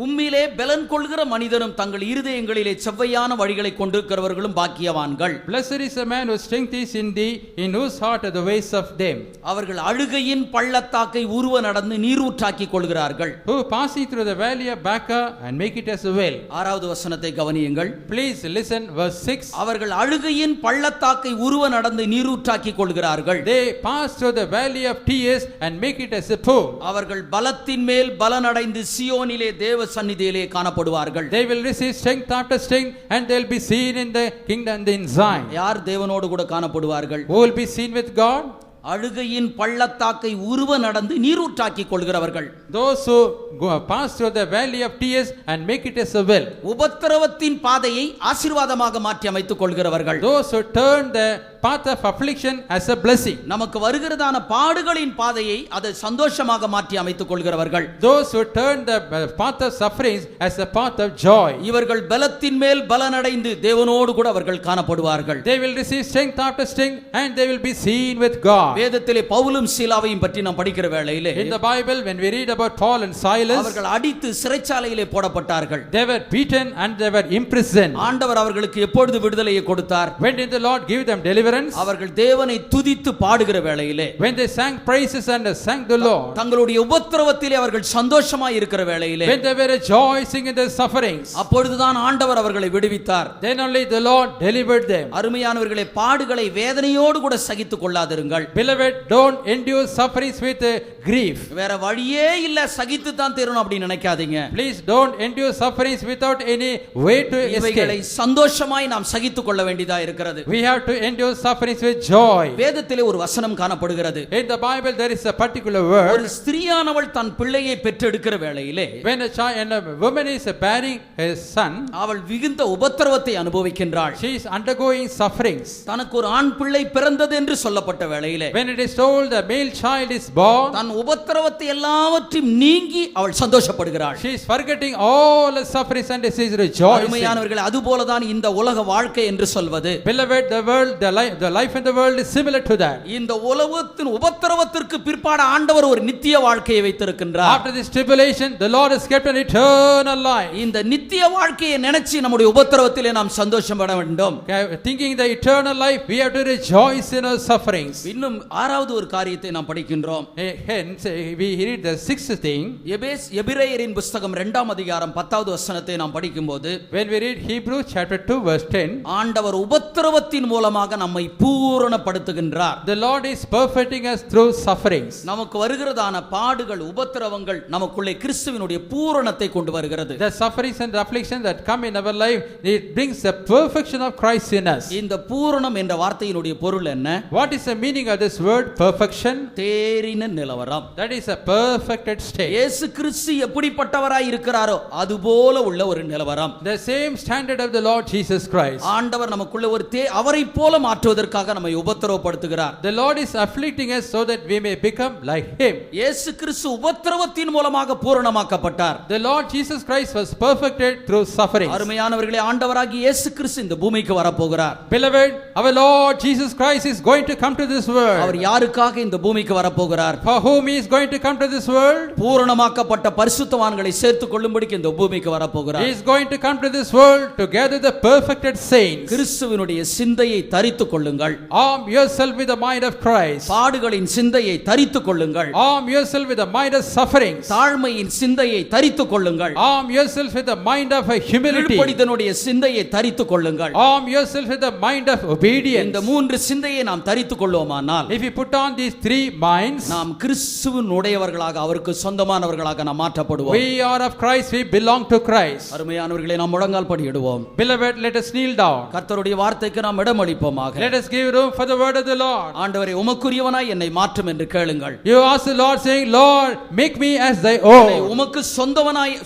Speaker 1: உம்மிலே பலன் கொள்கிற மனிதரும் தங்கள் இருதயங்களிலே செவ்வையான வழிகளை கொண்டிருக்கிறவர்களும் பாக்கியவான்கள்.
Speaker 2: Blessed is the man whose strength is in thee, in whose heart are the ways of them.
Speaker 1: அவர்கள் அழுகையின் பள்ளத்தாக்கை உருவ நடந்து நீரூற்றாக்கி கொள்கிறார்கள்.
Speaker 2: Who passing through the valley of Baca and make it as a well.
Speaker 1: 6வது வசனத்தை கவனியுங்கள்.
Speaker 2: Please listen, verse 6.
Speaker 1: அவர்கள் அழுகையின் பள்ளத்தாக்கை உருவ நடந்து நீரூற்றாக்கி கொள்கிறார்கள்.
Speaker 2: They pass through the valley of tears and make it as a pool.
Speaker 1: அவர்கள் பலத்தின் மேல் பலனடைந்து சியோனிலே தேவ சந்நிதியிலே காணப்படுவார்கள்.
Speaker 2: They will receive strength after strength and they will be seen in the kingdom in Zion.
Speaker 1: யார் தேவனோடு கூட காணப்படுவார்கள்?
Speaker 2: Who will be seen with God?
Speaker 1: அழுகையின் பள்ளத்தாக்கை உருவ நடந்து நீரூற்றாக்கி கொள்கிறவர்கள்.
Speaker 2: Those who pass through the valley of tears and make it as a well.
Speaker 1: உபத்திரவத்தின் பாதையை ஆசீர்வாதமாக மாற்றி அமைத்துக் கொள்கிறவர்கள்.
Speaker 2: Those who turn the path of affliction as a blessing.
Speaker 1: நமக்கு வருகிறதான பாடுகளின் பாதையை அதை சந்தோஷமாக மாற்றி அமைத்துக் கொள்கிறவர்கள்.
Speaker 2: Those who turn the path of sufferings as a path of joy.
Speaker 1: இவர்கள் பலத்தின் மேல் பலனடைந்து தேவனோடு கூட அவர்கள் காணப்படுவார்கள்.
Speaker 2: They will receive strength after strength and they will be seen with God.
Speaker 1: வேதத்திலே பவுலும் சீலாவையும் பற்றி நாம் படிக்கிற வேளையிலே,
Speaker 2: In the Bible, when we read about Paul and Silas,
Speaker 1: அவர்கள் அடித்து சிறைச்சாலையிலே போடப்பட்டார்கள்.
Speaker 2: they were beaten and they were imprisoned.
Speaker 1: ஆண்டவர் அவர்களுக்கு எப்பொழுது விடுதலையை கொடுத்தார்?
Speaker 2: When did the Lord give them deliverance?
Speaker 1: அவர்கள் தேவனை துதித்து பாடுகிற வேளையிலே,
Speaker 2: When they sang praises and sang the Lord.
Speaker 1: தங்களுடைய உபத்திரவத்திலே அவர்கள் சந்தோஷமாய் இருக்கிற வேளையிலே,
Speaker 2: When they were rejoicing in their sufferings,
Speaker 1: அப்பொழுதுதான் ஆண்டவர் அவர்களை விடுவித்தார்.
Speaker 2: then only the Lord delivered them.
Speaker 1: அருமையானவர்களே, பாடுகளை வேதனையோடு கூட சகித்துக் கொள்ளாதிருங்கள்.
Speaker 2: Beloved, don't endure sufferings with grief.
Speaker 1: வேற வழியே இல்ல, சகித்து தான் தீரணும் அப்படி நினைக்காதீங்க.
Speaker 2: Please don't endure sufferings without any way to
Speaker 1: இவைகளை
Speaker 2: escape.
Speaker 1: சந்தோஷமாய் நாம் சகித்துக் கொள்ள வேண்டியதா இருக்கிறது.
Speaker 2: We have to endure sufferings with joy.
Speaker 1: வேதத்திலே ஒரு வசனம் காணப்படுகிறது.
Speaker 2: In the Bible there is a particular word.
Speaker 1: ஒரு ஸ்திரீயானவள் தன் பிள்ளையை பெற்றெடுக்கிற வேளையிலே,
Speaker 2: When a child and a woman is bearing his son,
Speaker 1: அவள் மிகுந்த உபத்திரவத்தை அனுபவிக்கின்றாள்.
Speaker 2: she is undergoing sufferings.
Speaker 1: தனக்கு ஒரு ஆண் பிள்ளை பிறந்தது என்று சொல்லப்பட்ட வேளையிலே,
Speaker 2: When it is told the male child is born,
Speaker 1: தன் உபத்திரவத்தை எல்லாவற்றையும் நீங்கி அவள் சந்தோஷப்படுகிறாள்.
Speaker 2: she is forgetting all the sufferings and she is rejoicing.
Speaker 1: அருமையானவர்களே, அதுபோலதான் இந்த உலக வாழ்க்கை என்று சொல்வது.
Speaker 2: Beloved, the world, life in the world is similar to that.
Speaker 1: இந்த உலகத்தின் உபத்திரவத்திற்கு பிற்பாடு ஆண்டவர் ஒரு நித்திய வாழ்க்கையை வைத்திருக்கின்றார்.
Speaker 2: After this tribulation, the Lord has kept an eternal life.
Speaker 1: இந்த நித்திய வாழ்க்கையை நினைச்சு நம்முடைய உபத்திரவத்திலே நாம் சந்தோஷப்பட வேண்டும்.
Speaker 2: Thinking the eternal life, we have to rejoice in our sufferings.
Speaker 1: இன்னும் ஆறாவது ஒரு காரியத்தை நாம் படிக்கின்றோம்.
Speaker 2: Hence, we read the sixth thing.
Speaker 1: எபிரேயரின் புத்தகம் 2ஆம் அதிகாரம் 10வது வசனத்தை நாம் படிக்கும்போது,
Speaker 2: When we read Hebrews chapter 2 verse 10,
Speaker 1: ஆண்டவர் உபத்திரவத்தின் மூலமாக நம்மை பூரணப்படுத்துகின்றார்.
Speaker 2: the Lord is perfecting us through sufferings.
Speaker 1: நமக்கு வருகிறதான பாடுகள், உபத்திரவங்கள் நமக்குள்ளே கிறிஸ்துவினுடைய பூரணத்தை கொண்டு வருகிறது.
Speaker 2: The sufferings and afflictions that come in our life, it brings the perfection of Christ in us.
Speaker 1: இந்த பூரணம் என்ற வார்த்தையினுடைய பொருள் என்ன?
Speaker 2: What is the meaning of this word perfection?
Speaker 1: தேறின நிலவரம்.
Speaker 2: That is a perfected state.
Speaker 1: இயேசு கிறிஸ்து எப்படிப்பட்டவராய் இருக்கிறாரோ அதுபோல உள்ள ஒரு நிலவரம்.
Speaker 2: The same standard of the Lord Jesus Christ.
Speaker 1: ஆண்டவர் நமக்குள்ள ஒரு அவரை போல மாற்றுவதற்காக நம்மை உபத்திரவப்படுத்துகிறார்.
Speaker 2: The Lord is afflicting us so that we may become like him.
Speaker 1: இயேசு கிறிஸ்து உபத்திரவத்தின் மூலமாக பூரணமாக்கப்பட்டார்.
Speaker 2: The Lord Jesus Christ was perfected through suffering.
Speaker 1: அருமையானவர்களே, ஆண்டவராகிய இயேசு கிறிஸ்து இந்த பூமிக்கு வரப்போகிறார்.
Speaker 2: Beloved, our Lord Jesus Christ is going to come to this world.
Speaker 1: அவர் யாருக்காக இந்த பூமிக்கு வரப்போகிறார்?
Speaker 2: For whom he is going to come to this world?
Speaker 1: பூரணமாக்கப்பட்ட பரிசுத்தவான்களை சேர்த்துக் கொள்ளும்படிக்கு இந்த பூமிக்கு வரப்போகிறார்.
Speaker 2: He is going to come to this world to gather the perfected saints.
Speaker 1: கிறிஸ்துவினுடைய சிந்தையை தரித்துக் கொள்ளுங்கள்.
Speaker 2: Arm yourself with the mind of Christ.
Speaker 1: பாடுகளின் சிந்தையை தரித்துக் கொள்ளுங்கள்.
Speaker 2: Arm yourself with the mind of sufferings.
Speaker 1: தாழ்மையின் சிந்தையை தரித்துக் கொள்ளுங்கள்.
Speaker 2: Arm yourself with the mind of humility.
Speaker 1: கீழ்ப்படிதலுடைய சிந்தையை தரித்துக் கொள்ளுங்கள்.
Speaker 2: Arm yourself with the mind of obedience.
Speaker 1: இந்த மூன்று சிந்தையை நாம் தரித்துக் கொள்வோமானால்,
Speaker 2: If you put on these three minds,
Speaker 1: நாம் கிறிஸ்துவின் உடையவர்களாக, அவருக்கு சொந்தமானவர்களாக நாம் மாற்றப்படுவோம்.
Speaker 2: we are of Christ, we belong to Christ.
Speaker 1: அருமையானவர்களே, நாம் முழங்கால் படியிடுவோம்.
Speaker 2: Beloved, let us kneel down.
Speaker 1: கர்த்தருடைய வார்த்தைக்கு நாம் இடமளிப்போமாக.
Speaker 2: Let us give room for the word of the Lord.
Speaker 1: ஆண்டவரே, உமக்குரியவனாய் என்னை மாற்றும் என்று கேளுங்கள்.
Speaker 2: You ask the Lord saying, Lord, make me as thy
Speaker 1: என்னை
Speaker 2: own.
Speaker 1: உமக்கு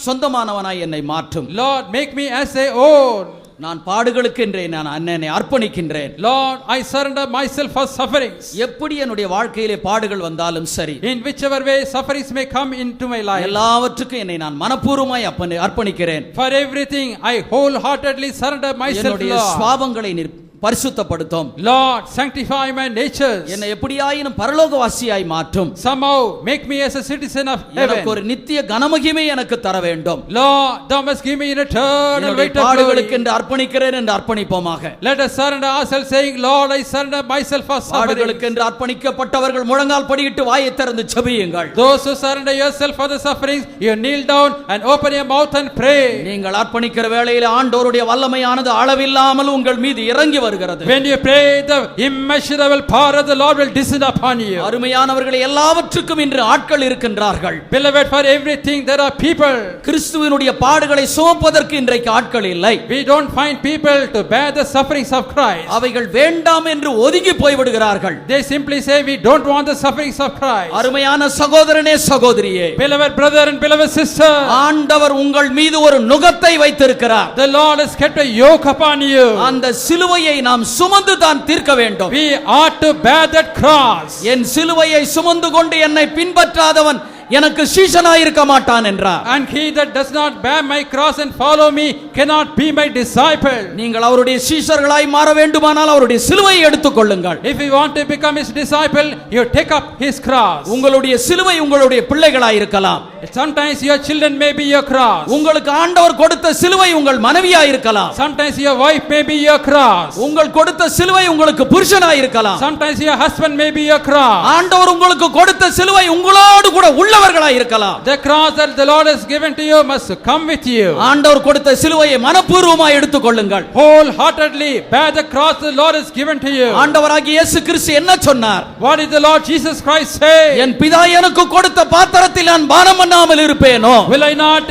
Speaker 1: சொந்தமானவனாய் என்னை மாற்றும்.
Speaker 2: Lord, make me as thy own.
Speaker 1: நான் பாடுகளுக்கு என்றே நான் என்னை அர்ப்பணிக்கின்றேன்.
Speaker 2: Lord, I surrender myself for sufferings.
Speaker 1: எப்படி என்னுடைய வாழ்க்கையிலே பாடுகள் வந்தாலும் சரி,
Speaker 2: In whichever way sufferings may come into my life,
Speaker 1: எல்லாவற்றுக்கும் என்னை நான் மனப்பூர்வமாய் அர்ப்பணிக்கிறேன்.
Speaker 2: for everything I wholeheartedly surrender myself,
Speaker 1: என்னுடைய
Speaker 2: Lord.
Speaker 1: சுவாபங்களை நீர் பரிசுத்தப்படுத்தும்.
Speaker 2: Lord, sanctify my natures.
Speaker 1: என்னை எப்படியாயினும் பரலோகவாசியாய் மாற்றும்.
Speaker 2: Somehow make me as a citizen of
Speaker 1: எனக்கு ஒரு
Speaker 2: heaven.
Speaker 1: நித்திய கனமகிமை எனக்கு தர வேண்டும்.
Speaker 2: Lord, thou must give me an eternal
Speaker 1: என்னுடைய
Speaker 2: weight of
Speaker 1: பாடுகளுக்கு
Speaker 2: glory.
Speaker 1: என்று அர்ப்பணிக்கிறேன் என்று அர்ப்பணிப்போமாக.
Speaker 2: Let us surrender ourselves saying, Lord, I surrender myself for suffering.
Speaker 1: பாடுகளுக்கு என்று அர்ப்பணிக்கப்பட்டவர்கள் முழங்கால் படியிட்டு வாயை திறந்து ஜெபியுங்கள்.
Speaker 2: Those who surrender yourself for the sufferings, you kneel down and open your mouth and pray.
Speaker 1: நீங்கள் அர்ப்பணிக்கிற வேளையில் ஆண்டவருடைய வல்லமையானது அளவில்லாமல் உங்கள் மீது இறங்கி வருகிறது.
Speaker 2: When you pray, the immeasurable power of the Lord will descend upon you.
Speaker 1: அருமையானவர்களே, எல்லாவற்றுக்கும் இன்று ஆட்கள் இருக்கின்றார்கள்.
Speaker 2: Beloved, for everything there are people.
Speaker 1: கிறிஸ்துவினுடைய பாடுகளை சுமப்பதற்கு இன்றைக்கு ஆட்கள் இல்லை.
Speaker 2: We don't find people to bear the sufferings of Christ.
Speaker 1: அவைகள் வேண்டாம் என்று ஒதுங்கி போய்விடுகிறார்கள்.
Speaker 2: They simply say, we don't want the sufferings of Christ.
Speaker 1: அருமையான சகோதரனே, சகோதரியே,
Speaker 2: Beloved brother and beloved sister,
Speaker 1: ஆண்டவர் உங்கள் மீது ஒரு நுகத்தை வைத்திருக்கிறார்.
Speaker 2: the Lord has kept a yoke upon you.
Speaker 1: அந்த சிலுவையை நாம் சுமந்து தான் தீர்க்க வேண்டும்.
Speaker 2: We ought to bear that cross.
Speaker 1: என் சிலுவையை சுமந்து கொண்டு என்னை பின்பற்றாதவன் எனக்கு சீஷனாய் இருக்க மாட்டான் என்றார்.
Speaker 2: And he that does not bear my cross and follow me cannot be my disciple.
Speaker 1: நீங்கள் அவருடைய சீஷர்களாய் மாற வேண்டுமானால் அவருடைய சிலுவையை எடுத்துக்கொள்ளுங்கள்.
Speaker 2: If you want to become his disciple, you take up his cross.
Speaker 1: உங்களுடைய சிலுவை உங்களுடைய பிள்ளைகளாய் இருக்கலாம்.
Speaker 2: Sometimes your children may be your cross.
Speaker 1: உங்களுக்கு ஆண்டவர் கொடுத்த சிலுவை உங்கள் மனைவியாய் இருக்கலாம்.
Speaker 2: Sometimes your wife may be your cross.
Speaker 1: உங்கள் கொடுத்த சிலுவை உங்களுக்கு புருஷனாய் இருக்கலாம்.
Speaker 2: Sometimes your husband may be your cross.
Speaker 1: ஆண்டவர் உங்களுக்கு கொடுத்த சிலுவை உங்களோடு கூட உள்ளவர்களாய் இருக்கலாம்.
Speaker 2: The cross that the Lord has given to you must come with you.
Speaker 1: ஆண்டவர் கொடுத்த சிலுவையை மனப்பூர்வமாய் எடுத்துக்கொள்ளுங்கள்.
Speaker 2: Wholeheartedly bear the cross the Lord has given to you.
Speaker 1: ஆண்டவராகிய இயேசு கிறிஸ்து என்ன சொன்னார்?
Speaker 2: What did the Lord Jesus Christ say?
Speaker 1: என் பிதா எனக்கு கொடுத்த பாத்திரத்தில் நான் பானம் பண்ணாமல் இருப்பேனோ?
Speaker 2: Will I not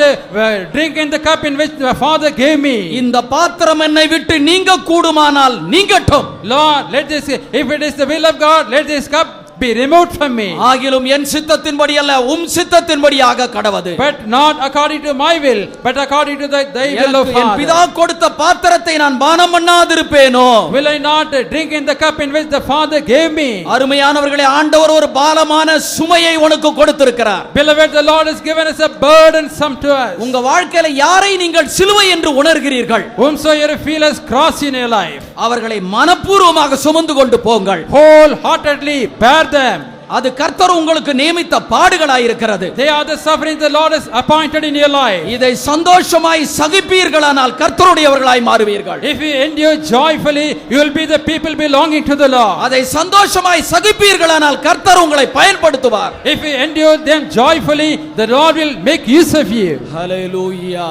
Speaker 2: drink in the cup in which the Father gave me?
Speaker 1: இந்த பாத்திரம் என்னை விட்டு நீங்க கூடுமானால் நீங்கட்டும்.
Speaker 2: Lord, let this, if it is the will of God, let this cup be removed from me.
Speaker 1: ஆகிலும் என் சித்தத்தின்படி அல்ல உம் சித்தத்தின்படியாக கடவது.
Speaker 2: But not according to my will, but according to thy will of
Speaker 1: என் பிதா
Speaker 2: Father.
Speaker 1: கொடுத்த பாத்திரத்தை நான் பானம் பண்ணாதிருப்பேனோ?
Speaker 2: Will I not drink in the cup in which the Father gave me?
Speaker 1: அருமையானவர்களே, ஆண்டவர் ஒரு பாரமான சுமையை உனக்கு கொடுத்திருக்கிறார்.
Speaker 2: Beloved, the Lord has given us a burdensome to us.
Speaker 1: உங்க வாழ்க்கையில யாரை நீங்கள் சிலுவை என்று உணர்கிறீர்கள்?
Speaker 2: Whomsoever feel as cross in your life.
Speaker 1: அவர்களை மனப்பூர்வமாக சுமந்து கொண்டு போங்கள்.
Speaker 2: Wholeheartedly bear them.
Speaker 1: அது கர்த்தர் உங்களுக்கு நியமித்த பாடுகளாயிருக்கிறது.
Speaker 2: They are the sufferings the Lord has appointed in your life.
Speaker 1: இதை சந்தோஷமாய் சகிப்பீர்களானால் கர்த்தருடையவர்களாய் மாறுவீர்கள்.
Speaker 2: If you endure joyfully, you will be the people belonging to the Lord.
Speaker 1: அதை சந்தோஷமாய் சகிப்பீர்களானால் கர்த்தர் உங்களை பயன்படுத்துவார்.
Speaker 2: If you endure them joyfully, the Lord will make use of you.
Speaker 1: ஹல்லேலூயா,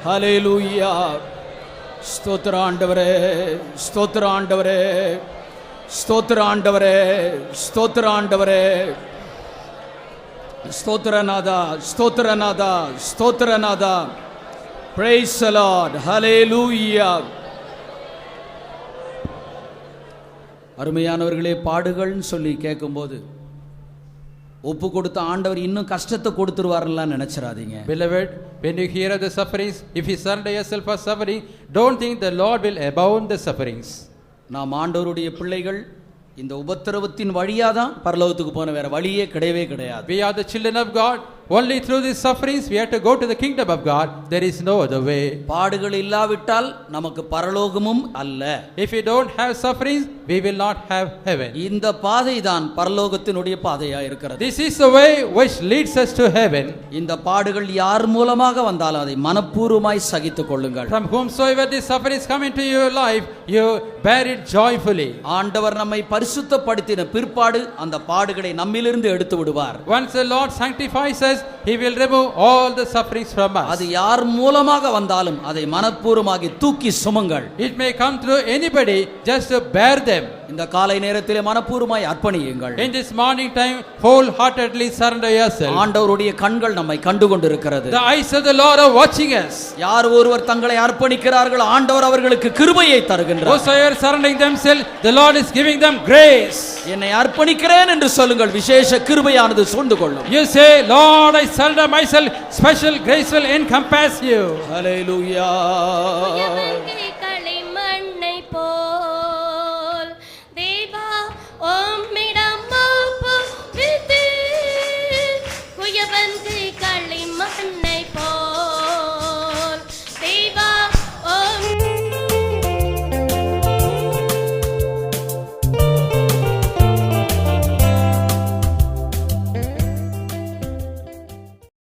Speaker 1: ஹல்லேலூயா. ஸ்தோத்திர ஆண்டவரே, ஸ்தோத்திர ஆண்டவரே, ஸ்தோத்திர ஆண்டவரே, ஸ்தோத்திர ஆண்டவரே, ஸ்தோத்திரநாதா, ஸ்தோத்திரநாதா, ஸ்தோத்திரநாதா. Praise the Lord. Hallelujah. அருமையானவர்களே, பாடுகள்னு சொல்லி கேட்கும்போது ஒப்பு கொடுத்த ஆண்டவர் இன்னும் கஷ்டத்தை கொடுத்துருவாருலாம் நினைச்சிடாதீங்க.
Speaker 2: Beloved, when you hear of the sufferings, if you surrender yourself for suffering, don't think the Lord will abound the sufferings.
Speaker 1: நாம் ஆண்டவருடைய பிள்ளைகள். இந்த உபத்திரவத்தின் வழியாதான் பரலோகத்துக்கு போன, வேற வழியே கிடையவே கிடையாது.
Speaker 2: We are the children of God. Only through these sufferings we have to go to the kingdom of God. There is no other way.
Speaker 1: பாடுகள் இல்லாவிட்டால் நமக்கு பரலோகமும் அல்ல.
Speaker 2: If we don't have sufferings, we will not have heaven.
Speaker 1: இந்த பாதை தான் பரலோகத்தினுடைய பாதையா இருக்கிறது.
Speaker 2: This is the way which leads us to heaven.
Speaker 1: இந்த பாடுகள் யார் மூலமாக வந்தாலும் அதை மனப்பூர்வமாய் சகித்துக் கொள்ளுங்கள்.
Speaker 2: From whomsoever these sufferings come into your life, you bear it joyfully.
Speaker 1: ஆண்டவர் நம்மை பரிசுத்தப்படுத்தின பிற்பாடு அந்த பாடுகளை நம்மிலிருந்து எடுத்து விடுவார்.
Speaker 2: Once the Lord sanctifies us, He will remove all the sufferings from us.
Speaker 1: அது யார் மூலமாக வந்தாலும் அதை மனப்பூர்வமாகி தூக்கி சுமங்கள்.
Speaker 2: It may come through anybody, just to bear them.
Speaker 1: இந்த காலை நேரத்திலே மனப்பூர்வமாய் அர்ப்பணியுங்கள்.
Speaker 2: In this morning time, wholeheartedly surrender yourself.
Speaker 1: ஆண்டவருடைய கண்கள் நம்மை கண்டு கொண்டிருக்கிறது.
Speaker 2: The eyes of the Lord are watching us.
Speaker 1: யார் ஒருவர் தங்களை அர்ப்பணிக்கிறார்கள், ஆண்டவர் அவர்களுக்கு கிருபையை தருகின்றார்.
Speaker 2: Whosoever surrendering themselves, the Lord is giving them grace.
Speaker 1: என்னை அர்ப்பணிக்கிறேன் என்று சொல்லுங்கள், விசேஷ கிருபையானது சூழ்ந்து கொள்ளும்.
Speaker 2: You say, Lord, I surrender myself, special grace will encompass you.
Speaker 1: Hallelujah.